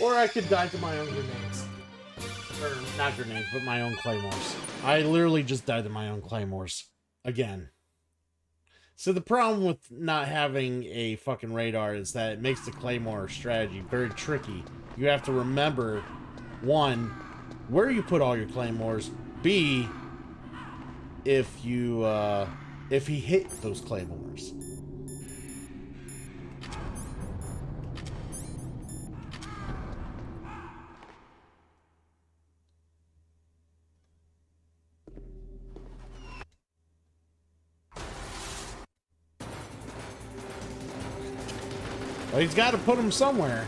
Or I could die to my own grenades. Or, not grenades, but my own claymores. I literally just died to my own claymores. Again. So the problem with not having a fucking radar is that it makes the claymore strategy very tricky. You have to remember, one, where you put all your claymores. B, if he hit those claymores. Well, he's got to put them somewhere.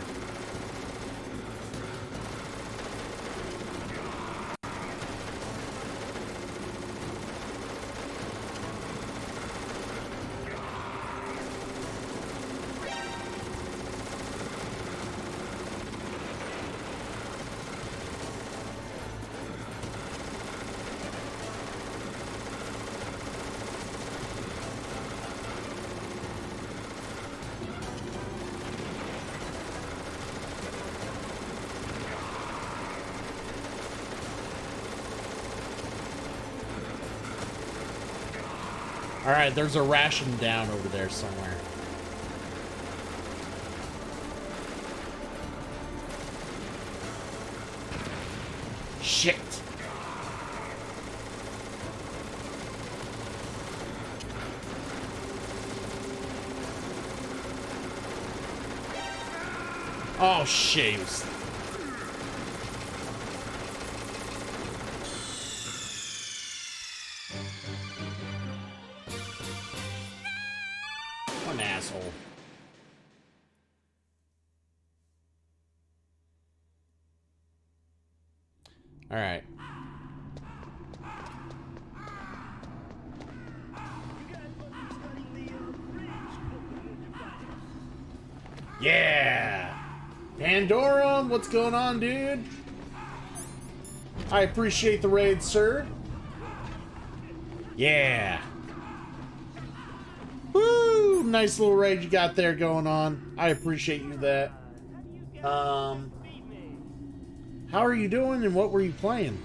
Alright, there's a ration down over there somewhere. Shit. Oh, shit. What an asshole. All right. Yeah. Pandorum, what's going on, dude? I appreciate the raid, sir. Yeah. Woo! nice little raid you got there going on. I appreciate you that. How are you doing and what were you playing?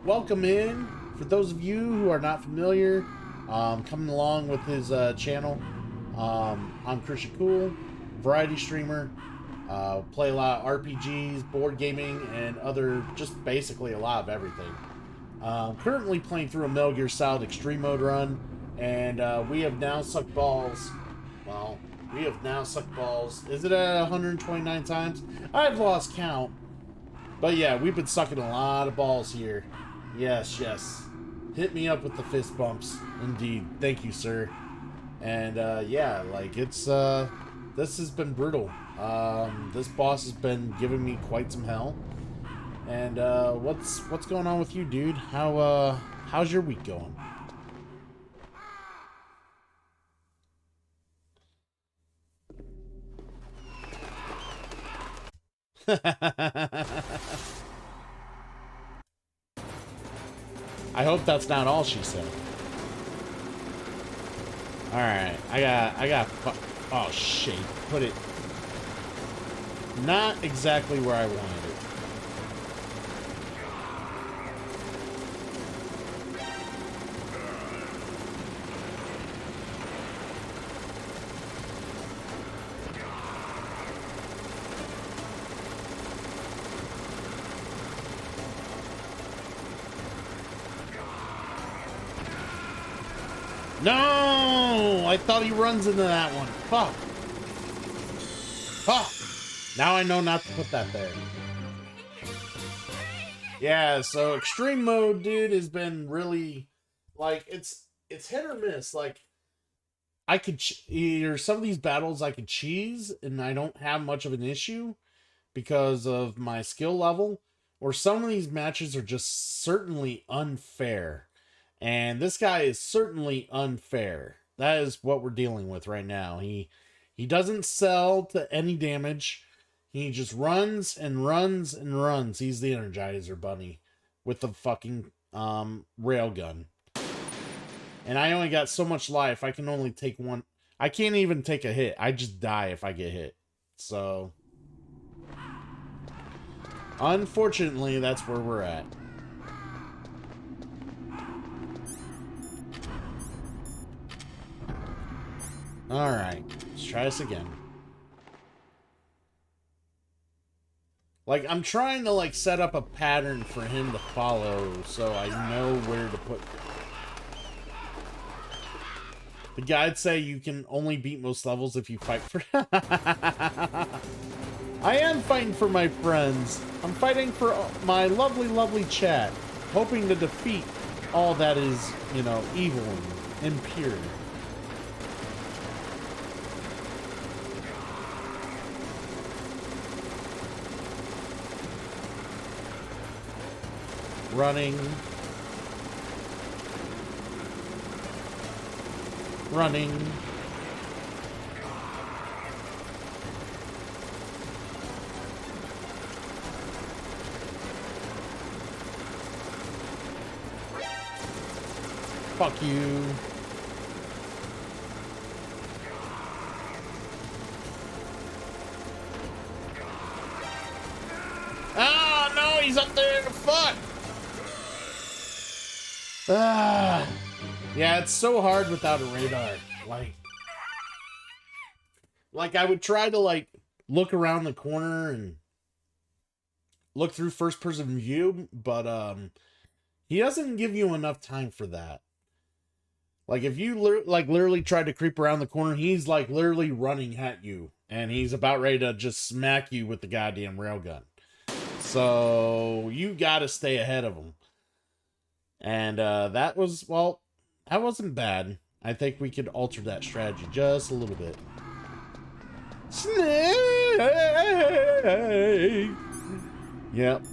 Welcome in. For those of you who are not familiar, coming along with his channel, I'm Christian Cool, variety streamer. Play a lot of RPGs, board gaming, and other, just basically a lot of everything. Currently playing through a Metal Gear Solid Extreme Mode run, and we have now sucked balls. Well, we have now sucked balls. Is it at 129 times? I've lost count. But yeah, we've been sucking a lot of balls here. Yes, yes. Hit me up with the fist bumps. Indeed. Thank you, sir. And yeah, like it's this has been brutal. This boss has been giving me quite some hell. And what's going on with you, dude? How's your week going? I hope that's not all she said. All right, I got. Oh shit! Put it not exactly where I wanted it. No! I thought he runs into that one. Fuck. Fuck. Now I know not to put that there. Yeah, so extreme mode, dude, has been really, like, it's hit or miss. Like, I could, either some of these battles I could cheese, and I don't have much of an issue because of my skill level, or some of these matches are just certainly unfair. And this guy is certainly unfair. That is what we're dealing with right now. He doesn't sell to any damage. He just runs and runs and runs. He's the Energizer Bunny with the fucking railgun. And I only got so much life. I can only take one. I can't even take a hit. I just die if I get hit. So, unfortunately, that's where we're at. Alright, let's try this again. Like, I'm trying to, like, set up a pattern for him to follow so I know where to put... The guides say you can only beat most levels if you fight for... I am fighting for my friends. I'm fighting for my lovely, lovely chat. Hoping to defeat all that is, you know, evil and impure. Running. Running. Fuck you. Oh no, he's up there in the front. Ah, yeah, it's so hard without a radar. Like I would try to like look around the corner and look through first person view, but he doesn't give you enough time for that. Like if you literally try to creep around the corner, he's like literally running at you and he's about ready to just smack you with the goddamn railgun. So you got to stay ahead of him. And that was, well, that wasn't bad. I think we could alter that strategy just a little bit. Snake! Yep.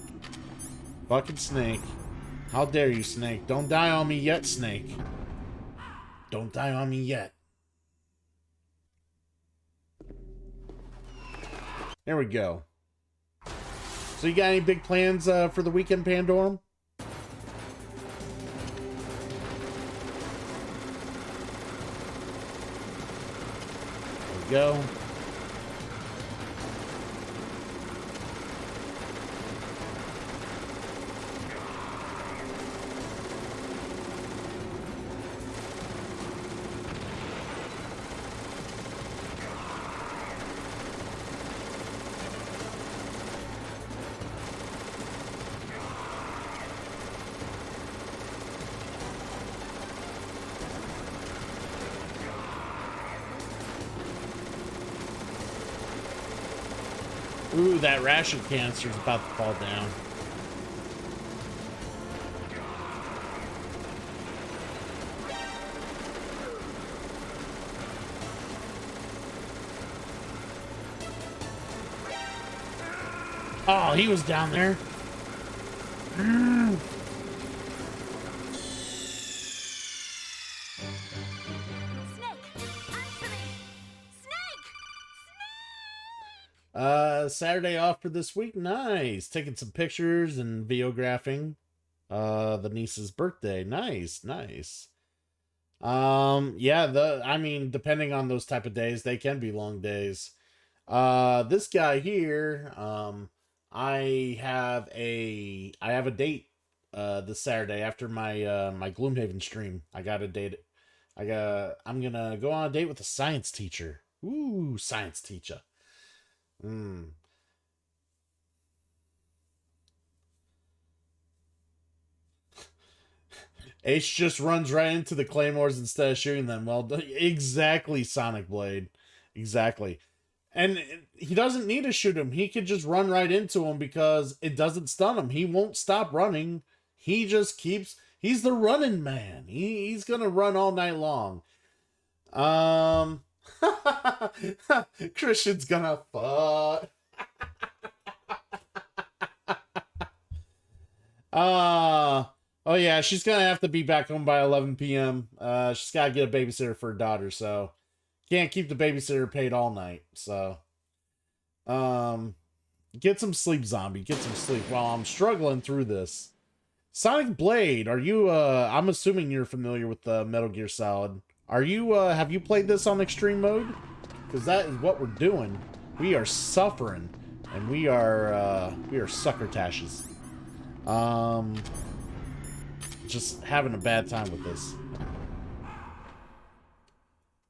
Fucking Snake. How dare you, Snake? Don't die on me yet, Snake. Don't die on me yet. There we go. So you got any big plans for the weekend, Pandorum? go. Ooh, that ration canister is about to fall down. Oh, he was down there. Saturday off for this week. Nice. Taking some pictures and videographing the niece's birthday. Nice, nice. Yeah, I mean, depending on those type of days, they can be long days. This guy here, I have a date this Saturday after my Gloomhaven stream. I got a date. I'm gonna go on a date with a science teacher. Ooh, science teacher. Ace just runs right into the claymores instead of shooting them. Well, exactly, Sonic Blade. Exactly. And he doesn't need to shoot him. He could just run right into him because it doesn't stun him. He won't stop running. He just keeps... He's the running man. He's going to run all night long. Christian's gonna fuck. Oh yeah, she's gonna have to be back home by 11 p.m. She's gotta get a babysitter for her daughter, so can't keep the babysitter paid all night. So, get some sleep, zombie. Get some sleep while I'm struggling through this. Sonic Blade, are you? I'm assuming you're familiar with the Metal Gear Solid. Are you? Have you played this on extreme mode? Because that is what we're doing. We are suffering, and we are suckertashes. Just having a bad time with this.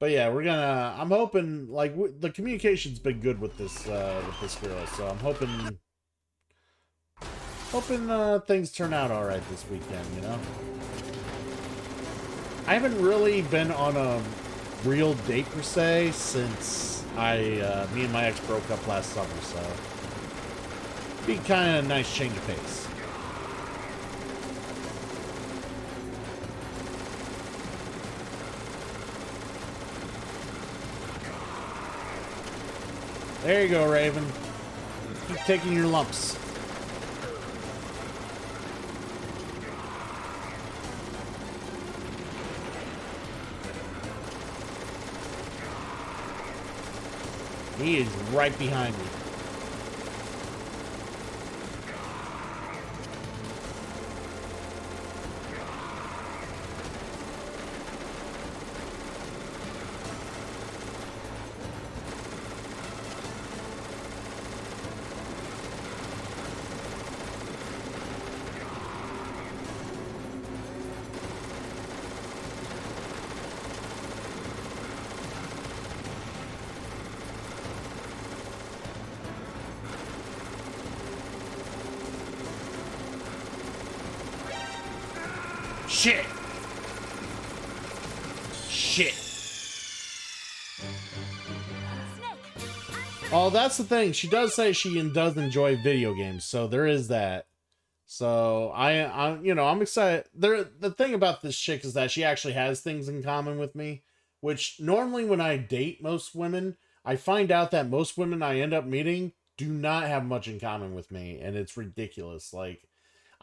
But yeah, we're gonna... I'm hoping, like, the communication's been good with this girl, so I'm hoping things turn out alright this weekend, you know? I haven't really been on a real date, per se, since me and my ex broke up last summer, so... Be kind of a nice change of pace. There you go, Raven. Keep taking your lumps. He is right behind me. Shit! Shit! Oh, that's the thing. She does say she does enjoy video games, so there is that. So I'm excited. The thing about this chick is that she actually has things in common with me, which normally when I date most women, I find out that most women I end up meeting do not have much in common with me, and it's ridiculous. Like,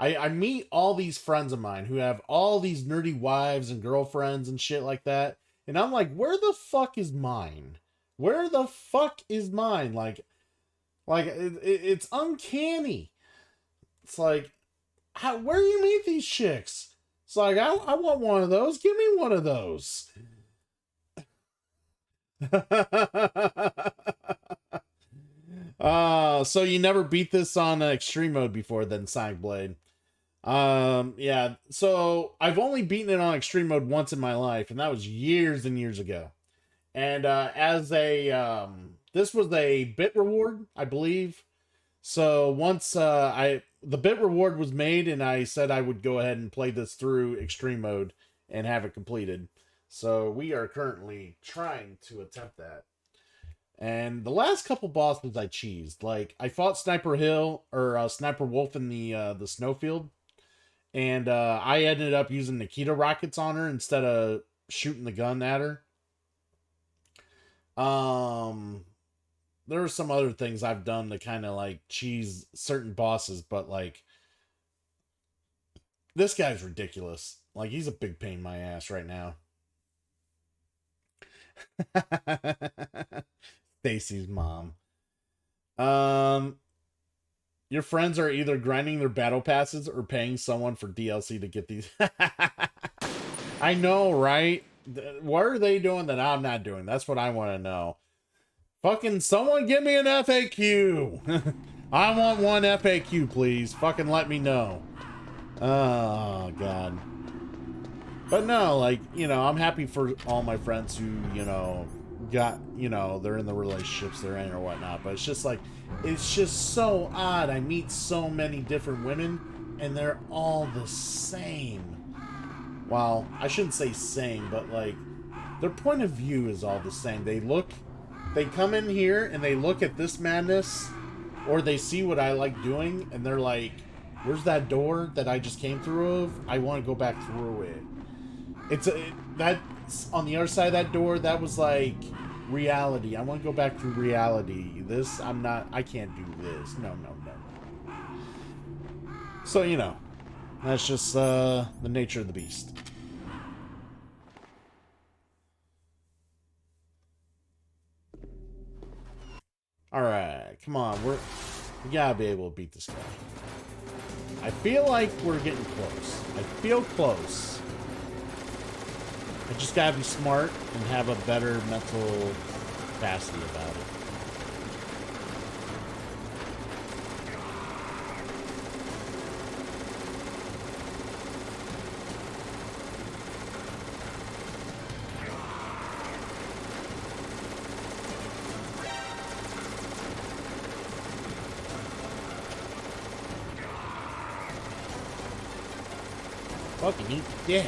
I meet all these friends of mine who have all these nerdy wives and girlfriends and shit like that. And I'm like, where the fuck is mine? Where the fuck is mine? Like it's uncanny. It's like, where do you meet these chicks? It's like, I want one of those. Give me one of those. So you never beat this on extreme mode before then, Sonic Blade. Yeah, so I've only beaten it on extreme mode once in my life, and that was years and years ago. And as a this was a bit reward, I believe. So once the bit reward was made, and I said I would go ahead and play this through extreme mode and have it completed. So we are currently trying to attempt that. And the last couple bosses I cheesed. Like I fought Sniper Hill or Sniper Wolf in the snowfield, and I ended up using Nikita rockets on her instead of shooting the gun at her. There are some other things I've done to kind of like cheese certain bosses, but like this guy's ridiculous. Like he's a big pain in my ass right now. Stacy's mom. Your friends are either grinding their battle passes or paying someone for DLC to get these. I know, right? What are they doing that I'm not doing? That's what I want to know. Fucking someone give me an FAQ. I want one FAQ, please. Fucking let me know. Oh, God. But no, like, you know, I'm happy for all my friends who, you know, got, you know, they're in the relationships they're in or whatnot. But it's just like, it's just so odd. I meet so many different women and they're all the same. Well, I shouldn't say same, but like, their point of view is all the same. They come in here and they look at this madness, or they see what I like doing, and they're like, where's that door that I just came through of? I want to go back through it. That's on the other side of that door, that was like reality. I want to go back through reality. This, I can't do this. No. So, you know, that's just the nature of the beast. Alright, come on, we gotta be able to beat this guy. I feel like we're getting close. I feel close. I just gotta be smart and have a better mental capacity about it. Fucking eat dick.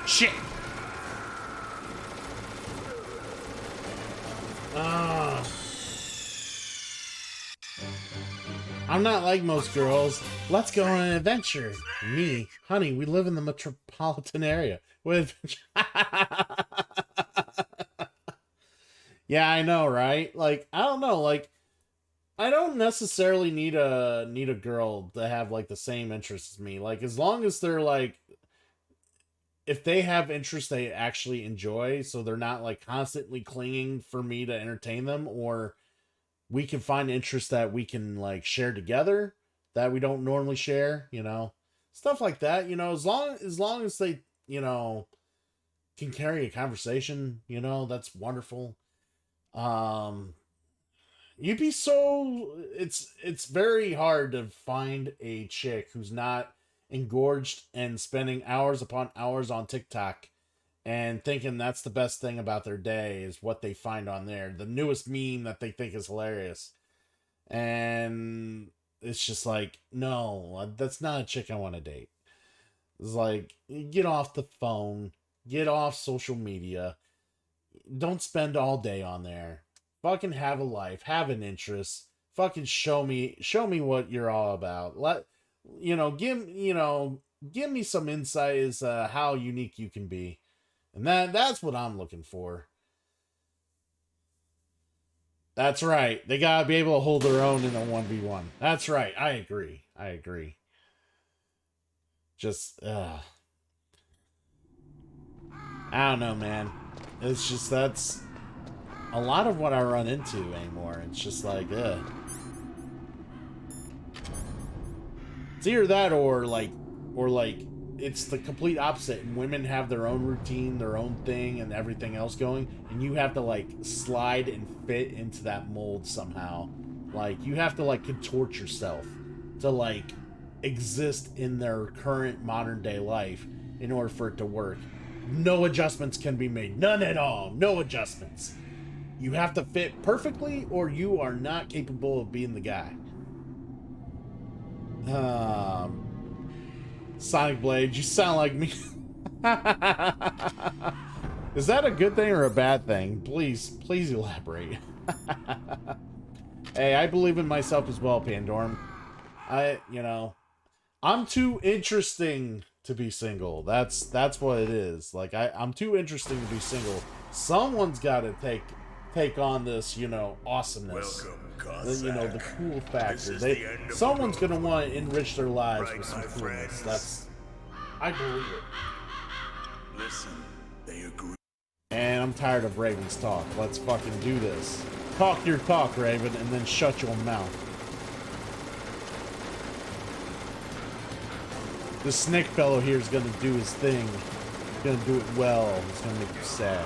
Shit! I'm not like most girls. Let's go on an adventure. Me, honey, we live in the metropolitan area. Yeah, I know, right? Like, I don't know, like, I don't necessarily need a girl to have like the same interests as me. Like, as long as they're like, if they have interests they actually enjoy, so they're not like constantly clinging for me to entertain them, or we can find interests that we can like share together that we don't normally share, you know, stuff like that, you know, as long as they, you know, can carry a conversation, you know, that's wonderful. You'd be so, it's very hard to find a chick who's not engorged and spending hours upon hours on TikTok and thinking that's the best thing about their day is what they find on there, the newest meme that they think is hilarious. And it's just like, no, that's not a chick I want to date. It's like, get off the phone, get off social media, don't spend all day on there. Fucking have a life, have an interest. Fucking show me what you're all about. Give me some insight as how unique you can be. And that's what I'm looking for. That's right. They gotta be able to hold their own in a 1v1. That's right. I agree. Just, I don't know, man. It's just, that's a lot of what I run into anymore. It's just like, it's either that or like, it's the complete opposite. And women have their own routine, their own thing, and everything else going. And you have to, like, slide and fit into that mold somehow. Like, you have to, like, contort yourself to, like, exist in their current modern day life in order for it to work. No adjustments can be made. None at all. No adjustments. You have to fit perfectly or you are not capable of being the guy. Sonic Blade, you sound like me. Is that a good thing or a bad thing? Please elaborate. Hey, I believe in myself as well, Pandorm. I'm too interesting to be single. That's what it is. Like, I'm too interesting to be single. Someone's got to take on this, awesomeness. Welcome, the cool factor. Someone's gonna want to enrich their lives with some coolness. I believe it. Listen, they agree. And I'm tired of Raven's talk. Let's fucking do this. Talk your talk, Raven, and then shut your mouth. This snake fellow here is gonna do his thing. He's gonna do it well. It's gonna make you sad.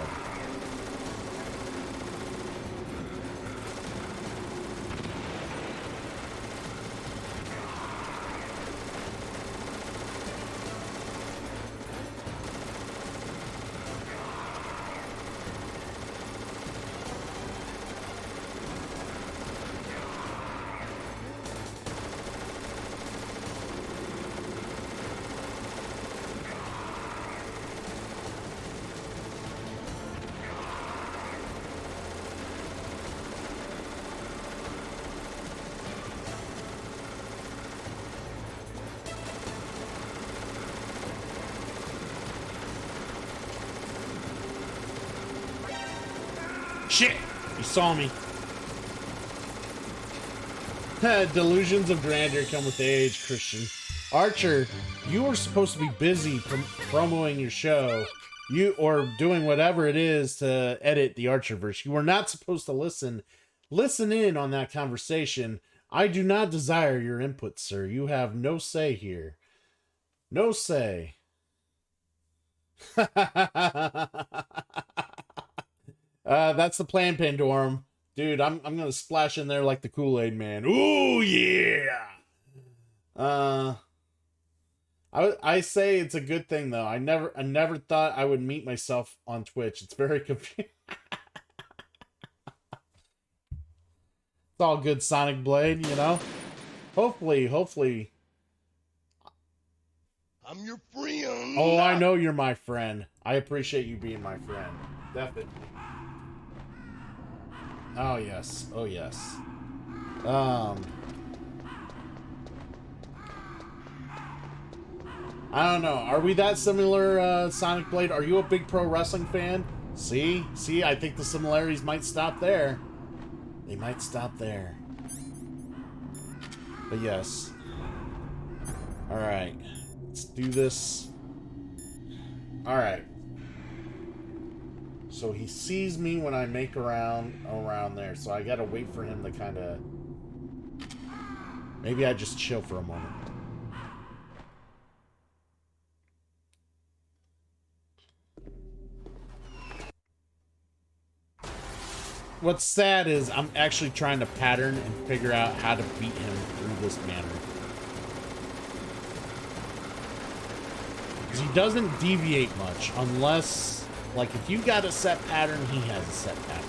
Shit! You saw me. Delusions of grandeur come with age, Christian. Archer, you were supposed to be busy promoting your show. Or doing whatever it is to edit the Archerverse. You were not supposed to listen in on that conversation. I do not desire your input, sir. You have no say here. No say. That's the plan, Pandorum. Dude, I'm gonna splash in there like the Kool-Aid man. Ooh, yeah! I say it's a good thing, though. I never thought I would meet myself on Twitch. It's very confusing. It's all good, Sonic Blade, Hopefully. I'm your friend. Oh, I know you're my friend. I appreciate you being my friend. Definitely. Oh, yes. Oh, yes. I don't know. Are we that similar, Sonic Blade? Are you a big pro wrestling fan? See, I think the similarities might stop there. They might stop there. But yes. Alright. Let's do this. Alright. So he sees me when I make around there. So I gotta wait for him to kind of... Maybe I just chill for a moment. What's sad is I'm actually trying to pattern and figure out how to beat him through this manner. Because he doesn't deviate much unless, like, if you got a set pattern, he has a set pattern.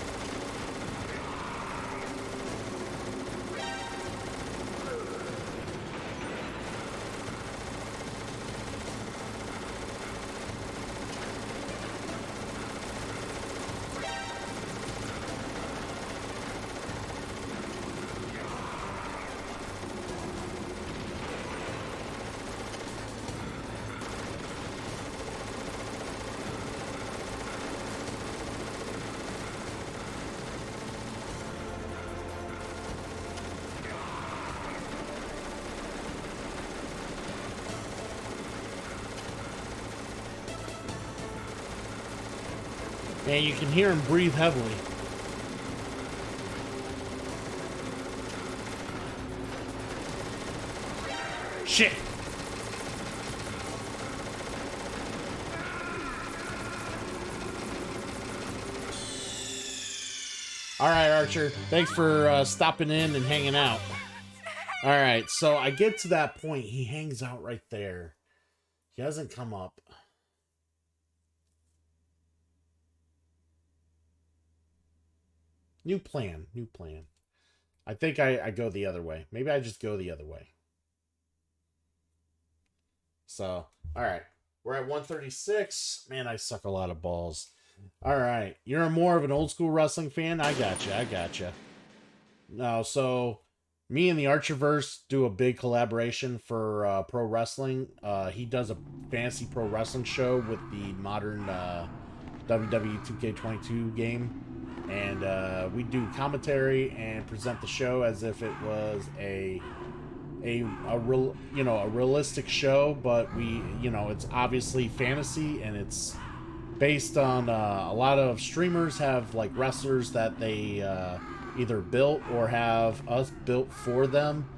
Man, you can hear him breathe heavily. Shit! Alright, Archer. Thanks for stopping in and hanging out. Alright, so I get to that point. He hangs out right there. He hasn't come up. New plan. New plan. I think I go the other way. Maybe I just go the other way. So, alright. We're at 136. Man, I suck a lot of balls. Alright. You're more of an old school wrestling fan? I gotcha. I gotcha. No, so me and the Archerverse do a big collaboration for pro wrestling. He does a fantasy pro wrestling show with the modern WWE 2K22 game. And we do commentary and present the show as if it was a realistic show, but it's obviously fantasy, and it's based on a lot of streamers have like wrestlers that they either built or have us built for them,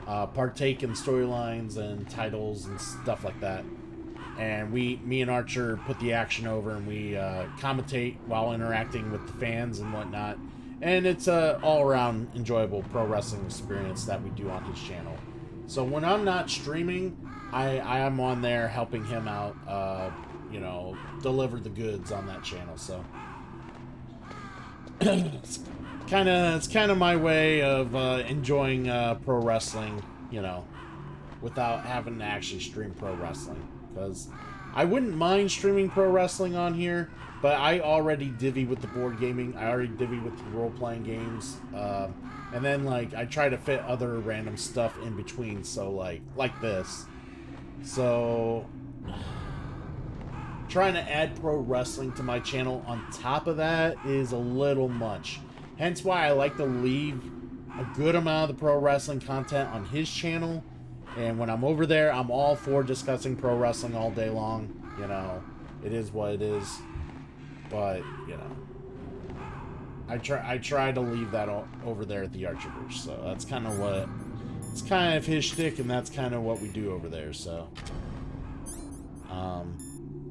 partake in storylines and titles and stuff like that. And me and Archer put the action over, and we commentate while interacting with the fans and whatnot. And it's a all-around enjoyable pro wrestling experience that we do on his channel. So when I'm not streaming, I am on there helping him out, deliver the goods on that channel. So it's kind of my way of enjoying pro wrestling, without having to actually stream pro wrestling. Because I wouldn't mind streaming pro wrestling on here, but I already divvy with the board gaming. I already divvy with the role-playing games. And then, I try to fit other random stuff in between, so, like this. So, trying to add pro wrestling to my channel on top of that is a little much. Hence why I like to leave a good amount of the pro wrestling content on his channel. And when I'm over there, I'm all for discussing pro wrestling all day long. It is what it is. But, I try to leave that over there at the Archerverse. So that's kind of it's kind of his shtick, and that's kind of what we do over there. So,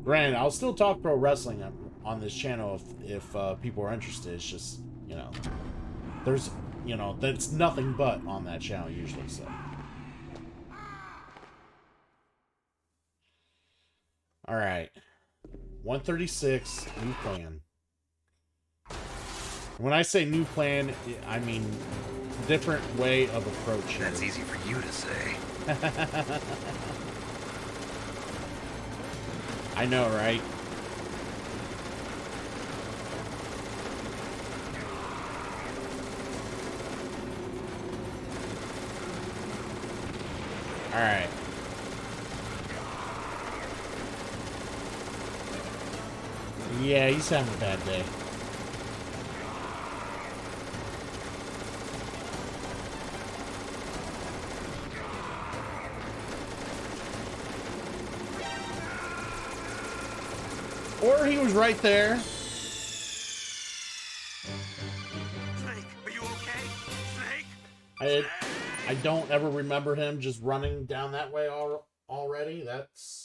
granted, I'll still talk pro wrestling on this channel if people are interested. It's just, there's, that's nothing but on that channel usually. So. All right, 136, new plan. When I say new plan, I mean different way of approach. That's easy for you to say. I know, right? All right. Yeah, he's having a bad day. Or he was right there. Snake, are you okay? Snake? I don't ever remember him just running down that way already. That's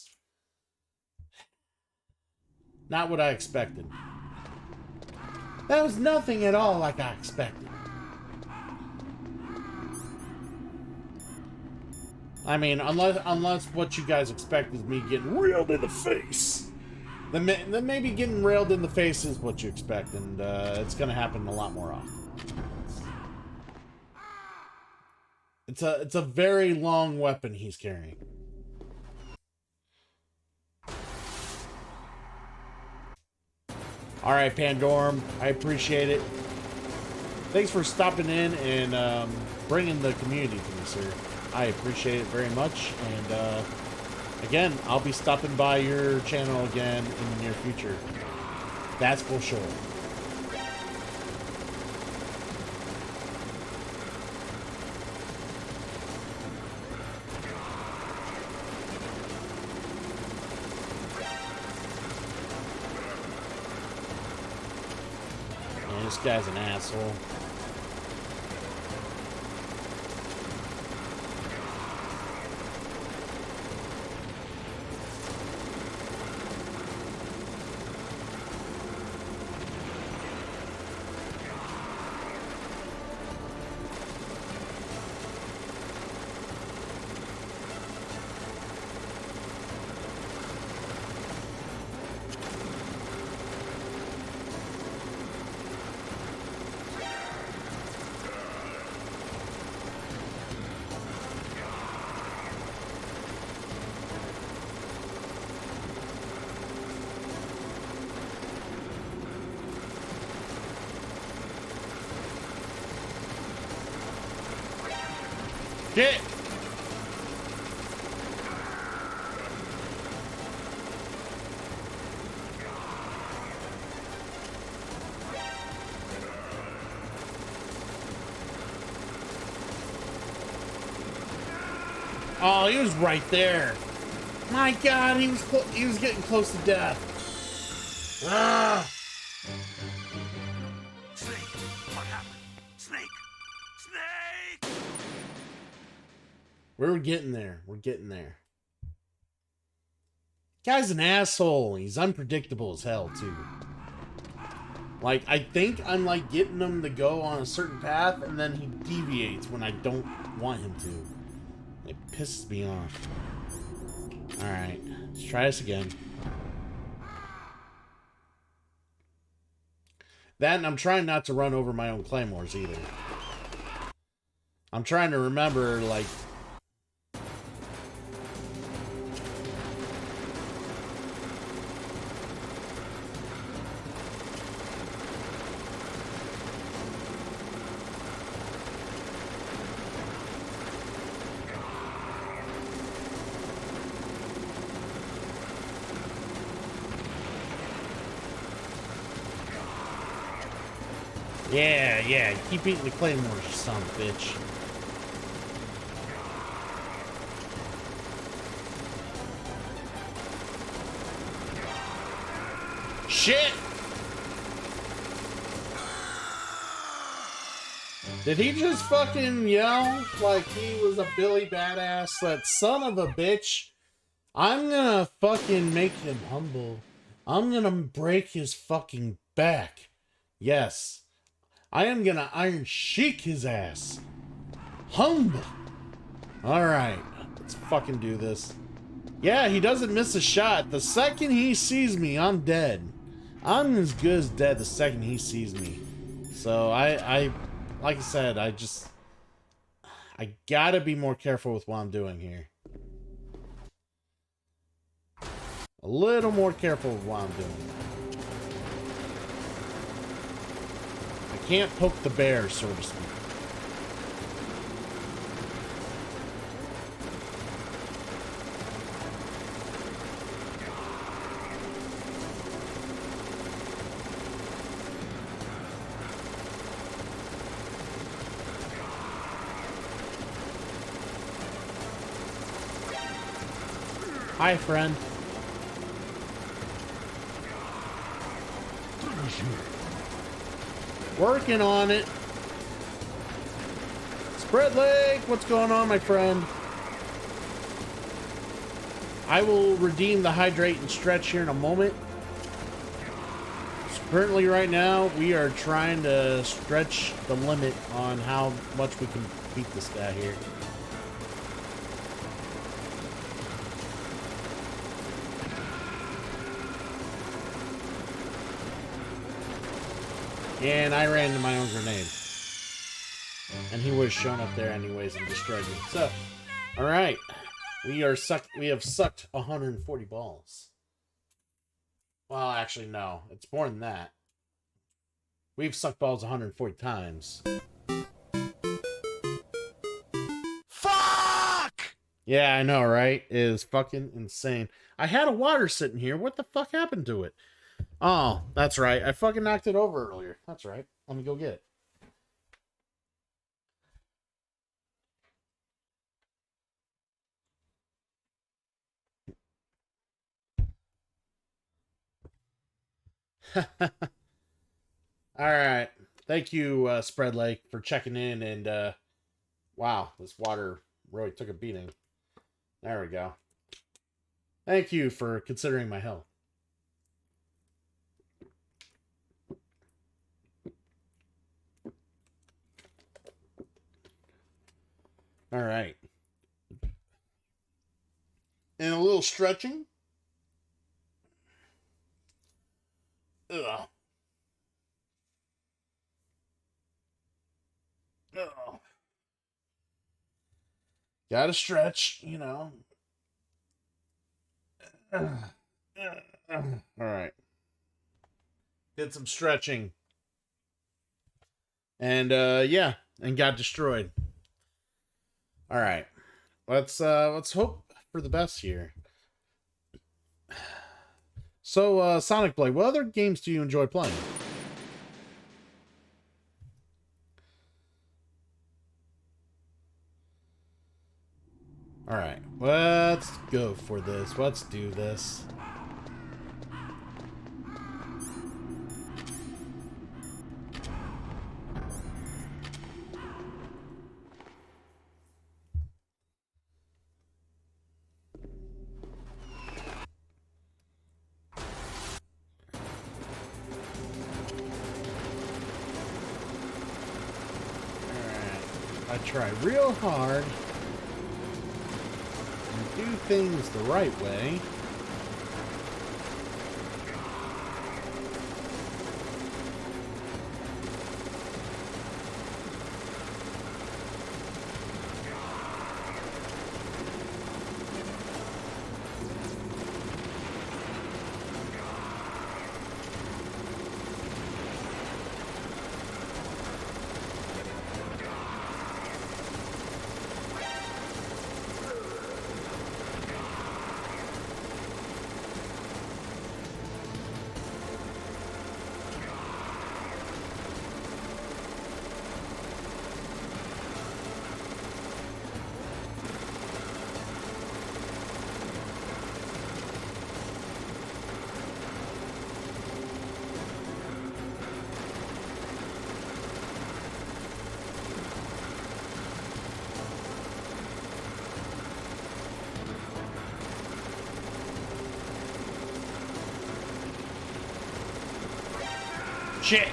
not what I expected. That was nothing at all like I expected. I mean, unless what you guys expect is me getting railed in the face. Then maybe getting railed in the face is what you expect, and it's going to happen a lot more often. It's a very long weapon he's carrying. All right, Pandorum, I appreciate it. Thanks for stopping in and bringing the community to me, sir. I appreciate it very much, and again, I'll be stopping by your channel again in the near future. That's for sure. this guy's an asshole. Shit! Oh, he was right there. My God, he was getting close to death. Ah! Snake, what happened? Snake! Snake! We're getting there. We're getting there. Guy's an asshole. He's unpredictable as hell, too. Like, I think I'm, like, getting him to go on a certain path, and then he deviates when I don't want him to. It pisses me off. Alright, let's try this again. That, and I'm trying not to run over my own claymores, either. I'm trying to remember, like... Yeah, keep eating the claymores, you son of a bitch. Shit! Did he just fucking yell like he was a Billy Badass? That son of a bitch. I'm gonna fucking make him humble. I'm gonna break his fucking back. Yes. I am gonna Iron Sheik his ass. Humble. Alright. Let's fucking do this. Yeah, he doesn't miss a shot. The second he sees me, I'm dead. I'm as good as dead the second he sees me. So I like I said, I gotta be more careful with what I'm doing here. A little more careful with what I'm doing. I can't poke the bear, so to speak. Hi, friend. Working on it. Spread leg, what's going on, my friend? I will redeem the hydrate and stretch here in a moment. So currently, right now, we are trying to stretch the limit on how much we can beat this guy here. And I ran into my own grenade. And he would have shown up there anyways and destroyed me. So, alright. We have sucked 140 balls. Well, actually, no. It's more than that. We've sucked balls 140 times. Fuck! Yeah, I know, right? It is fucking insane. I had a water sitting here. What the fuck happened to it? Oh, that's right. I fucking knocked it over earlier. That's right. Let me go get it. All right. Thank you, Spread Lake, for checking in. And wow, this water really took a beating. There we go. Thank you for considering my health. All right. And a little stretching. Ugh. Ugh. Gotta stretch, you know. All right. Did some stretching. And yeah, and got destroyed. All right. Let's hope for the best here. So, Sonic Blade, what other games do you enjoy playing? All right, let's go for this. Let's do this. I try real hard and do things the right way. Shit.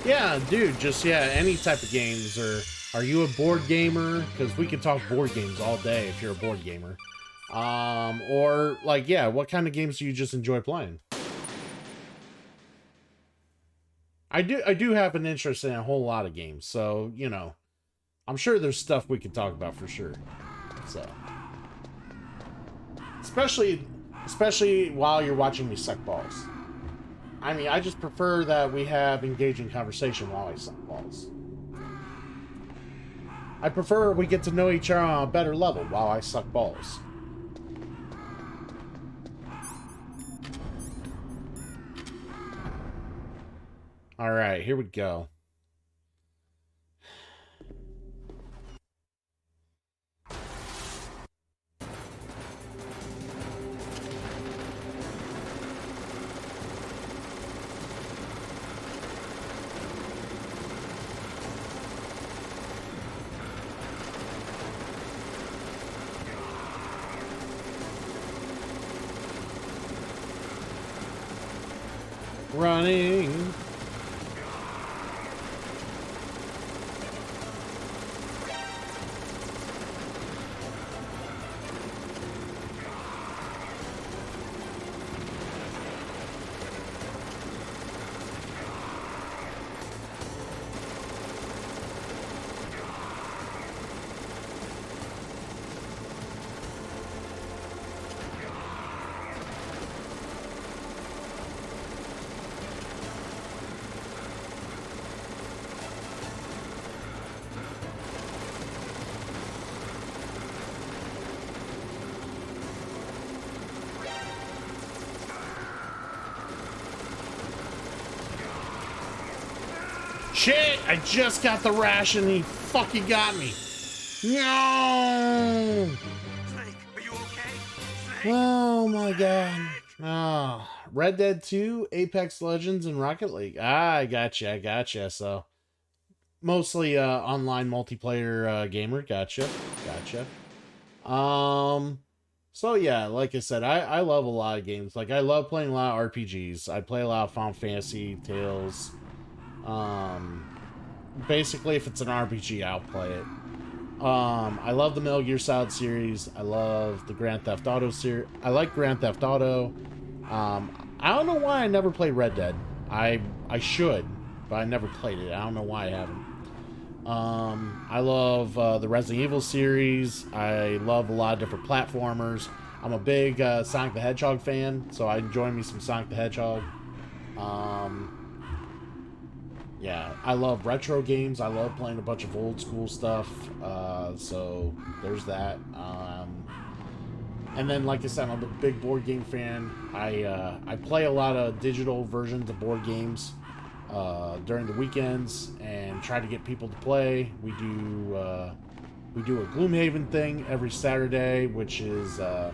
Yeah, dude, just, yeah, any type of games. Or are you a board gamer? Because we can talk board games all day if you're a board gamer. Or, like, yeah, what kind of games do you just enjoy playing? I do have an interest in a whole lot of games, so, you know, I'm sure there's stuff we can talk about for sure. So, especially while you're watching me suck balls. I mean, I just prefer that we have engaging conversation while I suck balls. I prefer we get to know each other on a better level while I suck balls. All right, here we go. Running. Shit, I just got the ration and he fucking got me. No! Snake, are you okay? Snake? Oh my god. Oh, Red Dead 2, Apex Legends, and Rocket League. Ah, I gotcha. So, mostly online multiplayer gamer. Gotcha. So yeah, like I said, I love a lot of games. Like, I love playing a lot of RPGs. I play a lot of Final Fantasy, Tales. Basically, if it's an RPG, I'll play it. I love the Metal Gear Solid series. I love the Grand Theft Auto series. I like Grand Theft Auto. I don't know why I never played Red Dead. I should, but I never played it. I don't know why I haven't. I love the Resident Evil series. I love a lot of different platformers. I'm a big Sonic the Hedgehog fan, so I enjoy me some Sonic the Hedgehog. Yeah, I love retro games. I love playing a bunch of old school stuff. So there's that. And then, like I said, I'm a big board game fan. I play a lot of digital versions of board games during the weekends and try to get people to play. We do a Gloomhaven thing every Saturday, which is a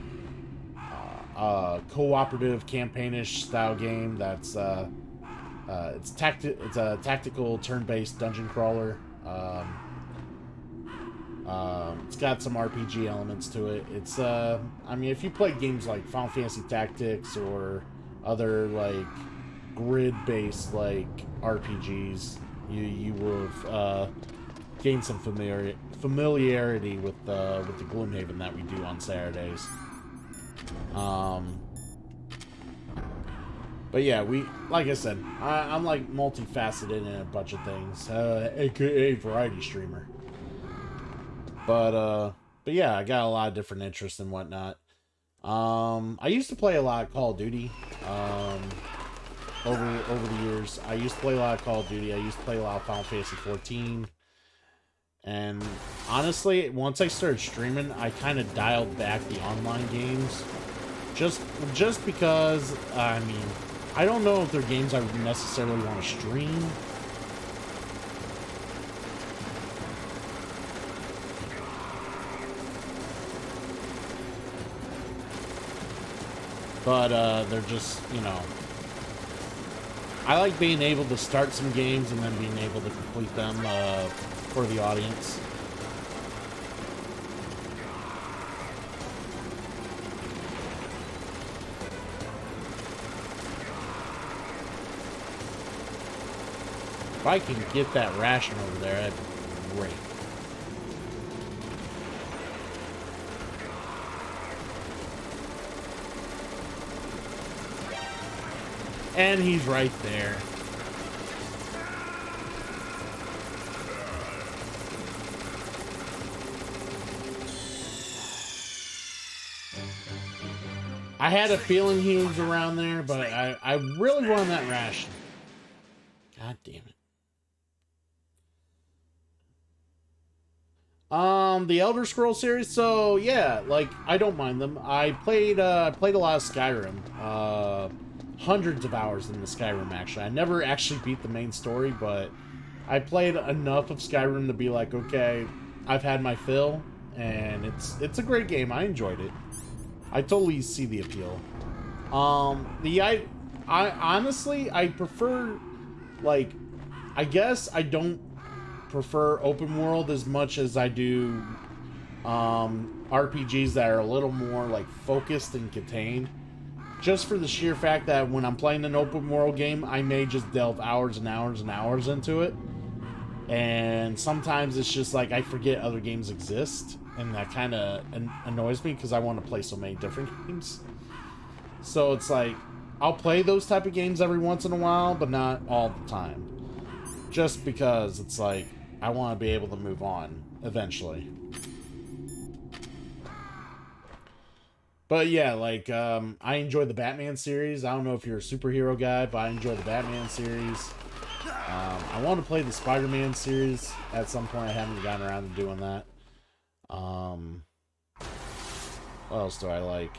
cooperative campaign-ish style game that's it's a tactical turn-based dungeon crawler. It's got some RPG elements to it. It's I mean, if you play games like Final Fantasy Tactics or other like grid-based like RPGs, you will have gained some familiarity with the Gloomhaven that we do on Saturdays. But yeah, like I said, I'm like multifaceted in a bunch of things, aka variety streamer. But yeah, I got a lot of different interests and whatnot. I used to play a lot of Call of Duty. Over the years, I used to play a lot of Call of Duty. I used to play a lot of Final Fantasy 14. And honestly, once I started streaming, I kind of dialed back the online games. Just because, I mean, I don't know if they're games I necessarily want to stream. But they're just, you know, I like being able to start some games and then being able to complete them for the audience. If I can get that ration over there, that'd be great. And he's right there. I had a feeling he was around there, but I really wanted that ration. God damn it. The Elder Scrolls series, so yeah, like, I don't mind them. I played a lot of Skyrim. Hundreds of hours in the Skyrim, actually. I never actually beat the main story, but I played enough of Skyrim to be like, okay, I've had my fill, and it's a great game. I enjoyed it. I totally see the appeal. I honestly, I prefer, like, I guess I don't prefer open world as much as I do RPGs that are a little more like focused and contained, just for the sheer fact that when I'm playing an open world game, I may just delve hours and hours and hours into it, and sometimes it's just like I forget other games exist, and that kind of annoys me because I want to play so many different games. So it's like I'll play those type of games every once in a while, but not all the time, just because it's like I want to be able to move on eventually. But yeah, like, I enjoy the Batman series. I don't know if you're a superhero guy, but I enjoy the Batman series. I want to play the Spider-Man series at some point. I haven't gotten around to doing that. What else do I like?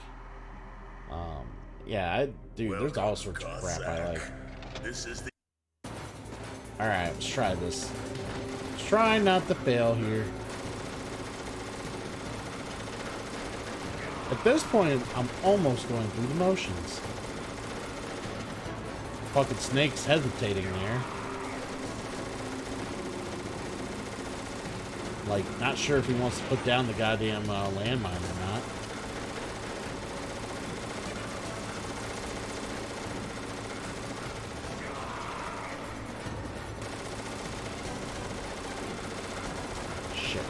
Yeah, dude, there's all sorts of crap I like. Alright, let's try this. Let's try not to fail here. At this point, I'm almost going through the motions. fucking snake's hesitating there. Like, not sure if he wants to put down the goddamn landmine or not. Shit.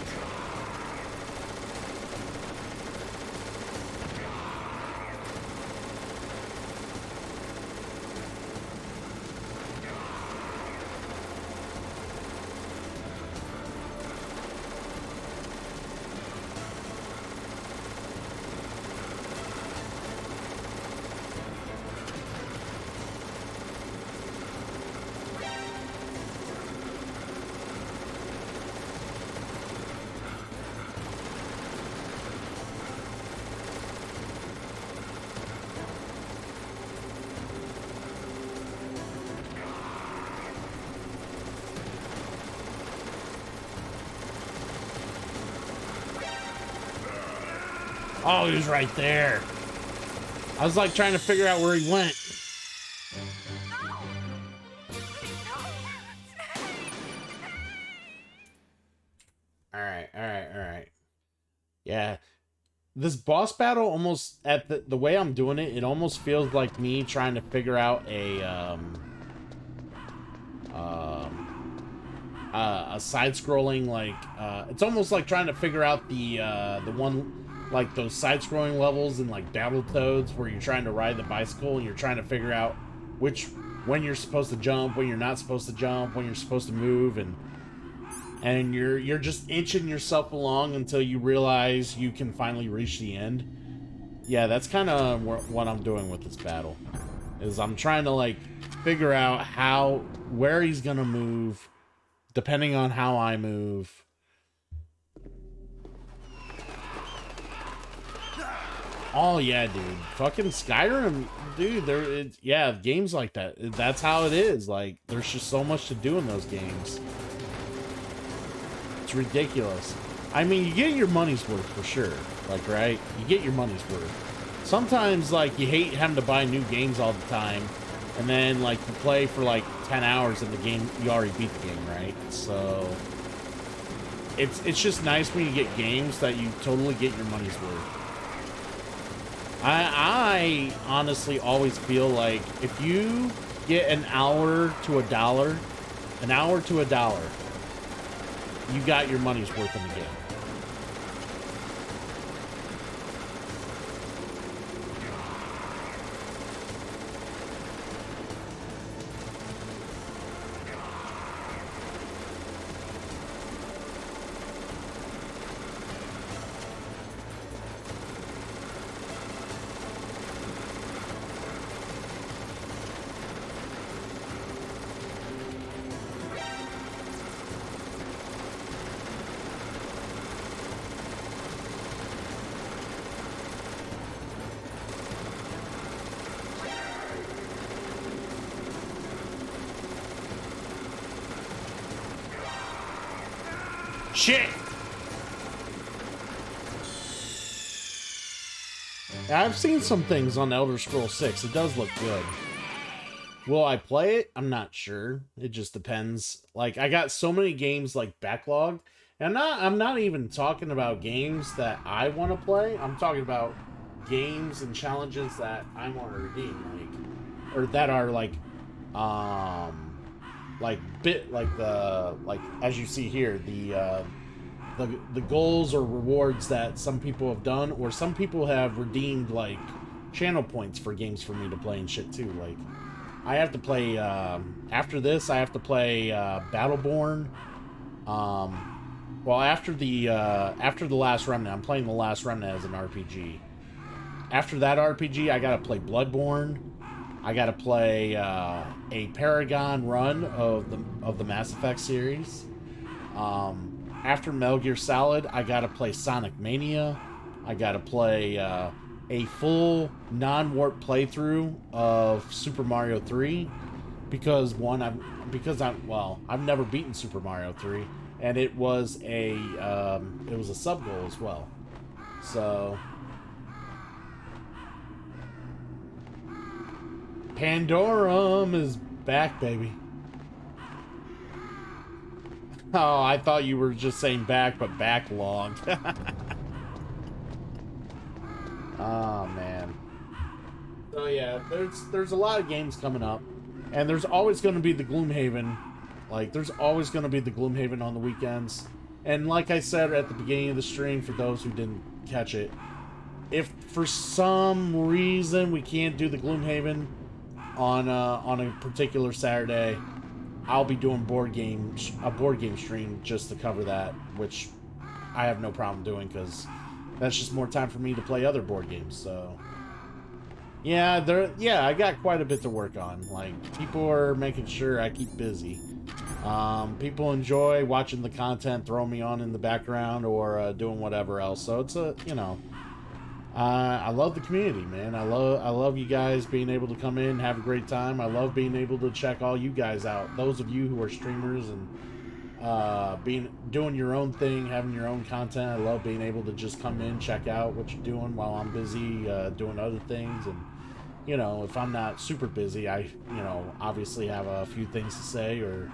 Oh, he was right there. I was like trying to figure out where he went. Alright. Yeah. This boss battle almost, at the way I'm doing it, it almost feels like me trying to figure out a side-scrolling, like, it's almost like trying to figure out the one, like those side-scrolling levels in like Battletoads where you're trying to ride the bicycle and you're trying to figure out when you're supposed to jump, when you're not supposed to jump, when you're supposed to move, and you're just inching yourself along until you realize you can finally reach the end. Yeah, that's kind of what I'm doing with this battle. Is I'm trying to like figure out where he's gonna move, depending on how I move. Oh yeah, dude. Fucking Skyrim, dude, yeah, games like that. That's how it is. Like, there's just so much to do in those games. It's ridiculous. I mean, you get your money's worth for sure. Like, right? You get your money's worth. Sometimes, like, you hate having to buy new games all the time, and then, like, you play for, like, 10 hours in the game, you already beat the game, right? So, it's just nice when you get games that you totally get your money's worth. I honestly always feel like if you get an hour to $1, you got your money's worth in the game. Shit! I've seen some things on Elder Scrolls 6. It does look good. Will I play it? I'm not sure. It just depends. Like, I got so many games like backlogged. And I'm not even talking about games that I want to play. I'm talking about games and challenges that I want to redeem, like, or that are like as you see here, the goals or rewards that some people have done, or some people have redeemed like channel points for games for me to play and shit too. Like, I have to play after this. I have to play Battleborn. Well, after the Last Remnant, I'm playing the Last Remnant as an RPG. After that RPG, I gotta play Bloodborne. I gotta play a Paragon run of the Mass Effect series. After Metal Gear Solid, I gotta play Sonic Mania. I gotta play a full non-warp playthrough of Super Mario 3 because I've never beaten Super Mario 3, and it was a sub goal as well. So Pandorum is back, baby. Oh, I thought you were just saying back, but backlogged. Oh, man. So, yeah, there's a lot of games coming up. And there's always going to be the Gloomhaven. Like, there's always going to be the Gloomhaven on the weekends. And like I said at the beginning of the stream, for those who didn't catch it, if for some reason we can't do the Gloomhaven on a particular Saturday, I'll be doing a board game stream just to cover that, which I have no problem doing because that's just more time for me to play other board games. So yeah, I got quite a bit to work on. Like, people are making sure I keep busy. People enjoy watching the content, throwing me on in the background, or doing whatever else. So it's I love the community, man. I love you guys being able to come in, have a great time. I love being able to check all you guys out. Those of you who are streamers and doing your own thing, having your own content. I love being able to just come in, check out what you're doing while I'm busy doing other things. And you know, if I'm not super busy, I obviously have a few things to say, or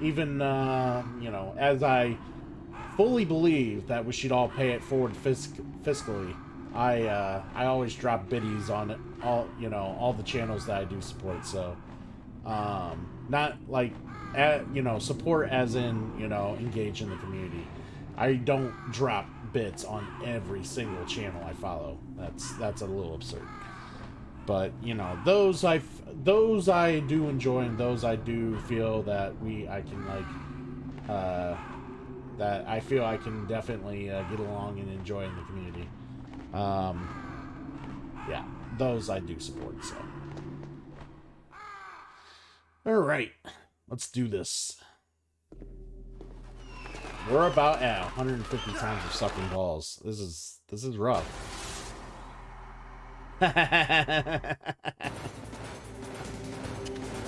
even as I fully believe that we should all pay it forward fiscally. I always drop biddies on it, all the channels that I do support. So, not like, support as in, engage in the community. I don't drop bits on every single channel I follow. That's a little absurd. But those I do enjoy, and those I do feel that that I feel I can definitely get along and enjoy in the community. Yeah, those I do support, so. Alright, let's do this. We're about at 150 times of sucking balls. This is rough.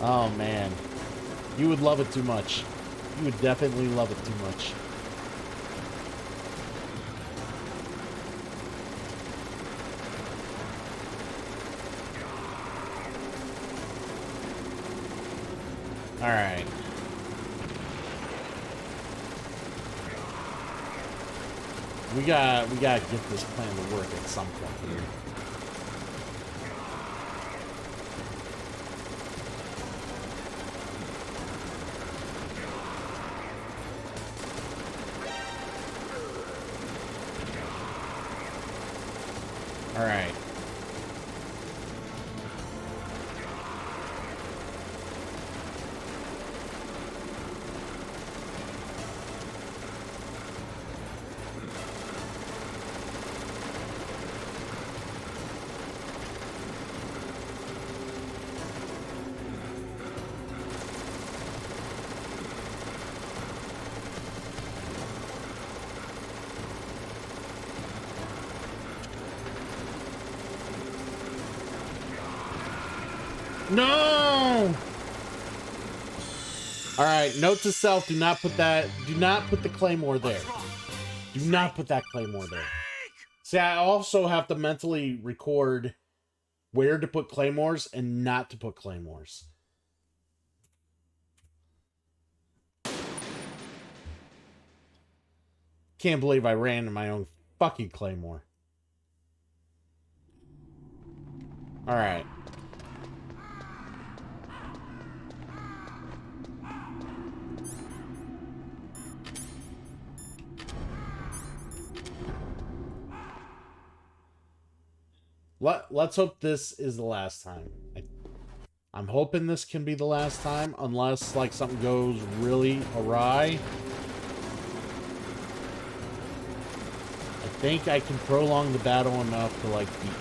Oh man, you would love it too much. You would definitely love it too much. All right. We gotta get this plan to work at some point here. All right. No! Alright, note to self, do not put the claymore there. Do not put that claymore there. See, I also have to mentally record where to put claymores and not to put claymores. Can't believe I ran into my own fucking claymore. Alright. Let's hope this is the last time. I'm hoping this can be the last time, unless like something goes really awry. I think I can prolong the battle enough to like beat him.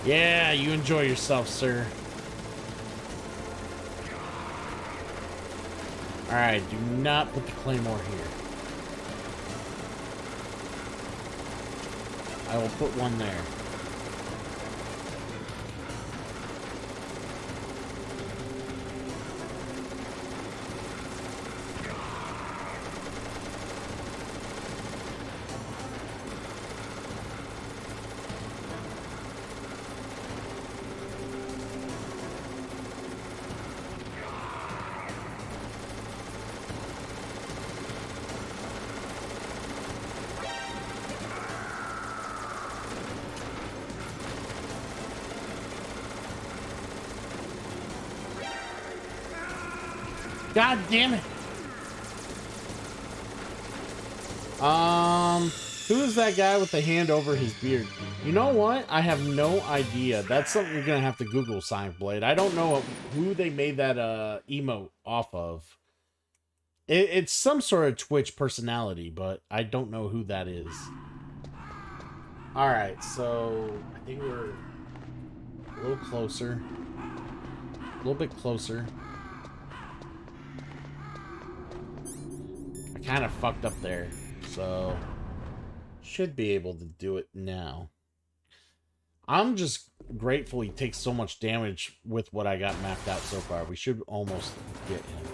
Yeah, you enjoy yourself, sir. Alright, do not put the claymore here. I will put one there. God damn it. Who is that guy with the hand over his beard? You know what? I have no idea. That's something you're gonna have to Google, Sonic Blade. I don't know who they made that emote off of. It's some sort of Twitch personality, but I don't know who that is. Alright, so I think we're a little closer. A little bit closer. I kind of fucked up there, so should be able to do it now. I'm just grateful he takes so much damage with what I got mapped out so far. We should almost get him.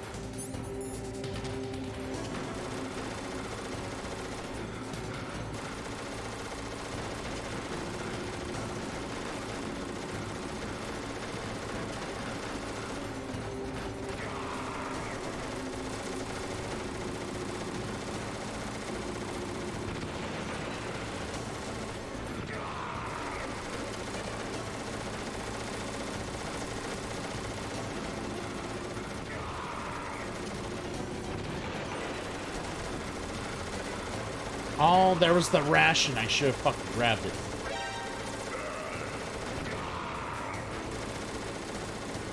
Oh, there was the ration. I should have fucking grabbed it.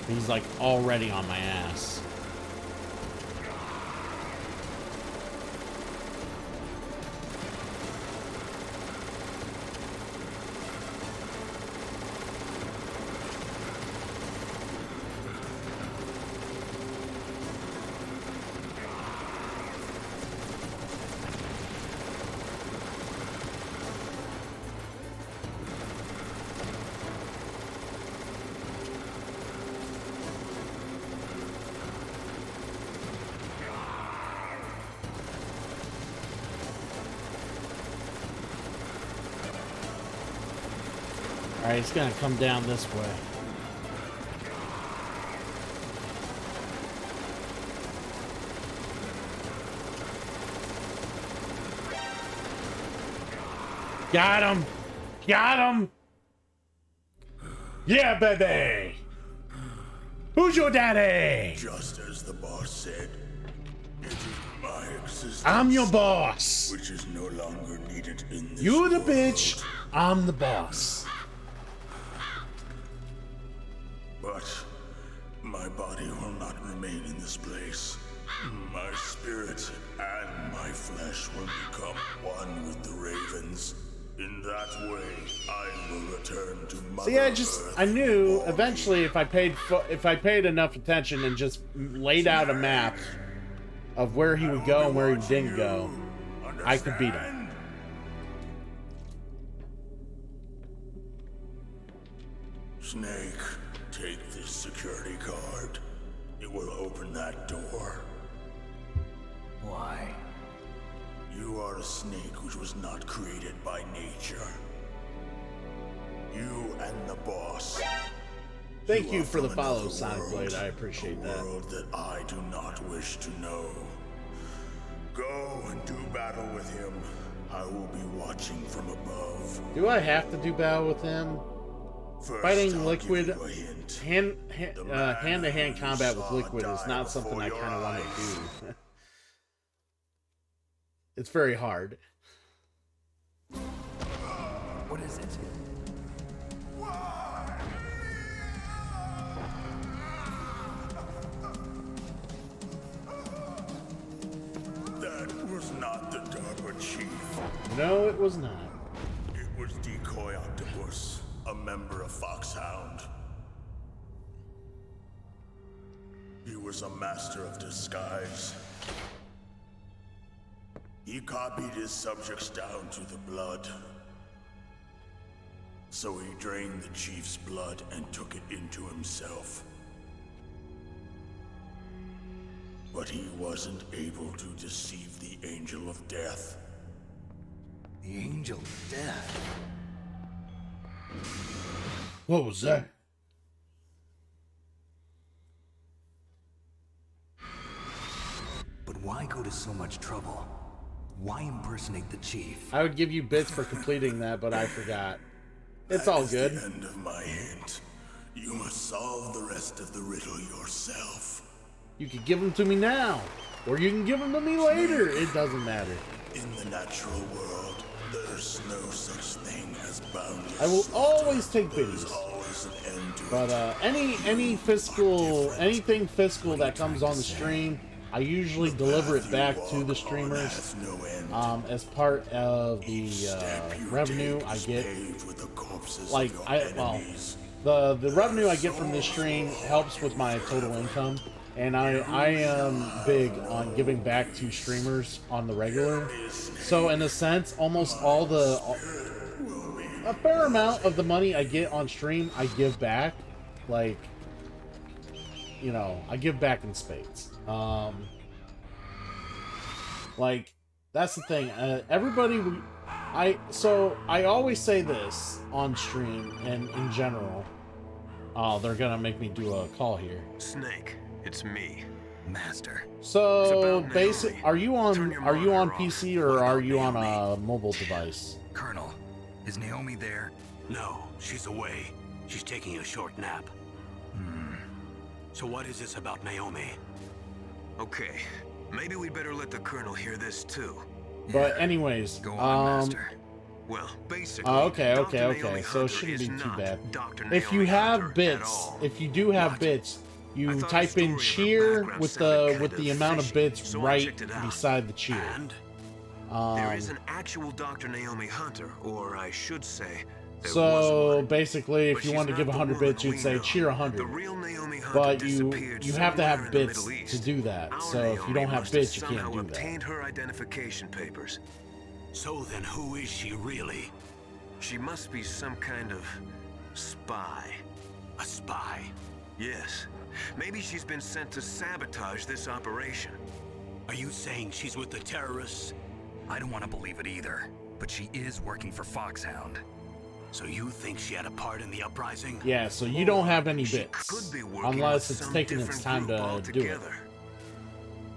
He's like already on my ass. Alright, it's gonna come down this way. Got him! Got him! Yeah, baby! Who's your daddy? Just as the boss said, it is my existence. I'm your boss. Which is no longer needed in this You the world. bitch, I'm the boss. But my body will not remain in this place. My spirit and my flesh will become one with the ravens. In that way, I will return to Mother See, Earth. I knew eventually if I paid enough attention and just laid out a map of where he would go and where he didn't go, I could beat him. Snake, take this security card. It will open that door. Why? You are a snake which was not created by nature. You and the boss. Thank you are for the from follow, another Sonic world, Blade. I appreciate that. A world that I do not wish to know. Go and do battle with him. I will be watching from above. Do I have to do battle with him? First, Fighting I'll Liquid, give you a hint. hand-to-hand combat with saw Liquid is die not something I before kind of your want eyes. to do. It's very hard. What is it? That was not the DARPA chief. No, it was not. It was Decoy Octopus. a member of Foxhound. He was a master of disguise. He copied his subjects down to the blood. So he drained the chief's blood and took it into himself. But he wasn't able to deceive the Angel of Death. The Angel of Death? What was that? But why go to so much trouble? Why impersonate the chief? I would give you bits for completing that, but I forgot. It's all good. At the end of my hint. You must solve the rest of the riddle yourself. You could give them to me now, or you can give them to me later. It doesn't matter. In the natural world, there's no such thing as boundless. I will always take biddies. Always an end to But anything fiscal that comes on the stream, I usually deliver it back to the streamers as part of the revenue I get. Like the revenue I get from this stream helps with my total income, and I am big on giving back to streamers on the regular. So in a sense, almost all a fair amount of the money I get on stream, I give back. Like, you know, I give back in spades. Like, that's the thing. Everybody, I always say this on stream and in general. Oh, they're gonna make me do a call here. Snake, it's me, Master. So, basic. Are you on PC or are you on a mobile device? Colonel, is Naomi there? No, she's away. She's taking a short nap. So what is this about Naomi? Okay, maybe we'd better let the Colonel hear this too. But anyways, Go on, Master. Well, basically, okay. Naomi So it Hunter shouldn't be is too not bad. Dr. If you Naomi have Hunter at bits, all. if you do have bits, you type in cheer with the amount of bits so I right checked it out. beside the cheer. There is an actual Dr. Naomi Hunter, or I should say, there was So one. basically, if But you she's want to not give the 100 woman bits, you'd we say know. cheer 100. The real Naomi Hunter But you disappeared have to somewhere have in the bits Middle to East. do that. Our So if you Naomi don't have must bits, you somehow can't do that. obtained her identification papers. So then who is she really? She must be some kind of spy. A spy? Yes. Maybe she's been sent to sabotage this operation. Are you saying she's with the terrorists? I don't want to believe it either, but she is working for Foxhound. So you think she had a part in the uprising? Yeah, so you don't have any She bits. could be working Unless with it's some taking its different time group to do it. altogether.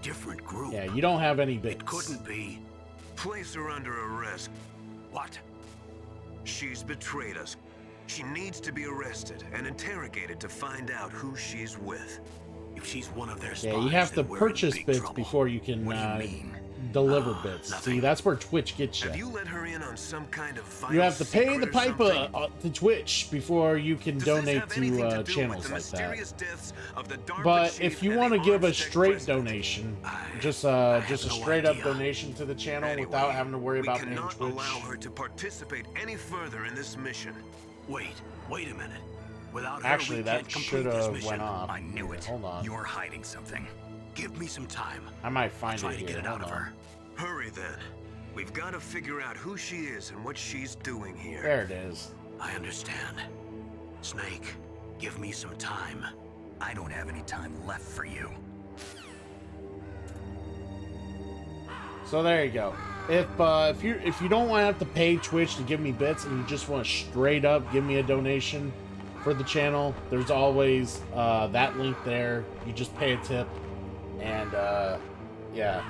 Different group? Yeah, you don't have any bits. It couldn't be. Place her under arrest. What? She's betrayed us. She needs to be arrested and interrogated to find out who she's with. If she's one of their spies, Yeah, you have to then we're in purchase big bits trouble. before you can deliver bits. See, that's where Twitch gets you. Have you let her in on some kind of You have to pay vital the secret or piper to Twitch before you can Does this donate have anything to to do with channels the like that. mysterious deaths of the DARPA But chief if you and want to the give a arms tech straight president? donation, just a no straight up idea. donation to the channel Anyway, without having to worry we about paying cannot Twitch. allow her to participate any further in this mission. Wait a minute. Without her, Actually, we that can't complete should this have mission. went off. I knew it. Hold on. You're hiding something. Give me some time. I might find Try it to here. get it Hold out of on. her. Hurry then. We've got to figure out who she is and what she's doing here. There it is. I understand. Snake, give me some time. I don't have any time left for you. So there you go. If you don't want to have to pay Twitch to give me bits and you just want to straight up give me a donation for the channel, there's always that link there. You just pay a tip, and yeah.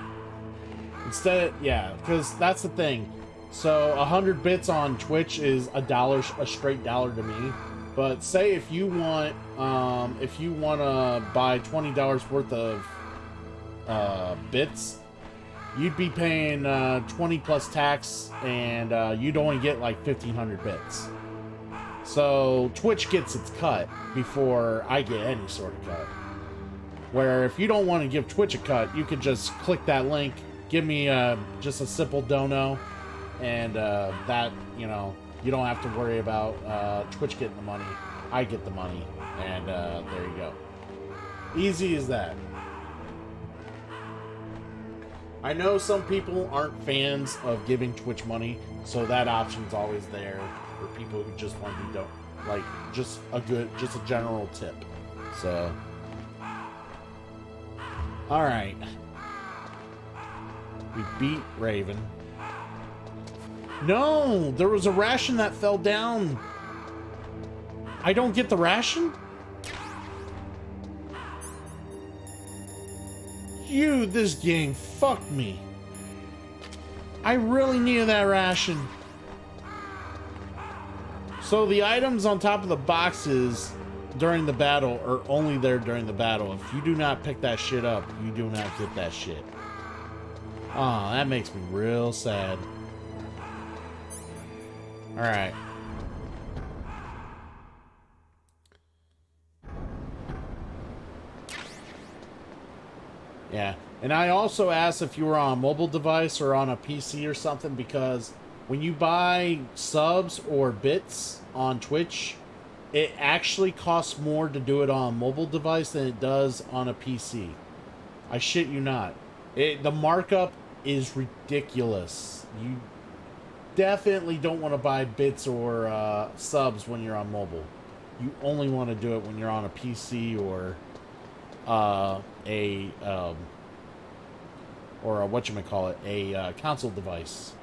Instead, yeah, because that's the thing. So 100 bits on Twitch is $1, a straight dollar to me. But say if you want to buy $20 worth of bits, you'd be paying 20 plus tax, and you'd only get like 1,500 bits. So Twitch gets its cut before I get any sort of cut. Where if you don't want to give Twitch a cut, you could just click that link, give me just a simple dono, and that, you know, you don't have to worry about Twitch getting the money. I get the money, and there you go. Easy as that. I know some people aren't fans of giving Twitch money, so that option's always there for people who just want to do, like, just a general tip. So, all right, we beat Raven. No, there was a ration that fell down. I don't get the ration? This game, fuck me. I really needed that ration. So the items on top of the boxes during the battle are only there during the battle. If you do not pick that shit up, you do not get that shit. Oh, that makes me real sad. Alright. Yeah, and I also asked if you were on a mobile device or on a PC or something, because when you buy subs or bits on Twitch, it actually costs more to do it on a mobile device than it does on a PC. I shit you not. The markup is ridiculous. You definitely don't want to buy bits or subs when you're on mobile. You only want to do it when you're on a PC or a console device.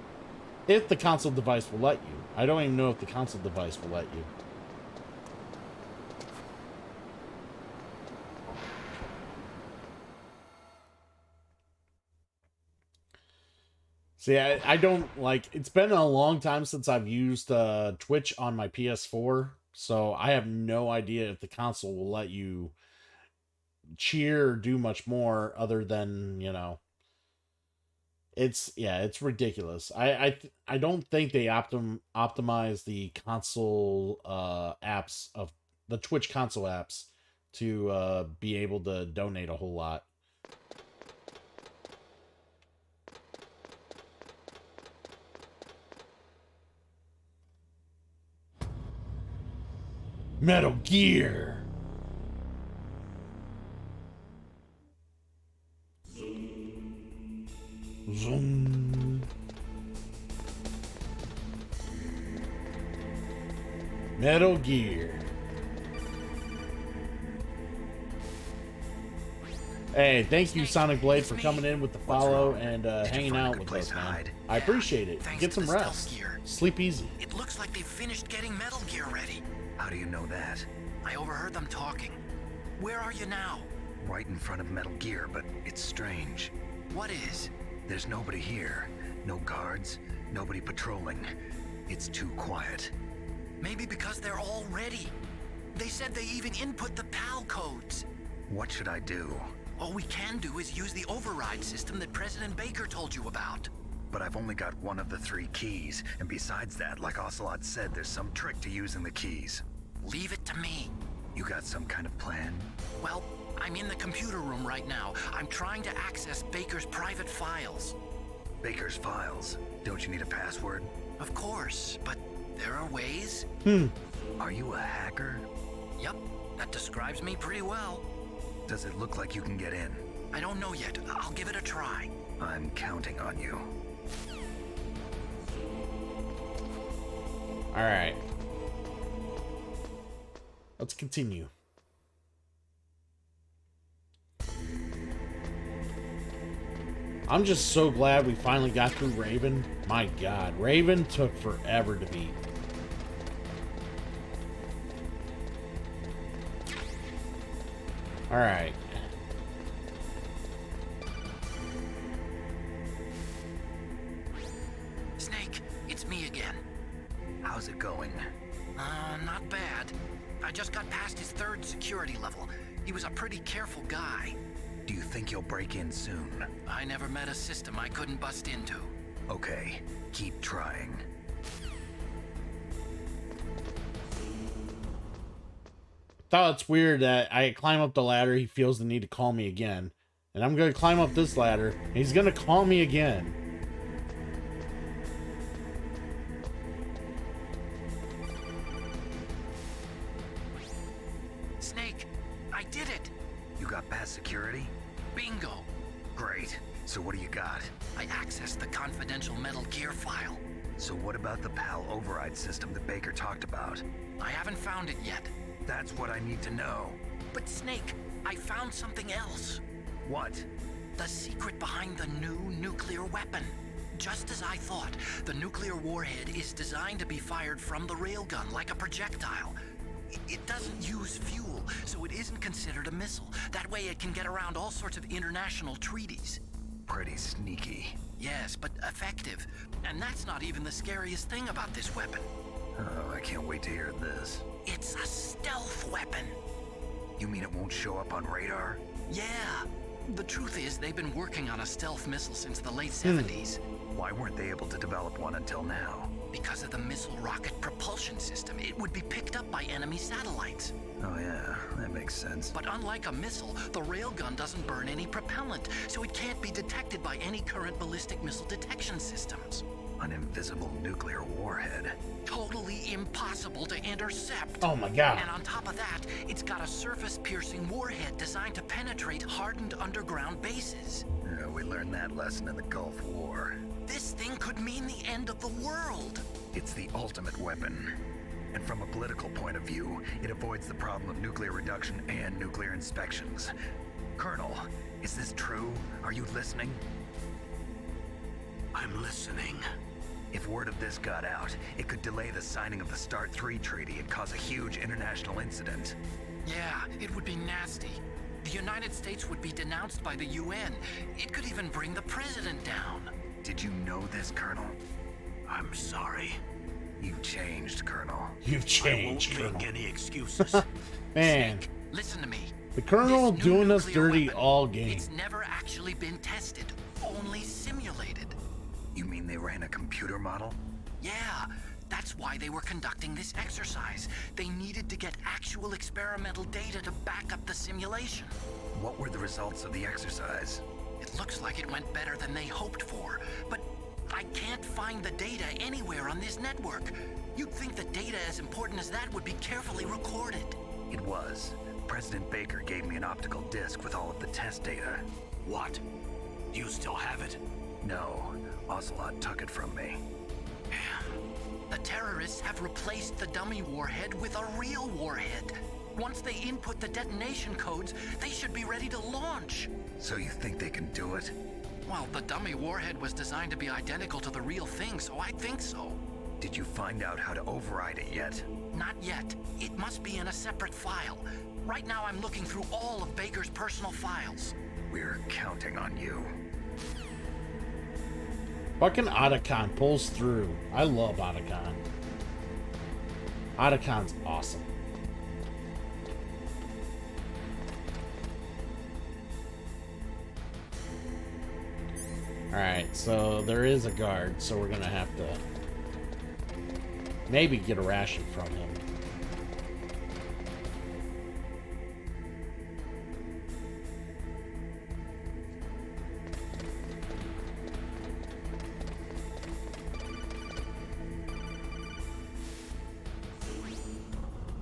If the console device will let you. I don't even know if the console device will let you. See, I don't, like, it's been a long time since I've used Twitch on my PS4, so I have no idea if the console will let you cheer or do much more other than, you know, it's ridiculous. I don't think they optimize the console apps of the Twitch console apps to be able to donate a whole lot. Metal Gear. Zoom. Metal Gear. Hey, thank you, Sonic Blade, for coming in with the follow and hanging out with us, man. I appreciate it. Get some rest. Sleep easy. It looks like they've finished getting Metal Gear ready. How do you know that? I overheard them talking. Where are you now? Right in front of Metal Gear, but it's strange. What is? There's nobody here. No guards, nobody patrolling. It's too quiet. Maybe because they're all ready. They said they even input the PAL codes. What should I do? All we can do is use the override system that President Baker told you about. But I've only got one of the 3 keys, and besides that, like Ocelot said, there's some trick to using the keys. Leave it to me. You got some kind of plan? Well, I'm in the computer room right now. I'm trying to access Baker's private files. Baker's files? Don't you need a password? Of course, but there are ways. Are you a hacker? Yep, that describes me pretty well. Does it look like you can get in? I don't know yet. I'll give it a try. I'm counting on you. Alright. Let's continue. I'm just so glad we finally got through Raven. My God, Raven took forever to beat. Alright. Snake, it's me again. How's it going? Not bad. I just got past his 3rd security level. He was a pretty careful guy. Do you think you'll break in soon? I never met a system I couldn't bust into. Okay, keep trying. Thought it's weird that I climb up the ladder, he feels the need to call me again. And I'm going to climb up this ladder, and he's going to call me again. Snake, I did it! You got past security? Bingo! Great. So what do you got? I accessed the confidential Metal Gear file. So what about the PAL override system that Baker talked about? I haven't found it yet. That's what I need to know. But Snake, I found something else. What? The secret behind the new nuclear weapon. Just as I thought, the nuclear warhead is designed to be fired from the railgun like a projectile. It doesn't use fuel, so it isn't considered a missile. That way it can get around all sorts of international treaties. Pretty sneaky. Yes, but effective. And that's not even the scariest thing about this weapon. Oh, I can't wait to hear this. It's a stealth weapon. You mean it won't show up on radar? Yeah. The truth is, they've been working on a stealth missile since the late 70s. Why weren't they able to develop one until now? Because of the missile rocket propulsion system. It would be picked up by enemy satellites. Oh yeah, that makes sense. But unlike a missile, the railgun doesn't burn any propellant, so it can't be detected by any current ballistic missile detection systems. An invisible nuclear warhead. Totally impossible to intercept. Oh my god. And on top of that, it's got a surface-piercing warhead designed to penetrate hardened underground bases. Yeah, we learned that lesson in the Gulf War. This thing could mean the end of the world. It's the ultimate weapon. And from a political point of view, it avoids the problem of nuclear reduction and nuclear inspections. Colonel, is this true? Are you listening? I'm listening. If word of this got out, it could delay the signing of the START 3 treaty and cause a huge international incident. Yeah, it would be nasty. The United States would be denounced by the UN. It could even bring the president down. Did you know this, Colonel? I'm sorry. You've changed, Colonel. You've changed, I won't Colonel. make any excuses. Man. Snake, listen to me. The Colonel This new doing us nuclear dirty weapon, all game. It's never actually been tested, only simulated. You mean they ran a computer model? Yeah, that's why they were conducting this exercise. They needed to get actual experimental data to back up the simulation. What were the results of the exercise? It looks like it went better than they hoped for, but I can't find the data anywhere on this network. You'd think that data as important as that would be carefully recorded. It was. President Baker gave me an optical disc with all of the test data. What? Do you still have it? No, Ocelot took it from me. The terrorists have replaced the dummy warhead with a real warhead. Once they input the detonation codes, they should be ready to launch. So you think they can do it? Well, the dummy warhead was designed to be identical to the real thing, so I think so. Did you find out how to override it yet? Not yet. It must be in a separate file. Right now I'm looking through all of Baker's personal files. We're counting on you. Fucking Otacon pulls through. I love Otacon. Otacon's awesome. Alright, so there is a guard, so we're gonna have to maybe get a ration from him.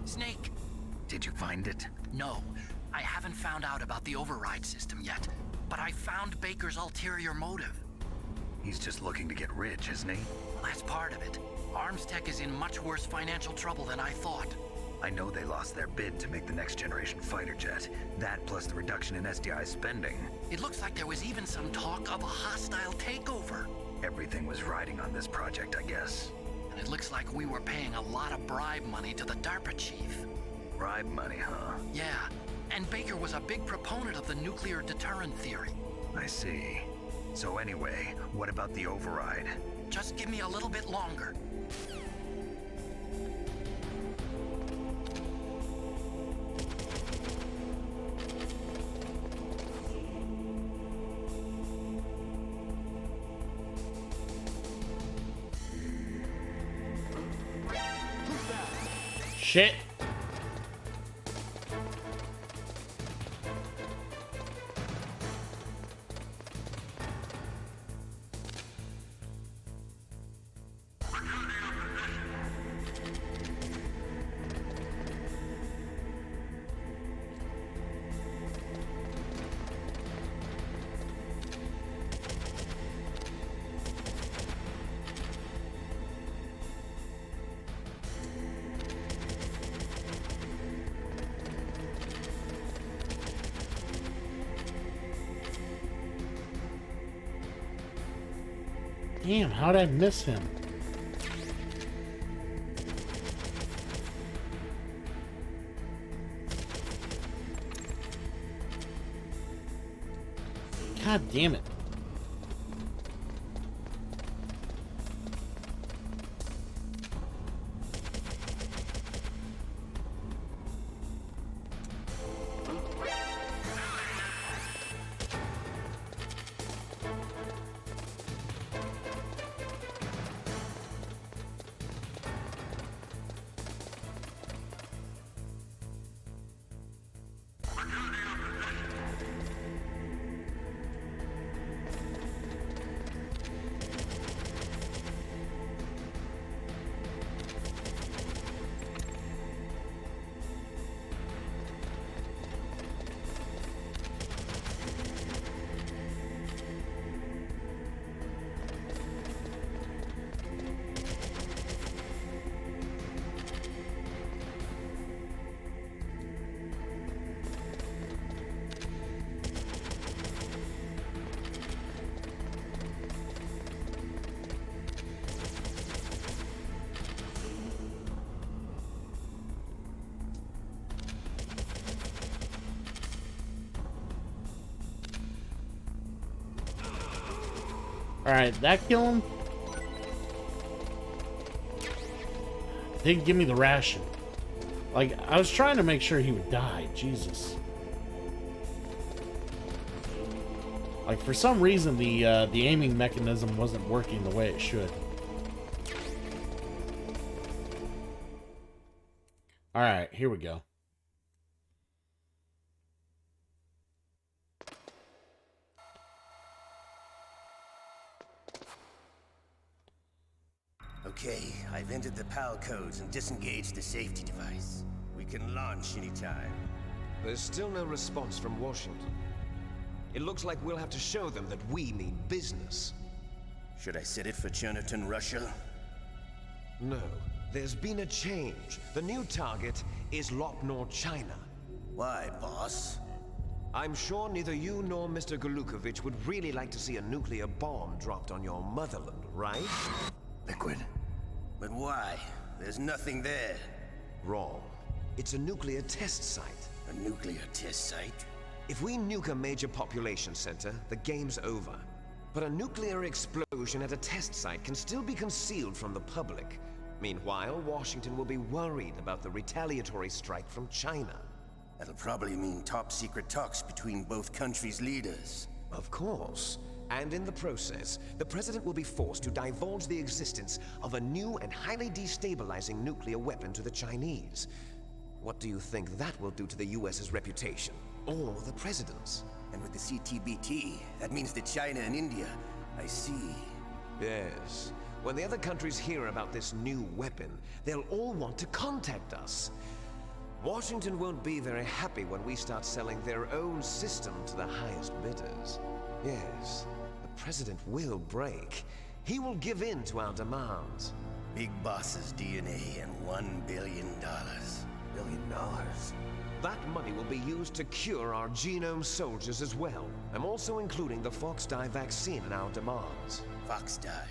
Snake! Did you find it? No, I haven't found out about the override system yet, but I found Baker's ulterior motive. He's just looking to get rich, isn't he? Well, that's part of it. Arms Tech is in much worse financial trouble than I thought. I know they lost their bid to make the next generation fighter jet. That plus the reduction in SDI spending. It looks like there was even some talk of a hostile takeover. Everything was riding on this project, I guess. And it looks like we were paying a lot of bribe money to the DARPA chief. Bribe money, huh? Yeah, and Baker was a big proponent of the nuclear deterrent theory. I see. So anyway, what about the override? Just give me a little bit longer. Shit. Damn, how'd I miss him? God damn it. Alright, that kill him? Didn't give me the ration. Like, I was trying to make sure he would die. Jesus. Like, for some reason, the aiming mechanism wasn't working the way it should. Alright, here we go. Okay, I've entered the PAL codes and disengaged the safety device. We can launch anytime. There's still no response from Washington. It looks like we'll have to show them that we mean business. Should I set it for Cherniton, Russia? No, there's been a change. The new target is Lopnor, China. Why, boss? I'm sure neither you nor Mr. Golukovich would really like to see a nuclear bomb dropped on your motherland, right? Liquid. But why? There's nothing there. Wrong. It's a nuclear test site. A nuclear test site? If we nuke a major population center, the game's over. But a nuclear explosion at a test site can still be concealed from the public. Meanwhile, Washington will be worried about the retaliatory strike from China. That'll probably mean top-secret talks between both countries' leaders. Of course. And in the process, the president will be forced to divulge the existence of a new and highly destabilizing nuclear weapon to the Chinese. What do you think that will do to the US's reputation? Or the president's? And with the CTBT, that means that China and India. I see. Yes. When the other countries hear about this new weapon, they'll all want to contact us. Washington won't be very happy when we start selling their own system to the highest bidders. Yes, the president will break. He will give in to our demands. Big Boss's DNA and $1 billion. $1 billion? That money will be used to cure our genome soldiers as well. I'm also including the Fox dye vaccine in our demands. Fox dye?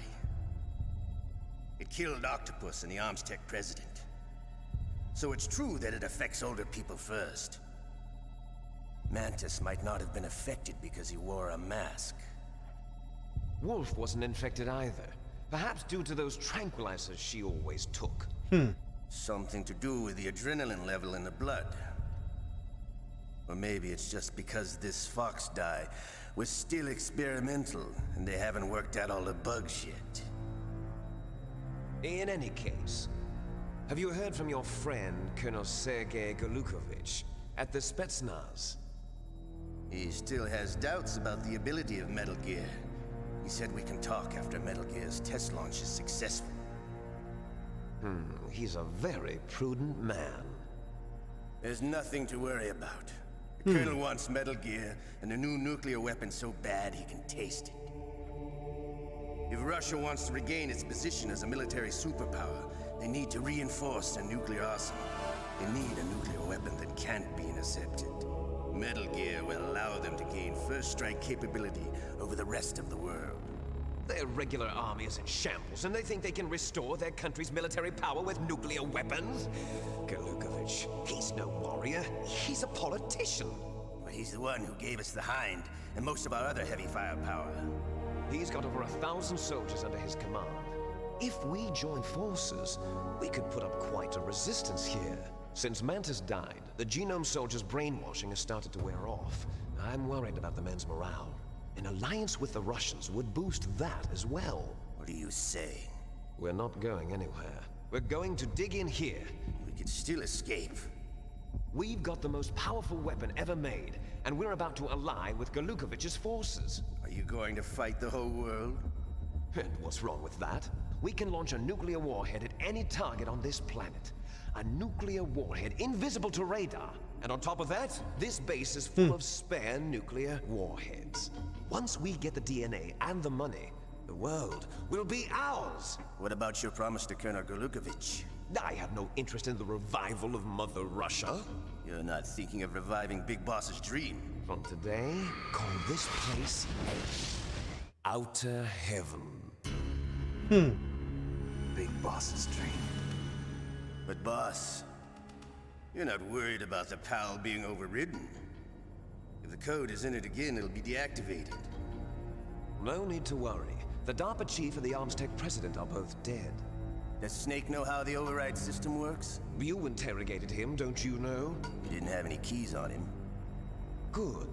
It killed Octopus and the Armstech president. So it's true that it affects older people first. Mantis might not have been affected because he wore a mask. Wolf wasn't infected either. Perhaps due to those tranquilizers she always took. Something to do with the adrenaline level in the blood. Or maybe it's just because this Fox dye was still experimental and they haven't worked out all the bugs yet. In any case, have you heard from your friend, Colonel Sergei Golukovich, at the Spetsnaz? He still has doubts about the ability of Metal Gear. He said we can talk after Metal Gear's test launch is successful. He's a very prudent man. There's nothing to worry about. The Colonel wants Metal Gear and a new nuclear weapon so bad he can taste it. If Russia wants to regain its position as a military superpower, they need to reinforce their nuclear arsenal. They need a nuclear weapon that can't be intercepted. Metal Gear will allow them to gain first strike capability over the rest of the world. Their regular army is in shambles, and they think they can restore their country's military power with nuclear weapons? Galukovich, he's no warrior. He's a politician. But he's the one who gave us the Hind and most of our other heavy firepower. He's got over 1,000 soldiers under his command. If we join forces, we could put up quite a resistance here. Since Mantis died, the Genome Soldiers' brainwashing has started to wear off. I'm worried about the men's morale. An alliance with the Russians would boost that as well. What are you saying? We're not going anywhere. We're going to dig in here. We could still escape. We've got the most powerful weapon ever made, and we're about to ally with Galukovich's forces. Are you going to fight the whole world? And what's wrong with that? We can launch a nuclear warhead at any target on this planet. A nuclear warhead invisible to radar. And on top of that, this base is full of spare nuclear warheads. Once we get the DNA and the money, the world will be ours. What about your promise to Colonel Galukovich? I have no interest in the revival of Mother Russia. You're not thinking of reviving Big Boss's dream. From today, call this place Outer Heaven. Big Boss's dream. But boss, you're not worried about the PAL being overridden. If the code is in it again, it'll be deactivated. No need to worry. The DARPA chief and the Armstech president are both dead. Does Snake know how the override system works? You interrogated him, don't you know? He didn't have any keys on him. Good.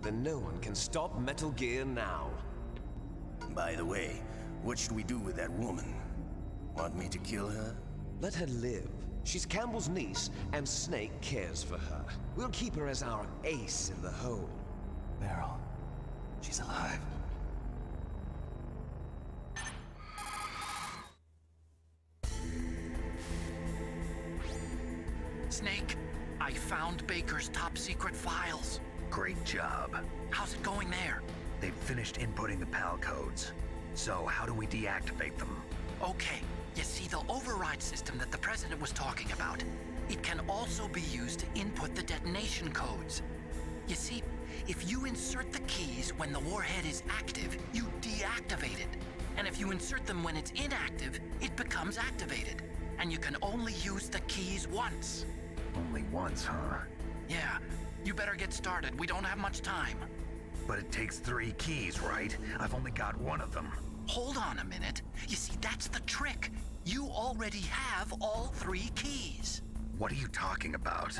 Then no one can stop Metal Gear now. By the way, what should we do with that woman? Want me to kill her? Let her live. She's Campbell's niece, and Snake cares for her. We'll keep her as our ace in the hole. Meryl, she's alive. Snake, I found Baker's top secret files. Great job. How's it going there? They've finished inputting the PAL codes. So how do we deactivate them? Okay, you see the override system that the president was talking about. It can also be used to input the detonation codes. You see, if you insert the keys when the warhead is active, you deactivate it. And if you insert them when it's inactive, it becomes activated. And you can only use the keys once. Only once, huh? Yeah, you better get started. We don't have much time. But it takes 3 keys, right? I've only got 1 of them. Hold on a minute. You see, that's the trick. You already have all 3 keys. What are you talking about?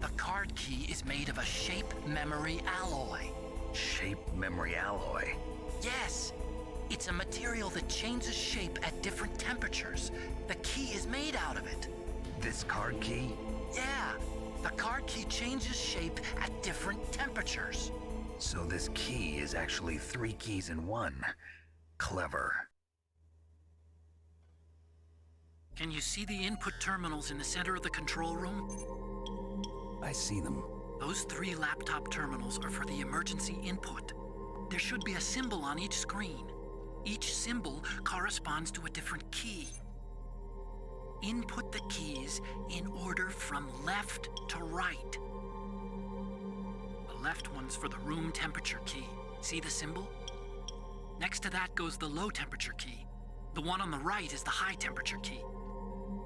The card key is made of a shape memory alloy. Shape memory alloy? Yes. It's a material that changes shape at different temperatures. The key is made out of it. This card key? Yeah. The card key changes shape at different temperatures. So this key is actually 3 keys in 1. Clever. Can you see the input terminals in the center of the control room? I see them. Those 3 laptop terminals are for the emergency input. There should be a symbol on each screen. Each symbol corresponds to a different key. Input the keys in order from left to right. The left one's for the room temperature key. See the symbol? Next to that goes the low temperature key. The one on the right is the high temperature key.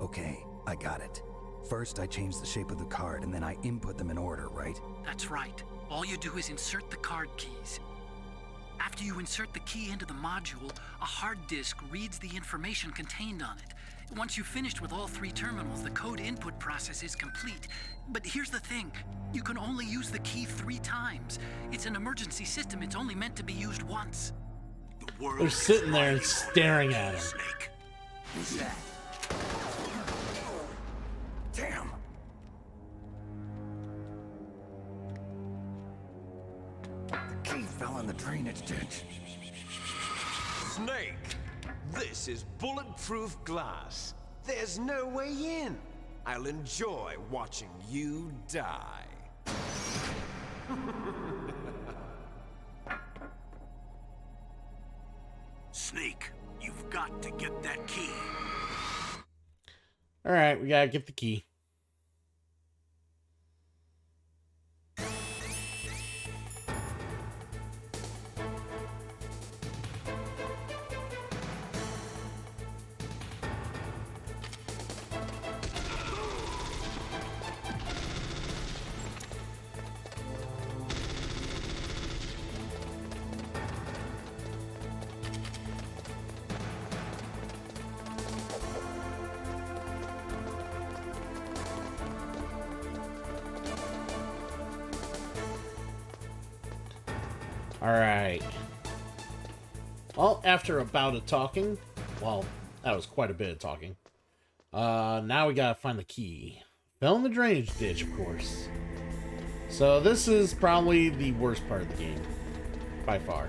Okay, I got it. First, I change the shape of the card, and then I input them in order, right? That's right. All you do is insert the card keys. After you insert the key into the module, a hard disk reads the information contained on it. Once you've finished with all 3 terminals, the code input process is complete. But here's the thing. You can only use the key 3 times. It's an emergency system. It's only meant to be used once. They're sitting there and staring at him. Snake. Who's that? Damn! The key fell in the drainage ditch. Snake! This is bulletproof glass. There's no way in. I'll enjoy watching you die. Snake, you've got to get that key. All right, we gotta get the key. Alright. Well, after a bout of talking, well, that was quite a bit of talking. Now we gotta find the key. Fell in the drainage ditch, of course. So this is probably the worst part of the game. By far.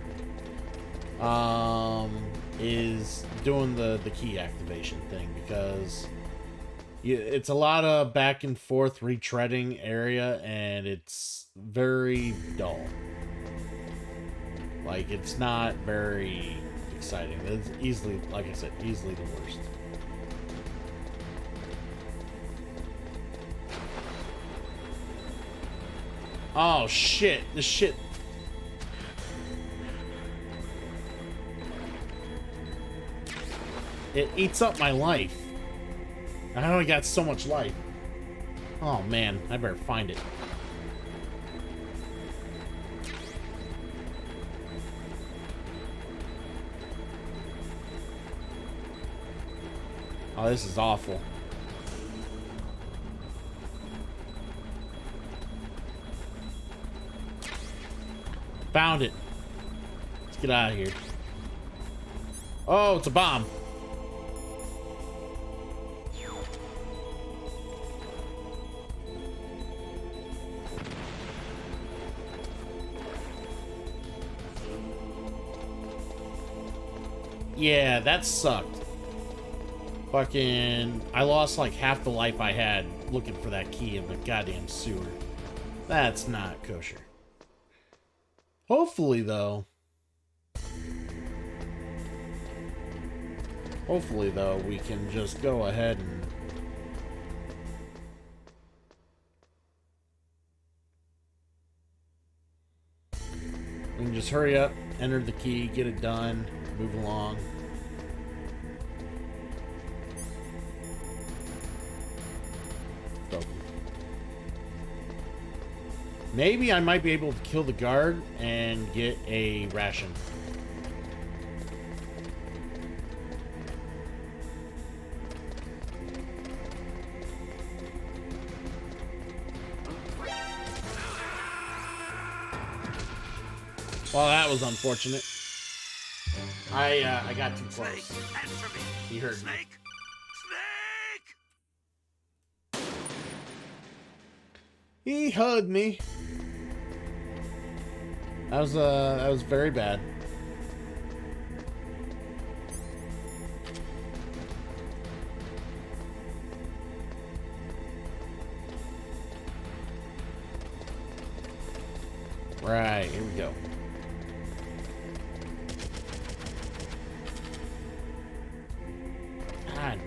Is doing the key activation thing, because it's a lot of back and forth retreading area, and it's very dull. Like, it's not very exciting. It's easily, like I said, easily the worst. Oh shit, this shit. It eats up my life. I only got so much life. Oh man, I better find it. Oh, this is awful. Found it. Let's get out of here. Oh, it's a bomb. Yeah, that sucked. Fucking, I lost like half the life I had looking for that key in the goddamn sewer. That's not kosher. Hopefully, though, we can just go ahead and we can just hurry up, enter the key, get it done, move along. Maybe I might be able to kill the guard and get a ration. Well, that was unfortunate. I got too close. He heard me. He heard me. That was very bad. Right, here we go. God.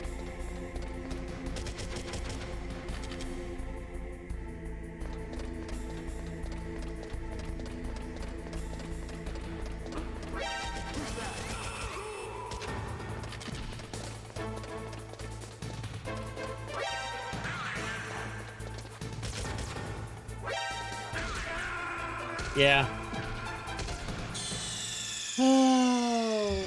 Yeah. Oh.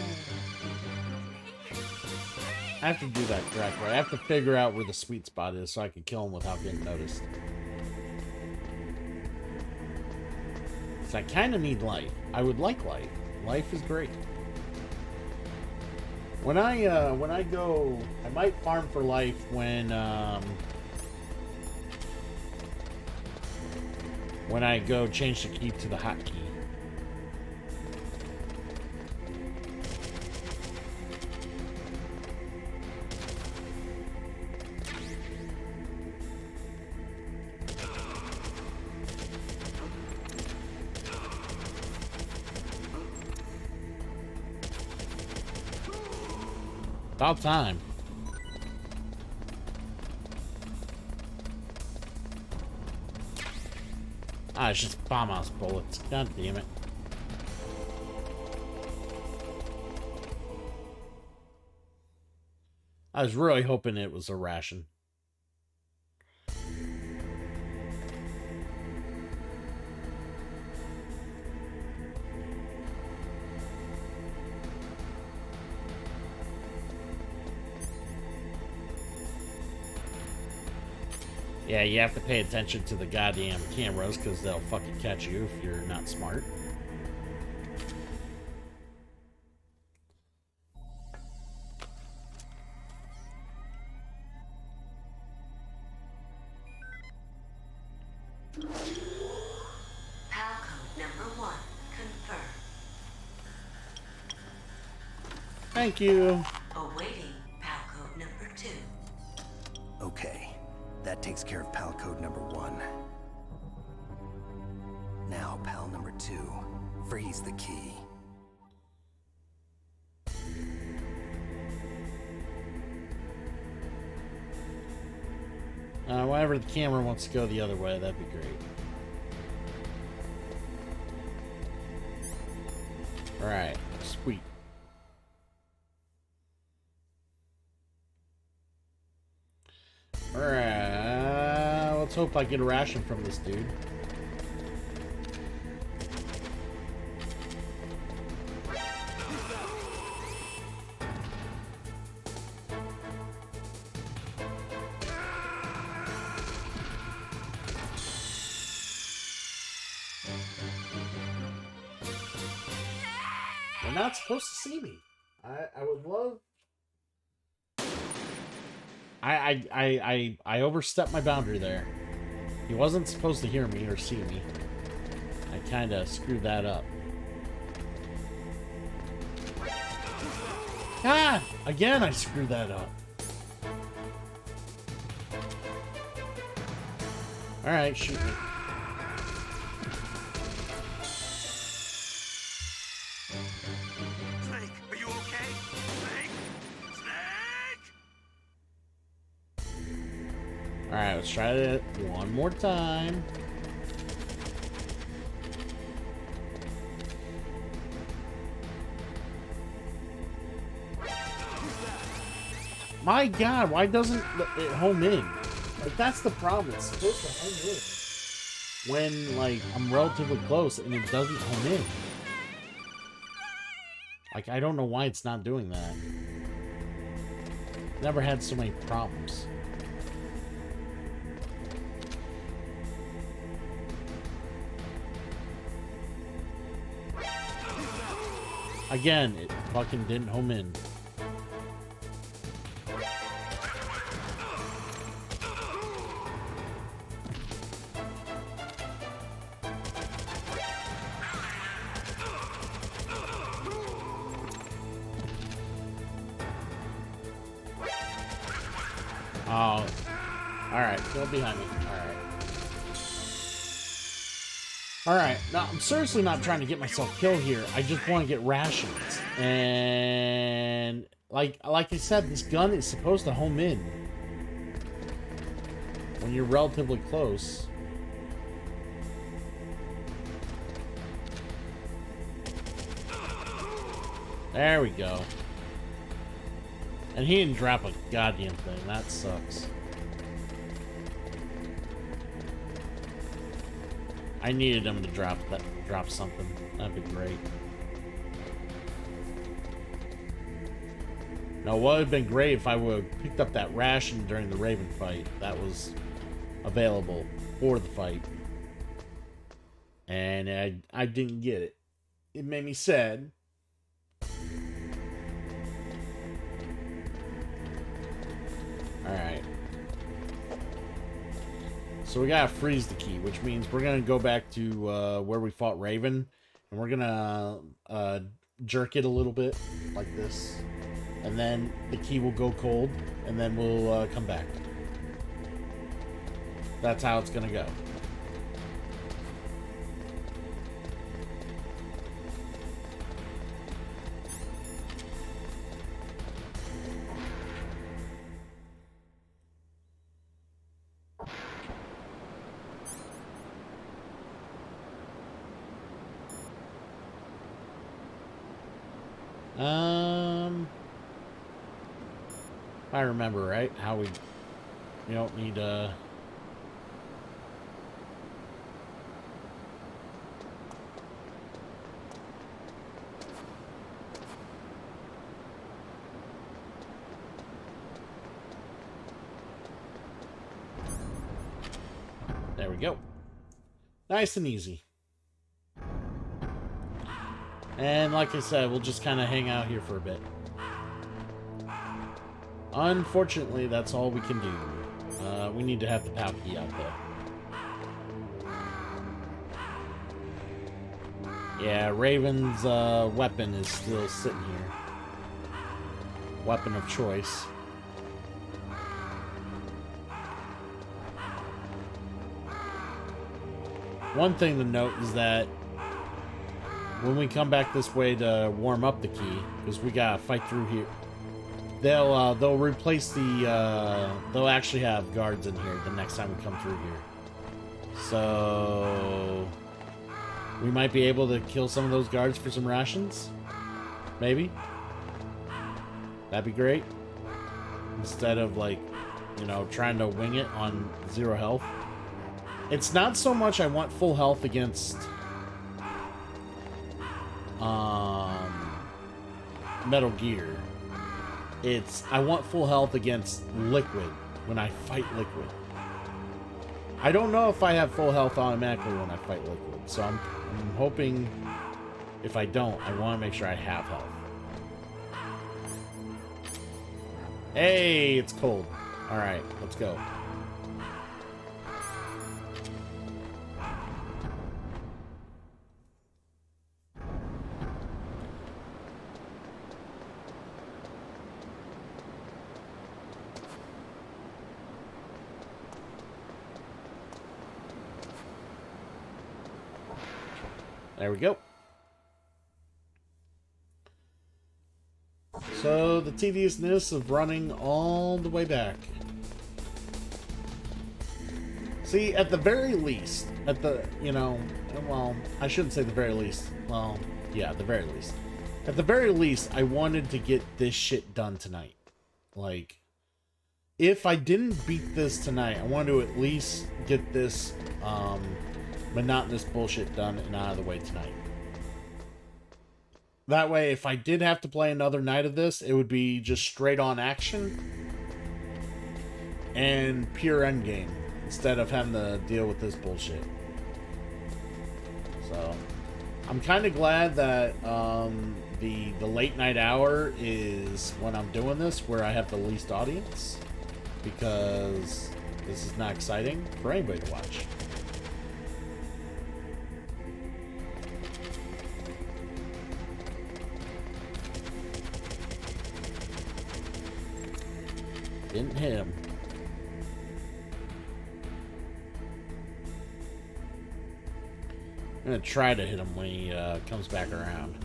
I have to do that correctly. I have to figure out where the sweet spot is so I can kill him without getting noticed. So I kind of need life. I would like life. Life is great. When I go, I might farm for life when I go change the key to the hotkey. About time. Ah, it's just bomb house bullets. God damn it. I was really hoping it was a ration. Yeah, you have to pay attention to the goddamn cameras because they'll fucking catch you if you're not smart. PAL code number 1 confirmed. Thank you. Awaiting PAL code number 2. Okay, that takes care of PAL code number 1. Now, PAL number 2, freeze the key. Whenever the camera wants to go the other way, that'd be great. Alright, sweet. Alright, let's hope I get a ration from this dude. They're not supposed to see me. I would love. I overstepped my boundary there. He wasn't supposed to hear me or see me. I kind of screwed that up. Ah! Again, I screwed that up. Alright, shoot me. Snake, are you okay? Snake? Snake! Alright, let's try it one more time. My God, why doesn't it home in? Like, that's the problem. It's supposed to home in when, like, I'm relatively close and it doesn't home in. Like, I don't know why it's not doing that. Never had so many problems. Again, it fucking didn't home in. Oh. Alright, go behind me. Alright. Alright, now I'm seriously not trying to get myself killed here. I just want to get rations. And like I said, this gun is supposed to home in when you're relatively close. There we go. And he didn't drop a goddamn thing. That sucks. I needed him to drop something. That'd be great. Now, what would have been great if I would have picked up that ration during the Raven fight that was available for the fight. And I didn't get it. It made me sad. Alright. So we gotta freeze the key, which means we're gonna go back to where we fought Raven. And we're gonna jerk it a little bit, like this. And then the key will go cold, and then we'll come back. That's how it's gonna go. If I remember right, how we don't need there we go. Nice and easy. And like I said, we'll just kind of hang out here for a bit. Unfortunately, that's all we can do. We need to have the PAL key out there. Yeah, Raven's weapon is still sitting here. Weapon of choice. One thing to note is that when we come back this way to warm up the key, because we gotta fight through here, they'll replace the they'll actually have guards in here the next time we come through here. So we might be able to kill some of those guards for some rations. Maybe. That'd be great. Instead of, like, you know, trying to wing it on 0 health. It's not so much I want full health against Metal Gear. It's I want full health against Liquid when I fight Liquid. I don't know if I have full health automatically when I fight Liquid, so I'm hoping if I don't, I want to make sure I have health. Hey, it's cold. Alright, let's go. There we go. So, the tediousness of running all the way back. See, at the very least, at the, you know, well, I shouldn't say the very least. Well, yeah, the very least. At the very least, I wanted to get this shit done tonight. Like, if I didn't beat this tonight, I wanted to at least get this, monotonous bullshit done and out of the way tonight. That way, if I did have to play another night of this, it would be just straight on action and pure endgame instead of having to deal with this bullshit. So, I'm kind of glad that the late night hour is when I'm doing this, where I have the least audience, because this is not exciting for anybody to watch. Didn't hit him. I'm gonna try to hit him when he comes back around.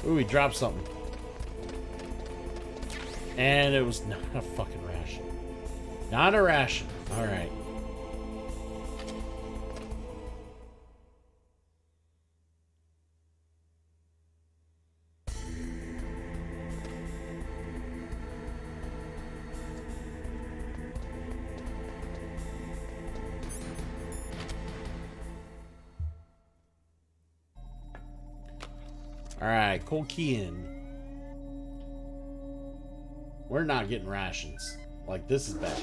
Ooh, he dropped something. And it was not a fucking ration. Not a ration. Alright. Alright, cold key in. We're not getting rations. Like, this is bad.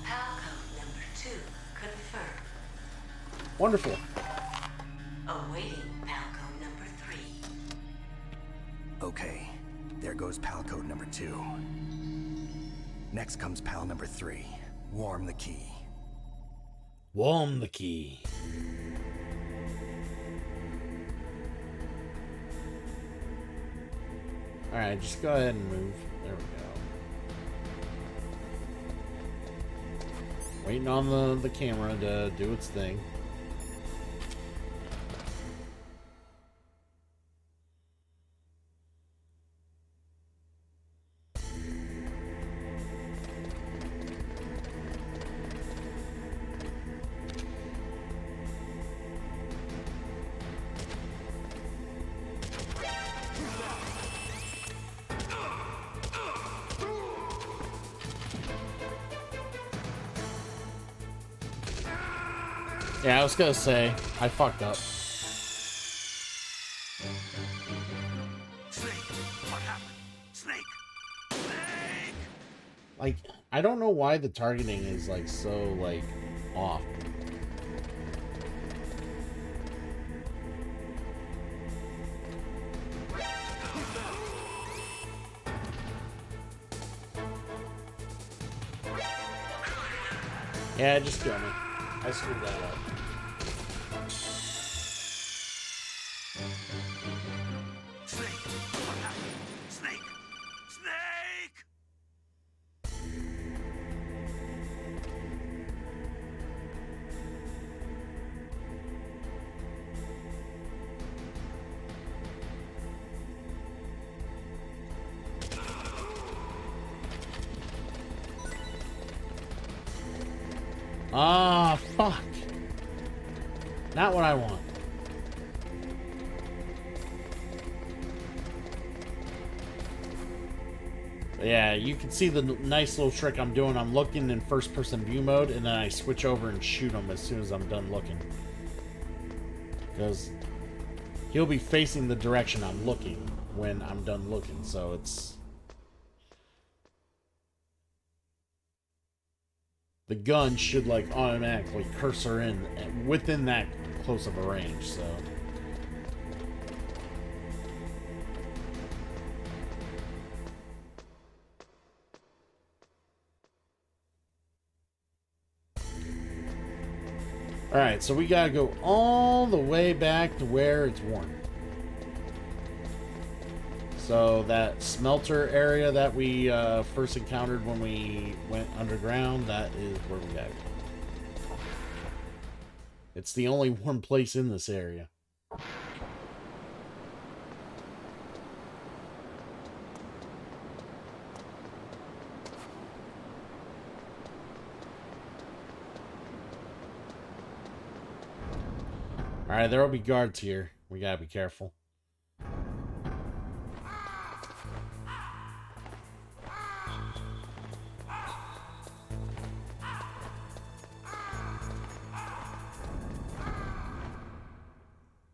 Palcode number 2 confirmed. Wonderful. Awaiting Palcode number 3. Okay, there goes pal code number 2. Next comes pal number 3. Warm the key. Warm the key. Alright, just go ahead and move. There we go. Waiting on the camera to do its thing. Yeah, I was gonna say, I fucked up. Snake! What happened? Snake! Snake! Like, I don't know why the targeting is, like, so, like, off. Yeah, just kill me. I screwed that up. Snake! Snake! Snake! Ah, fuck. Not what I want. But yeah, you can see the nice little trick I'm doing. I'm looking in first-person view mode, and then I switch over and shoot him as soon as I'm done looking. Because he'll be facing the direction I'm looking when I'm done looking, so it's... The gun should, like, automatically cursor in within that close of a range, so... Alright, so we gotta go all the way back to where it's warm. So that smelter area that we first encountered when we went underground, that is where we gotta go. It's the only warm place in this area. Alright, there will be guards here. We gotta be careful.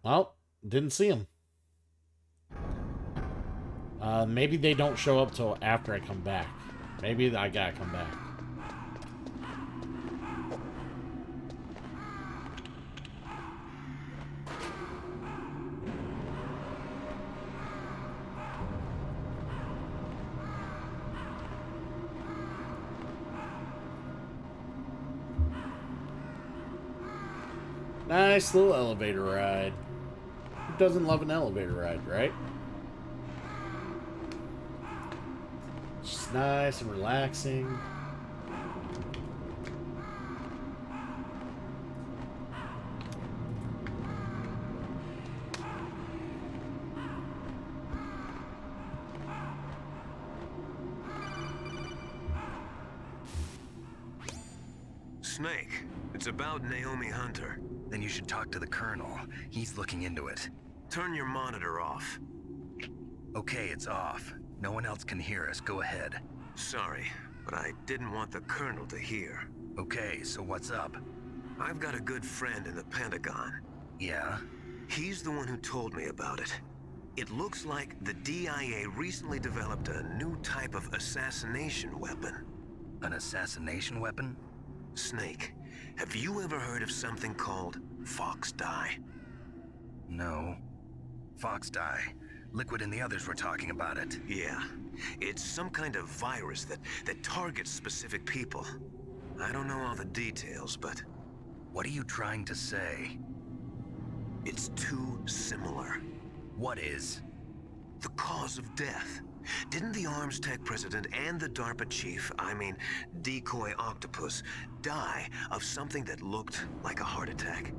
Well, didn't see him. Maybe they don't show up till after I come back. Maybe I gotta come back. Nice little elevator ride. Who doesn't love an elevator ride, right? Just nice and relaxing. Snake, it's about Naomi Hunter. Then you should talk to the Colonel. He's looking into it. Turn your monitor off. Okay, it's off. No one else can hear us. Go ahead. Sorry, but I didn't want the Colonel to hear. Okay, so what's up? I've got a good friend in the Pentagon. Yeah? He's the one who told me about it. It looks like the DIA recently developed a new type of assassination weapon. An assassination weapon? Snake, have you ever heard of something called Fox Dye? No. Fox Dye. Liquid and the others were talking about it. Yeah. It's some kind of virus that targets specific people. I don't know all the details, but... What are you trying to say? It's too similar. What is? The cause of death. Didn't the Arms Tech president and the DARPA chief, I mean, Decoy Octopus, die of something that looked like a heart attack?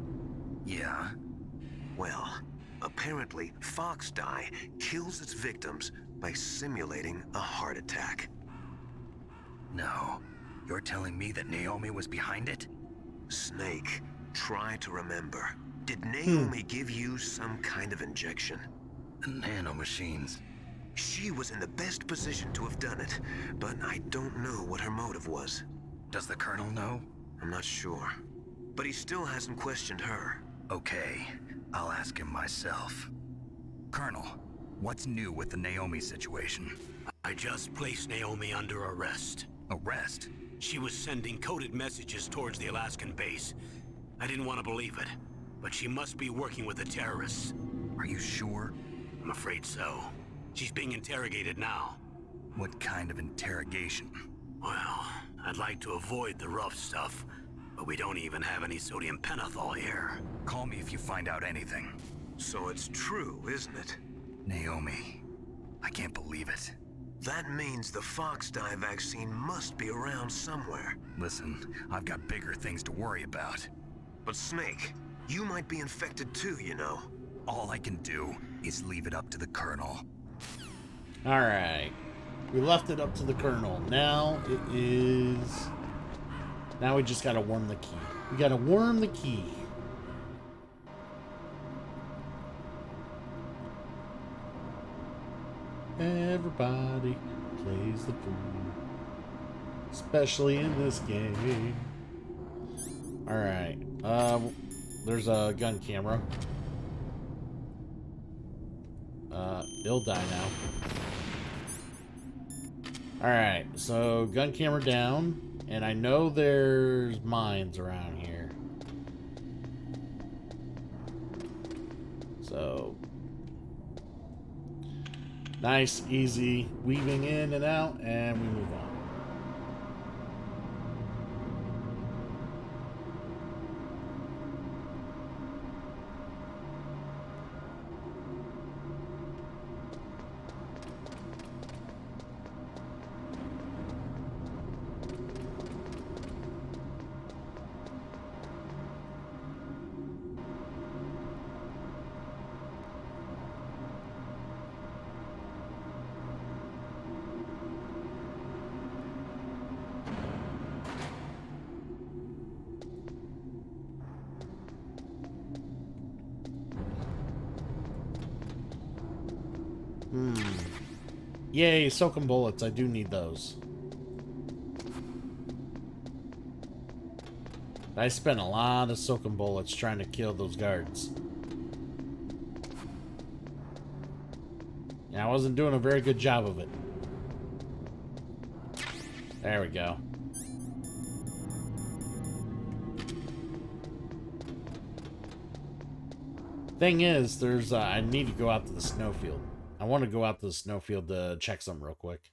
Yeah. Well, apparently Fox Dye kills its victims by simulating a heart attack. No. You're telling me that Naomi was behind it? Snake, try to remember. Did Naomi give you some kind of injection? Nanomachines. She was in the best position to have done it, but I don't know what her motive was. Does the Colonel know? I'm not sure. But he still hasn't questioned her. Okay, I'll ask him myself. Colonel, what's new with the Naomi situation? I just placed Naomi under arrest. Arrest? She was sending coded messages towards the Alaskan base. I didn't want to believe it, but she must be working with the terrorists. Are you sure? I'm afraid so. She's being interrogated now. What kind of interrogation? Well, I'd like to avoid the rough stuff. But we don't even have any sodium pentothal here. Call me if you find out anything. So it's true, isn't it? Naomi, I can't believe it. That means the fox dye vaccine must be around somewhere. Listen, I've got bigger things to worry about. But Snake, you might be infected too, you know. All I can do is leave it up to the Colonel. Alright. We left it up to the Colonel. Now it is... Now we just gotta worm the key. We gotta worm the key. Everybody plays the fool. Especially in this game. Alright. There's a gun camera. It'll die now. Alright, so gun camera down. And I know there's mines around here. So... Nice, easy, weaving in and out, and we move on. Yay, soaking bullets. I do need those. I spent a lot of soaking bullets trying to kill those guards. Yeah, I wasn't doing a very good job of it. There we go. Thing is, there's I need to go out to the snowfield. I want to go out to the snowfield to check something real quick.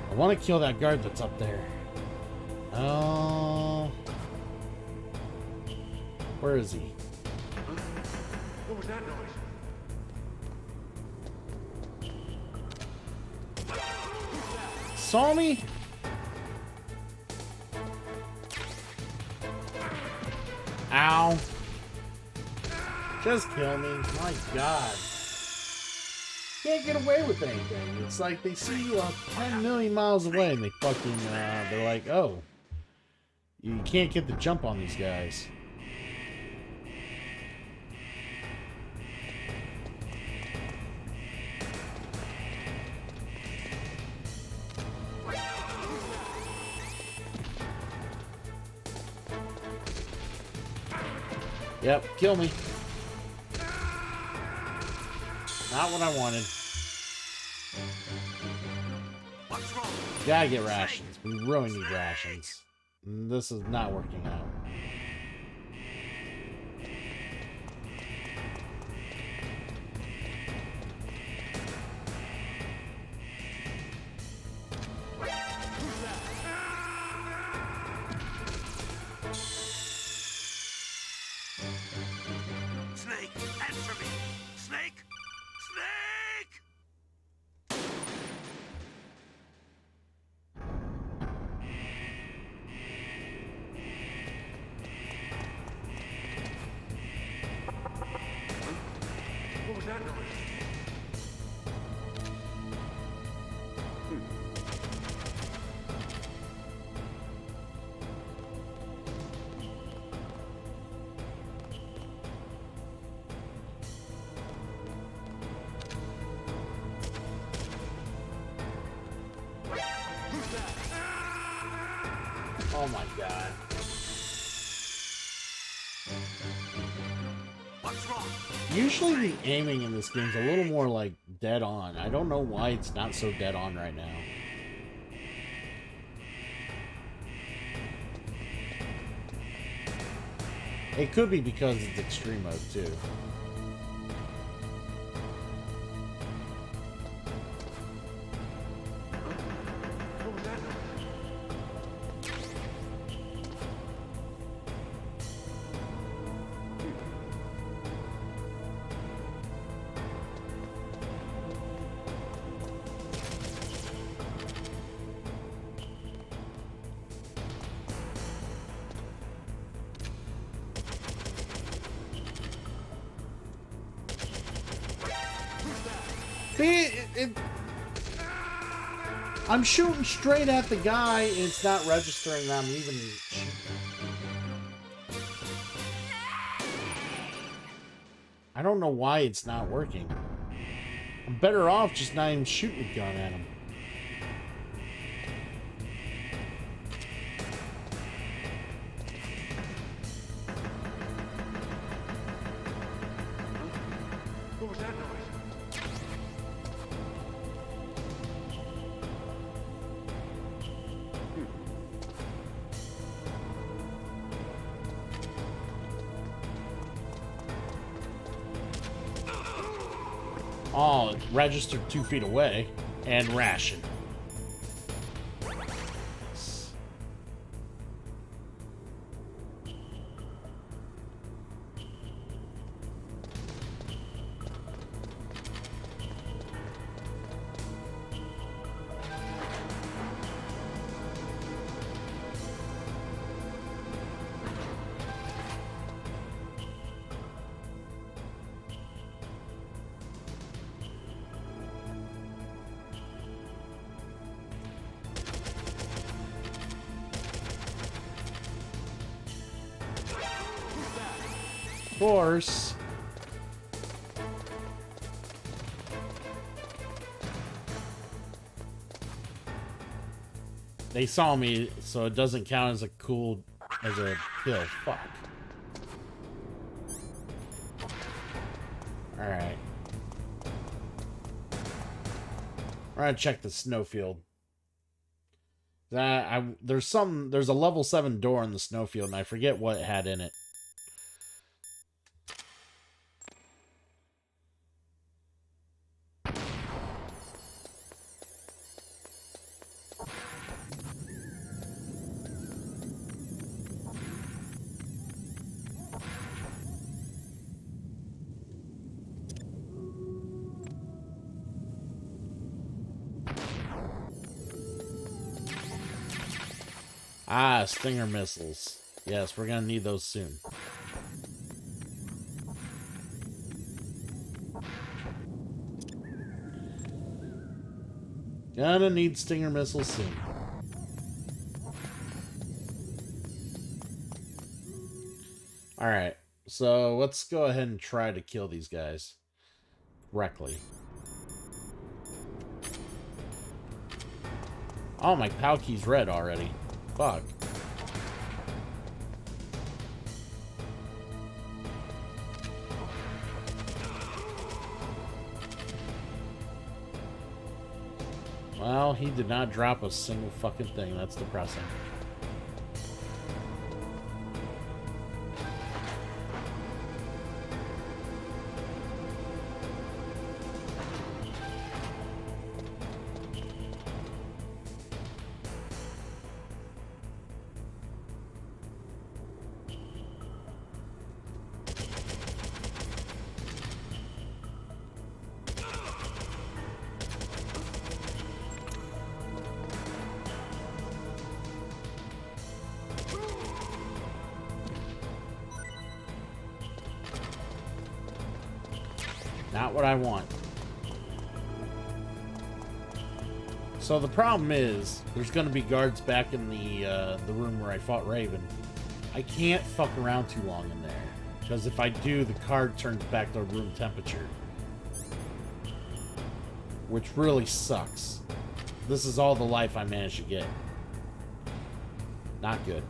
I want to kill that guard that's up there. Oh. Where is he? What was that noise? Saw me? Ow. Just kill me. My God. Can't get away with anything. It's like they see you 10 million miles away and they fucking, they're like, oh, you can't get the jump on these guys. Yep, kill me. Not what I wanted. What's wrong? Gotta get rations. We really need rations. This is not working out. Snake, answer me! Snake! Snake! What was that noise? Oh my God. Usually the aiming in this game is a little more like dead on. I don't know why it's not so dead on right now. It could be because it's extreme mode too. I'm shooting straight at the guy, and it's not registering that I'm even shooting. I don't know why it's not working. I'm better off just not even shooting the gun at him. What was that noise? Oh, it registered 2 feet away and ration. Of course. They saw me, so it doesn't count as a kill. Fuck. Alright. We're gonna check the snowfield. There's a level 7 door in the snowfield, and I forget what it had in it. Ah, Stinger missiles. Yes, we're gonna need those soon. Gonna need Stinger missiles soon. Alright, so let's go ahead and try to kill these guys correctly. Oh, my POW key's red already. Fuck. Well, he did not drop a single fucking thing. That's depressing. Not what I want. So the problem is, there's going to be guards back in the room where I fought Raven. I can't fuck around too long in there, because if I do, the card turns back to room temperature, which really sucks. This is all the life I managed to get. Not good.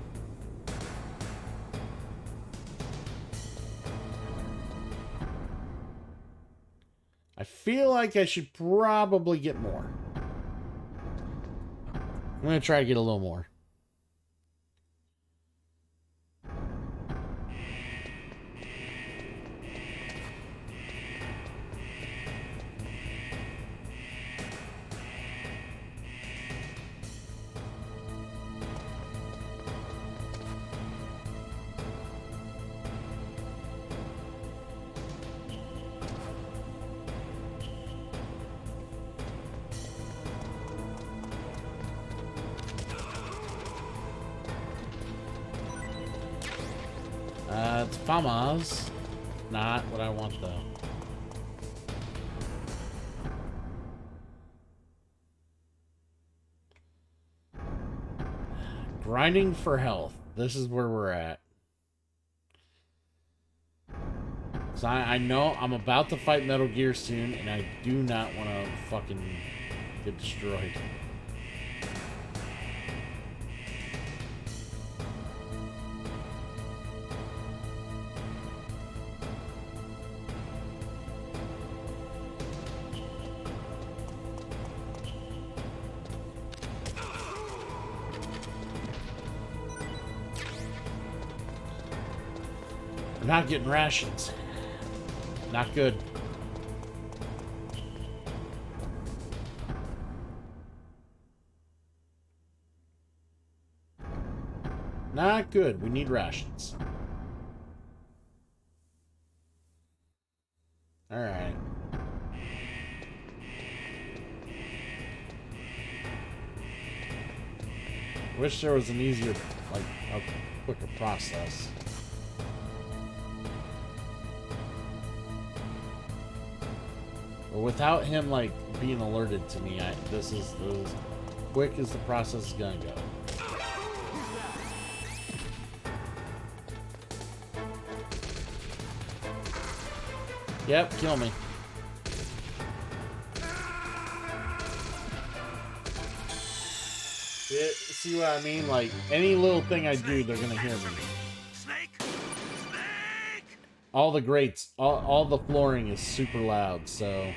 I feel like I should probably get more. I'm going to try to get a little more. It's FAMAS. Not what I want, though. Grinding for health. This is where we're at. So I know I'm about to fight Metal Gear soon, and I do not want to fucking get destroyed. I'm not getting rations. Not good. Not good. We need rations. All right. Wish there was an easier, like, a quicker process. But without him, like, being alerted to me, this is as quick as the process is gonna go. Yep, kill me. See what I mean? Like, any little thing I do, they're gonna hear me. All the grates, all the flooring is super loud, so...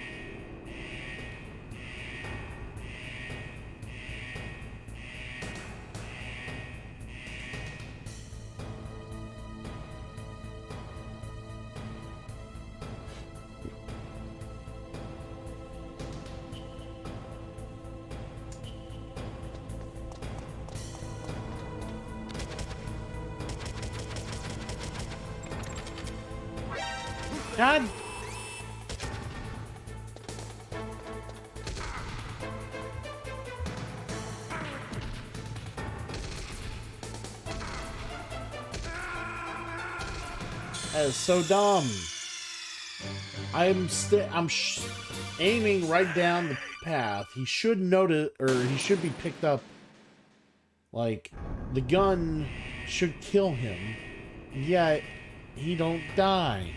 God. That is so dumb. I'm aiming right down the path. He should notice, or he should be picked up. Like, the gun should kill him, yet he don't die.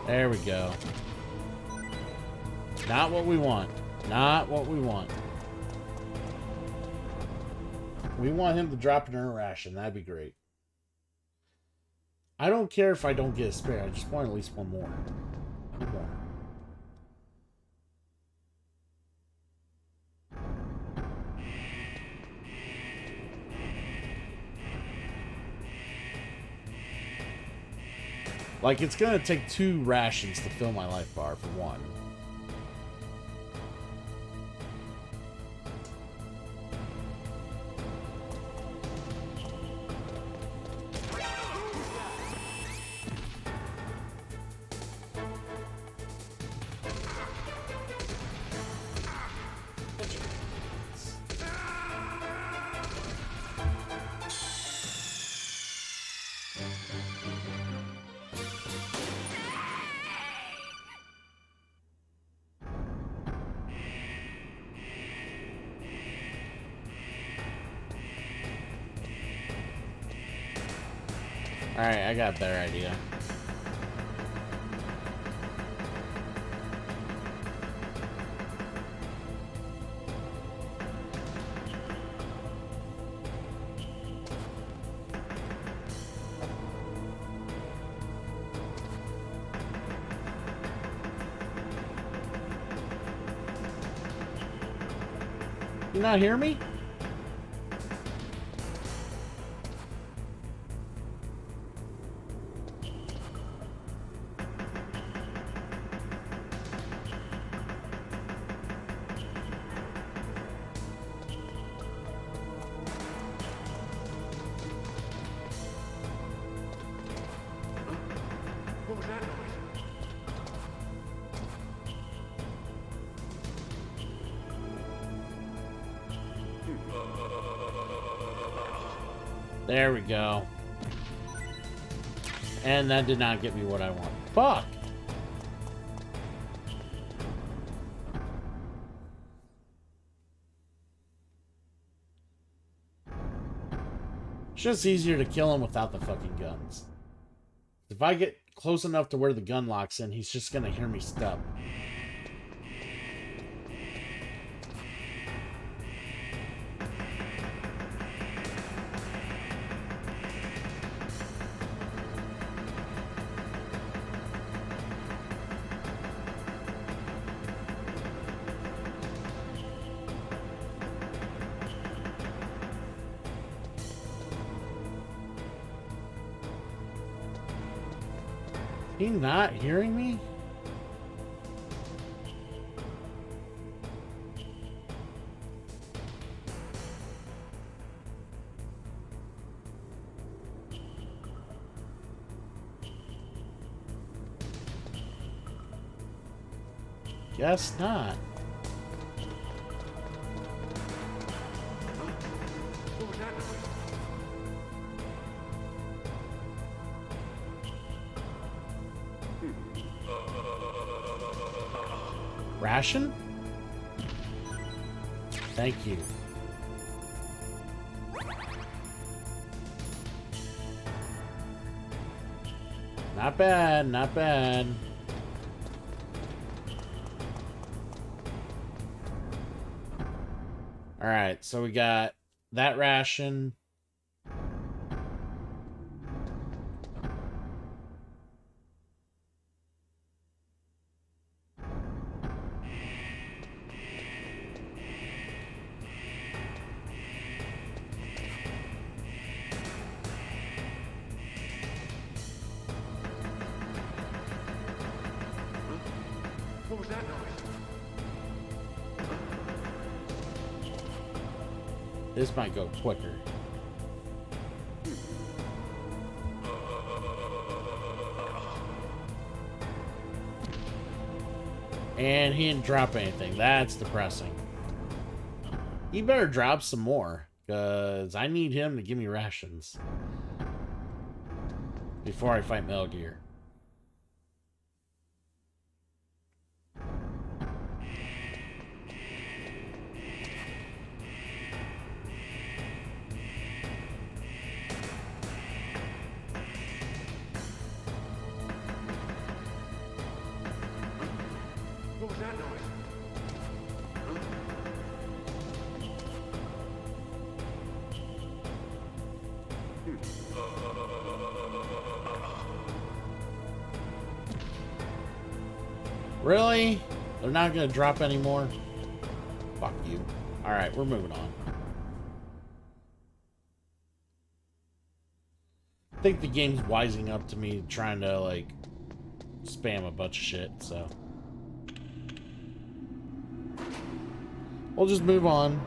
There we go. Not what we want. Not what we want. We want him to drop in a ration. That'd be great. I don't care if I don't get a spare. I just want at least one more. One more. Like, it's gonna take 2 rations to fill my life bar for one. Alright, I got a better idea. You not hear me? What was that noise? There we go. And that did not get me what I want. Fuck! It's just easier to kill him without the fucking guns. If I get close enough to where the gun locks in, he's just gonna hear me step. He not hearing me? Guess not. What was that noise? Ration? Thank you. Not bad, not bad. All right, so we got that ration. What was that noise? This might go quicker. And he didn't drop anything. That's depressing. He better drop some more, because I need him to give me rations before I fight Metal Gear. What was that noise? Really? They're not going to drop anymore? Fuck you. Alright, we're moving on. I think the game's wising up to me trying to, like, spam a bunch of shit, so. We'll just move on.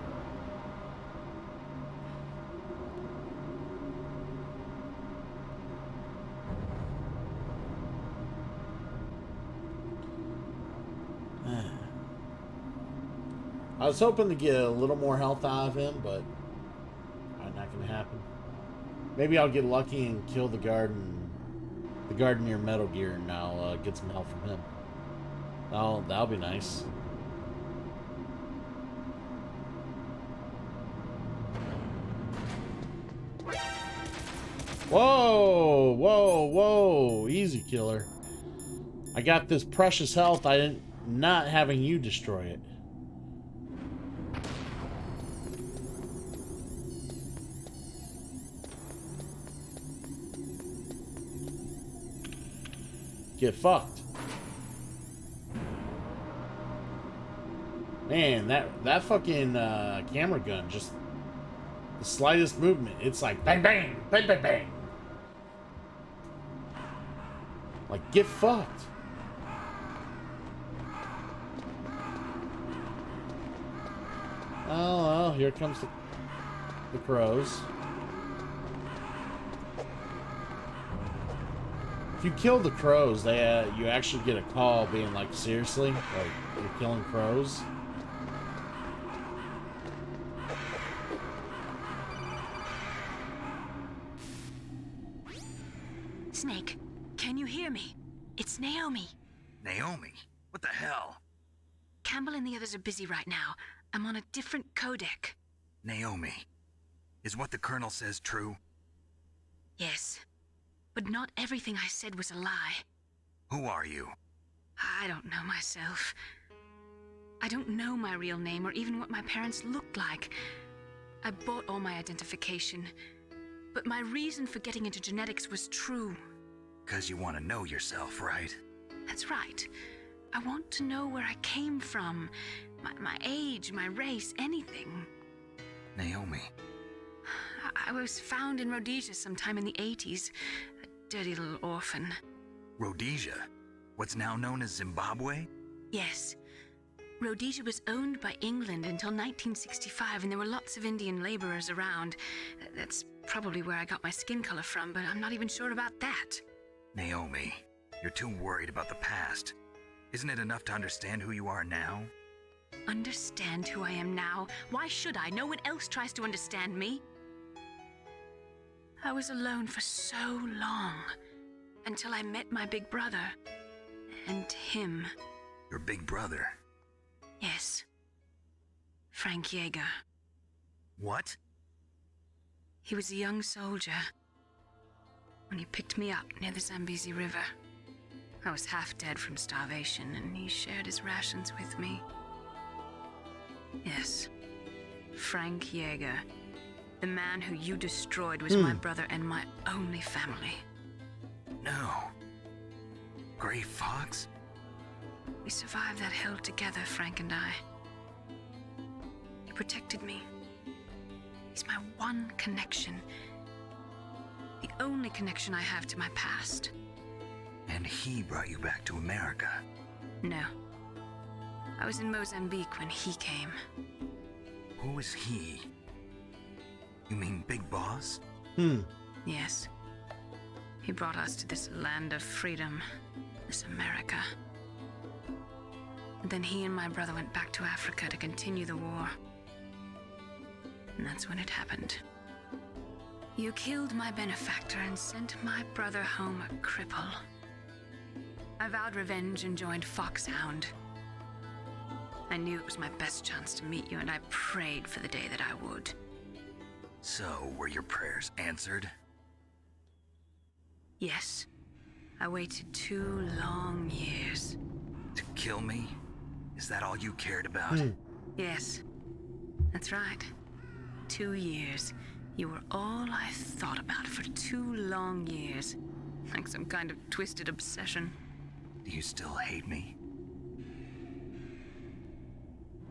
I was hoping to get a little more health out of him, but probably not going to happen. Maybe I'll get lucky and kill the guard near Metal Gear, and I'll get some help from him. That'll be nice. Whoa, whoa, whoa! Easy, killer. I got this precious health. Not having you destroy it. Get fucked. Man, that fucking camera gun, just the slightest movement, it's like bang bang, bang bang bang. Like, get fucked. Oh, here comes the crows. If you kill the crows, you actually get a call being like, seriously? Like, you're killing crows? Snake, can you hear me? It's Naomi. Naomi? What the hell? Campbell and the others are busy right now. I'm on a different codec. Naomi, is what the Colonel says true? Yes. But not everything I said was a lie. Who are you? I don't know myself. I don't know my real name or even what my parents looked like. I bought all my identification. But my reason for getting into genetics was true. 'Cause you want to know yourself, right? That's right. I want to know where I came from. My age, my race, anything. Naomi. I was found in Rhodesia sometime in the 80s. A dirty little orphan. Rhodesia? What's now known as Zimbabwe? Yes. Rhodesia was owned by England until 1965, and there were lots of Indian laborers around. That's probably where I got my skin color from, but I'm not even sure about that. Naomi, you're too worried about the past. Isn't it enough to understand who you are now? Understand who I am now? Why should I? No one else tries to understand me. I was alone for so long, until I met my big brother. And him. Your big brother? Yes. Frank Yeager. What? He was a young soldier when he picked me up near the Zambezi River. I was half dead from starvation, and he shared his rations with me. Yes. Frank Yeager. The man who you destroyed was my brother and my only family. No. Gray Fox? We survived that hell together, Frank and I. He protected me. He's my one connection. The only connection I have to my past. And he brought you back to America? No. I was in Mozambique when he came. Who is he? You mean Big Boss? Yes. He brought us to this land of freedom, this America. And then he and my brother went back to Africa to continue the war. And that's when it happened. You killed my benefactor and sent my brother home a cripple. I vowed revenge and joined Foxhound. I knew it was my best chance to meet you, and I prayed for the day that I would. So, were your prayers answered? Yes. I waited 2 long years. To kill me? Is that all you cared about? Yes. That's right. 2 years. You were all I thought about for 2 long years. Like some kind of twisted obsession. Do you still hate me?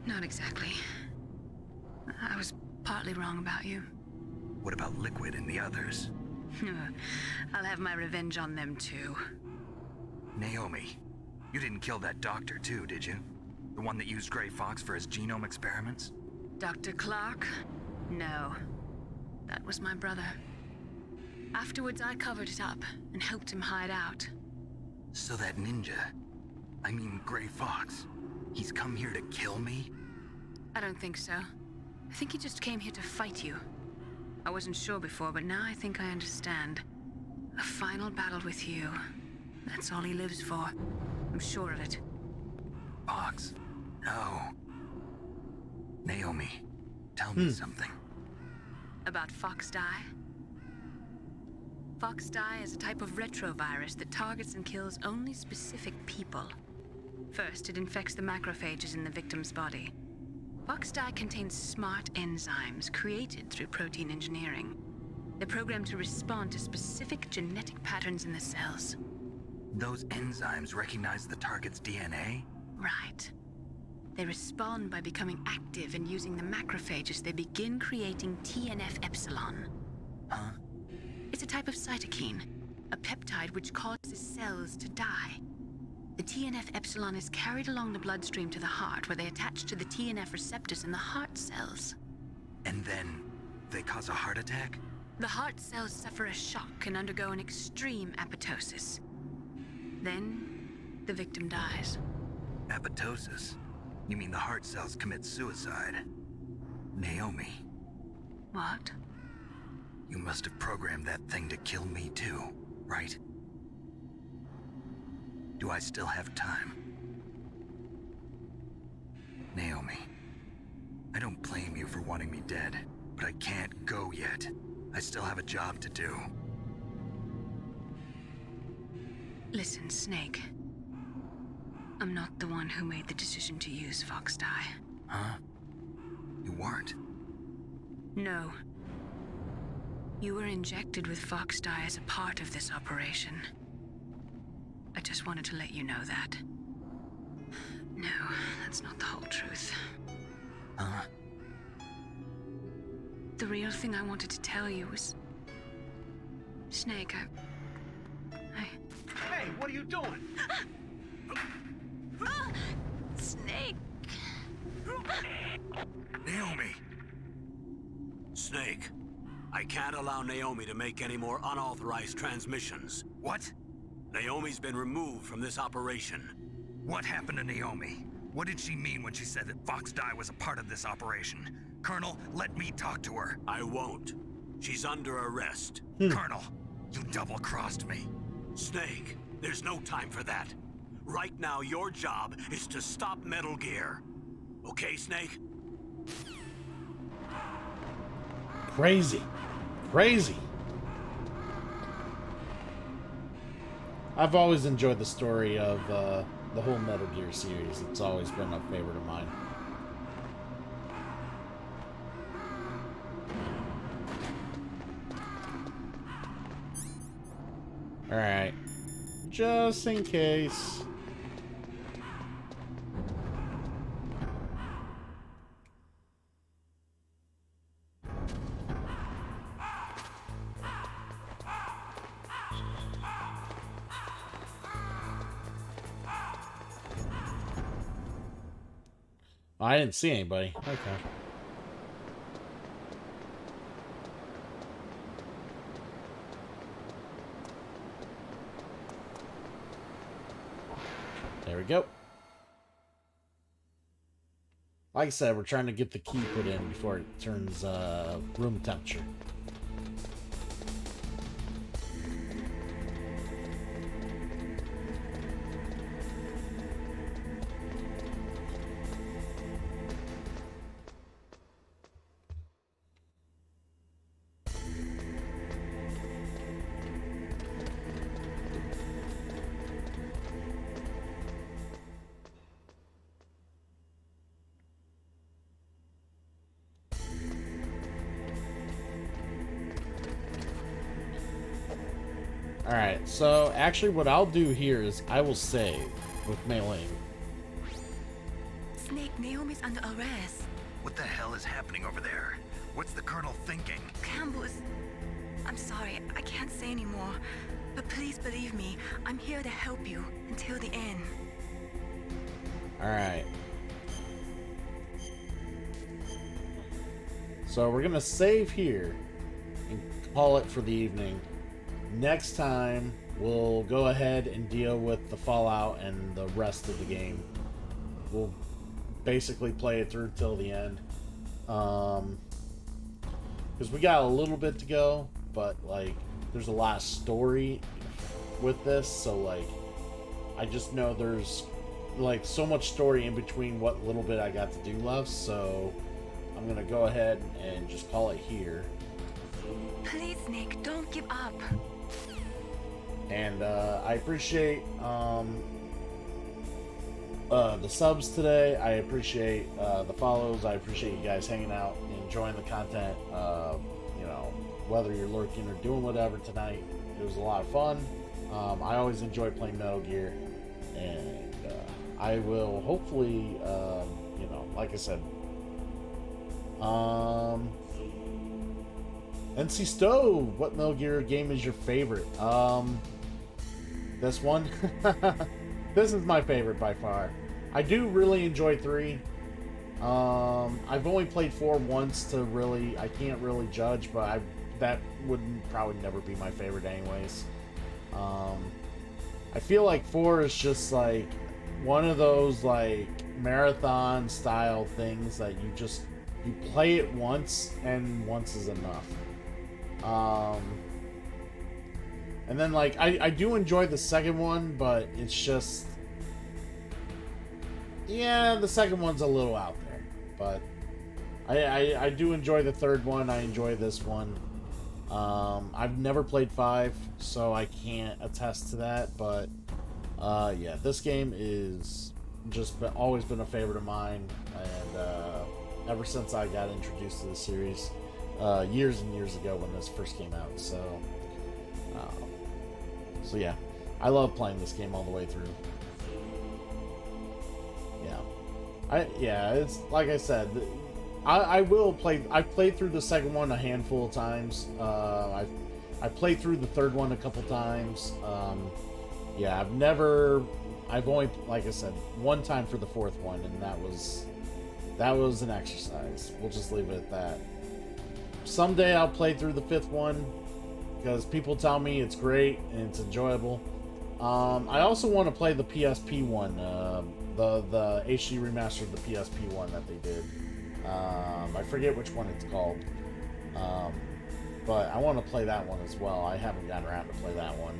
Not exactly. I was partly wrong about you. What about Liquid and the others? I'll have my revenge on them too. Naomi, you didn't kill that doctor too, did you? The one that used Gray Fox for his genome experiments? Dr. Clark? No. That was my brother. Afterwards, I covered it up and helped him hide out. So that ninja, I mean Gray Fox, he's come here to kill me? I don't think so. I think he just came here to fight you. I wasn't sure before, but now I think I understand. A final battle with you. That's all he lives for. I'm sure of it. Fox? No. Naomi, tell me something. About Fox Die? Fox Die is a type of retrovirus that targets and kills only specific people. First, it infects the macrophages in the victim's body. Fox Die contains smart enzymes created through protein engineering. They're programmed to respond to specific genetic patterns in the cells. Those enzymes recognize the target's DNA? Right. They respond by becoming active and using the macrophages. They begin creating TNF-epsilon. Huh? It's a type of cytokine, a peptide which causes cells to die. The TNF-epsilon is carried along the bloodstream to the heart, where they attach to the TNF receptors in the heart cells. And then they cause a heart attack? The heart cells suffer a shock and undergo an extreme apoptosis. Then, the victim dies. Apoptosis? You mean the heart cells commit suicide? Naomi. What? You must have programmed that thing to kill me too, right? Do I still have time? Naomi, I don't blame you for wanting me dead, but I can't go yet. I still have a job to do. Listen, Snake. I'm not the one who made the decision to use Fox Dye. Huh? You weren't? No. You were injected with Fox Dye as a part of this operation. I just wanted to let you know that. No, that's not the whole truth. Huh? The real thing I wanted to tell you was... Snake, Hey, what are you doing? Snake! Naomi! Snake, I can't allow Naomi to make any more unauthorized transmissions. What? Naomi's been removed from this operation. What happened to Naomi? What did she mean when she said that Fox Dye was a part of this operation? Colonel, let me talk to her. I won't. She's under arrest. Colonel, you double-crossed me. Snake, there's no time for that. Right now, your job is to stop Metal Gear. Okay, Snake? Crazy. Crazy. I've always enjoyed the story of the whole Metal Gear series. It's always been a favorite of mine. Alright. Just in case. I didn't see anybody. Okay. There we go. Like I said, we're trying to get the key put in before it turns room temperature. Alright, so actually what I'll do here is I will save with Mei-Ling. Snake, Naomi's under arrest. What the hell is happening over there? What's the Colonel thinking? Campbell is... I'm sorry, I can't say anymore. But please believe me, I'm here to help you until the end. Alright. So we're gonna save here and call it for the evening. Next time, we'll go ahead and deal with the Fallout and the rest of the game. We'll basically play it through till the end. Because we got a little bit to go, but, like, there's a lot of story with this, so, like, I just know there's, like, so much story in between what little bit I got to do left, so I'm going to go ahead and just call it here. Please, Nick, don't give up. And I appreciate the subs today. I appreciate the follows. I appreciate you guys hanging out and enjoying the content. You know, whether you're lurking or doing whatever tonight, it was a lot of fun. I always enjoy playing Metal Gear, and I will hopefully you know, like I said. NC Stove, what Metal Gear game is your favorite? This one. This is my favorite by far. I do really enjoy 3. I've only played 4 once to really, I can't really judge, but that would probably never be my favorite anyways. I feel like 4 is just like one of those like marathon style things that you play it once and once is enough. And then like I do enjoy the second one, but it's just, yeah, the second one's a little out there, but I do enjoy the third one. I enjoy this one. I've never played 5, so I can't attest to that, but yeah, this game is just always been a favorite of mine, and ever since I got introduced to the series years and years ago when this first came out. So yeah, I love playing this game all the way through. Yeah, it's like I said, I will play. I've played through the second one a handful of times. I've played through the third one a couple times. Yeah, I've only, like I said, one time for the fourth one, and that was an exercise. We'll just leave it at that. Someday I'll play through the fifth one, because people tell me it's great and it's enjoyable. I also want to play the PSP one, the HD remaster of the PSP one that they did. I forget which one it's called, but I want to play that one as well. I haven't gotten around to play that one.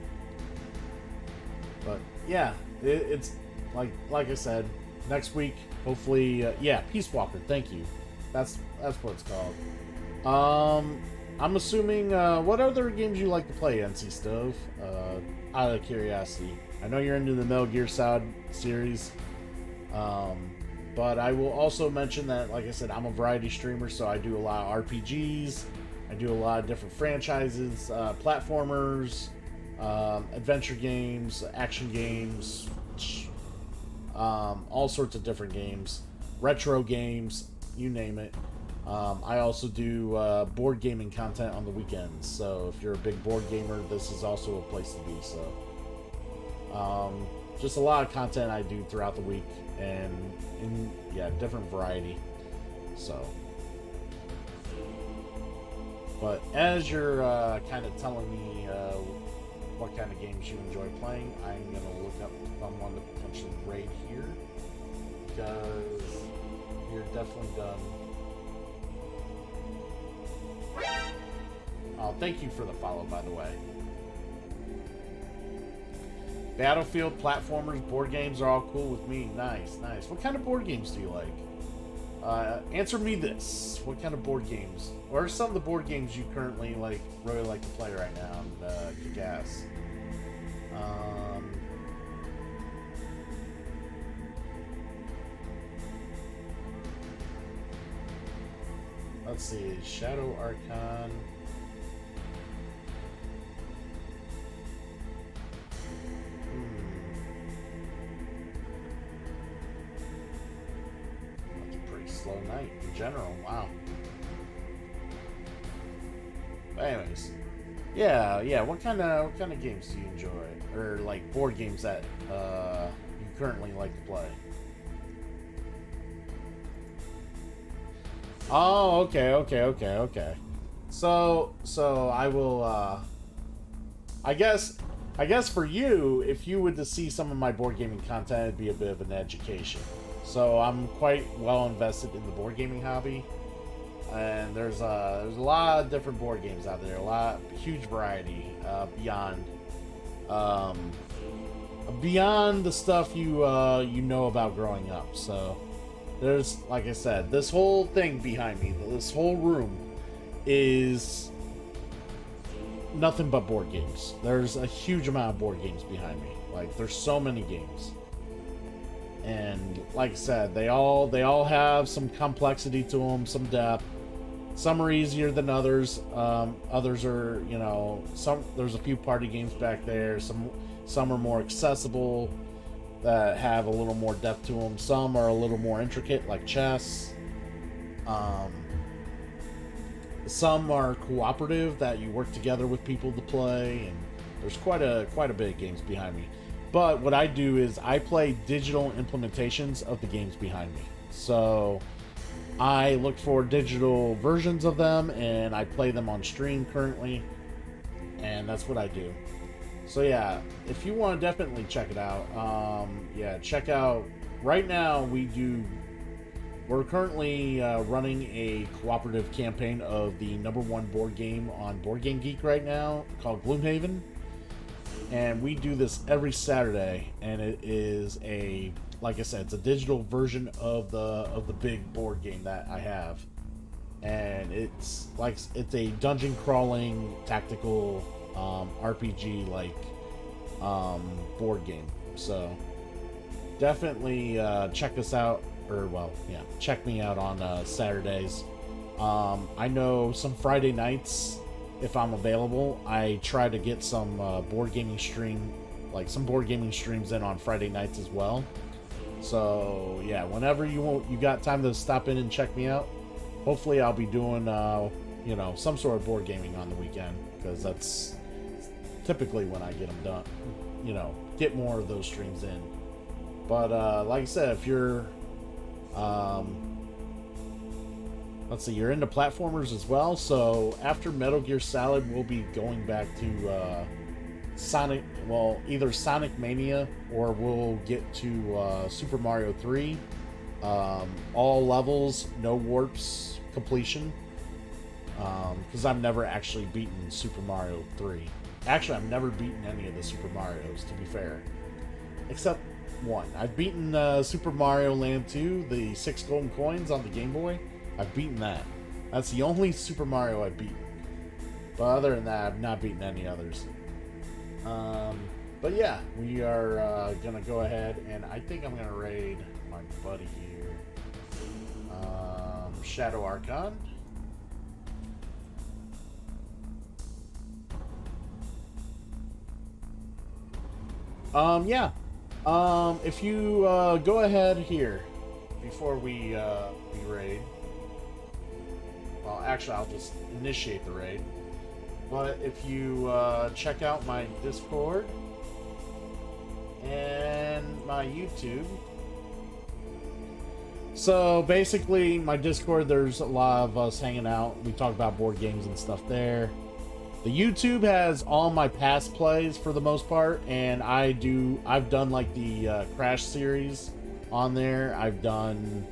But yeah, it's like I said, next week, hopefully, yeah, Peace Walker. Thank you. That's what it's called. I'm assuming, what other games you like to play, NC Stove? Out of curiosity. I know you're into the Metal Gear Solid series. But I will also mention that, like I said, I'm a variety streamer, so I do a lot of RPGs. I do a lot of different franchises, platformers, adventure games, action games, all sorts of different games, retro games, you name it. I also do board gaming content on the weekends, so if you're a big board gamer, this is also a place to be. So just a lot of content I do throughout the week, and in different variety. So, but as you're kind of telling me what kind of games you enjoy playing, I'm gonna look up someone to potentially raid here, because you're definitely done. Oh, thank you for the follow, by the way. Battlefield, platformers, board games are all cool with me. Nice, nice. What kind of board games do you like? Answer me this. What kind of board games? What are some of the board games you currently really like to play right now and kick ass? Let's see. Shadow Archon. Slow night in general. Wow. But anyways, yeah. What kind of games do you enjoy, or like board games that you currently like to play? Oh, okay. So I will. I guess for you, if you would to see some of my board gaming content, it'd be a bit of an education. So I'm quite well invested in the board gaming hobby, and there's a lot of different board games out there, huge variety beyond the stuff you know about growing up. So there's, like I said, this whole thing behind me, this whole room is nothing but board games. There's a huge amount of board games behind me. Like, there's so many games. And like I said, they all have some complexity to them, some depth. Some are easier than others. Others are, there's a few party games back there. Some are more accessible. that have a little more depth to them. Some are a little more intricate, like chess. Some are cooperative, that you work together with people to play, and there's quite a bit of games behind me. But what I do is I play digital implementations of the games behind me. So I look for digital versions of them and I play them on stream currently, and that's what I do. So yeah, if you want to definitely check it out, yeah, check out. Right now we're currently running a cooperative campaign of the #1 board game on Board Game Geek right now, called Gloomhaven, and we do this every Saturday, and it is a, like I said, it's a digital version of the big board game that I have, and it's a dungeon crawling tactical RPG board game. So definitely check us out, or well, yeah, check me out on Saturdays. I know some Friday nights, if I'm available, I try to get some board gaming streams in on Friday nights as well. So yeah, whenever you got time to stop in and check me out. Hopefully I'll be doing some sort of board gaming on the weekend, because that's typically when I get them done. Get more of those streams in. But like I said, if you're let's see, you're into platformers as well. So after Metal Gear Solid, we'll be going back to Sonic, well, either Sonic Mania, or we'll get to Super Mario 3. All levels, no warps, completion. Because I've never actually beaten Super Mario 3. Actually, I've never beaten any of the Super Marios, to be fair. Except one. I've beaten Super Mario Land 2, the 6 golden coins on the Game Boy. I've beaten that. That's the only Super Mario I've beaten. But other than that, I've not beaten any others. But yeah, we are gonna go ahead, and I think I'm gonna raid my buddy here, Shadow Archon. Yeah. If you go ahead here before we raid. Well, actually, I'll just initiate the raid. But if you check out my Discord and my YouTube. So basically, my Discord, there's a lot of us hanging out. We talk about board games and stuff there. The YouTube has all my past plays for the most part, and I've done like the Crash series on there. I've done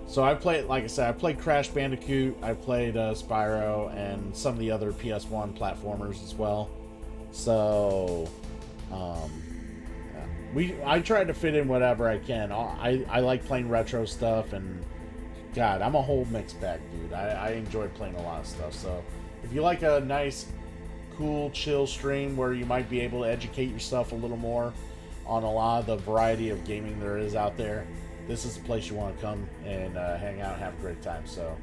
so I played, like I said, I played Crash Bandicoot, I played Spyro, and some of the other PS1 platformers as well. So I try to fit in whatever I can. I like playing retro stuff, and God, I'm a whole mixed bag, dude. I enjoy playing a lot of stuff. So if you like a nice, cool, chill stream where you might be able to educate yourself a little more on a lot of the variety of gaming there is out there, this is the place you want to come and hang out and have a great time. So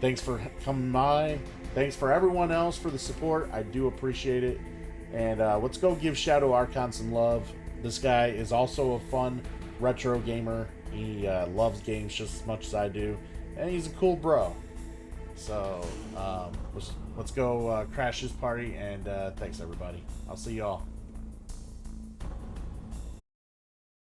thanks for coming by. Thanks for everyone else for the support. I do appreciate it. And let's go give Shadow Archon some love. This guy is also a fun retro gamer. He loves games just as much as I do, and he's a cool bro. So let's go crash his party, and thanks everybody. I'll see y'all.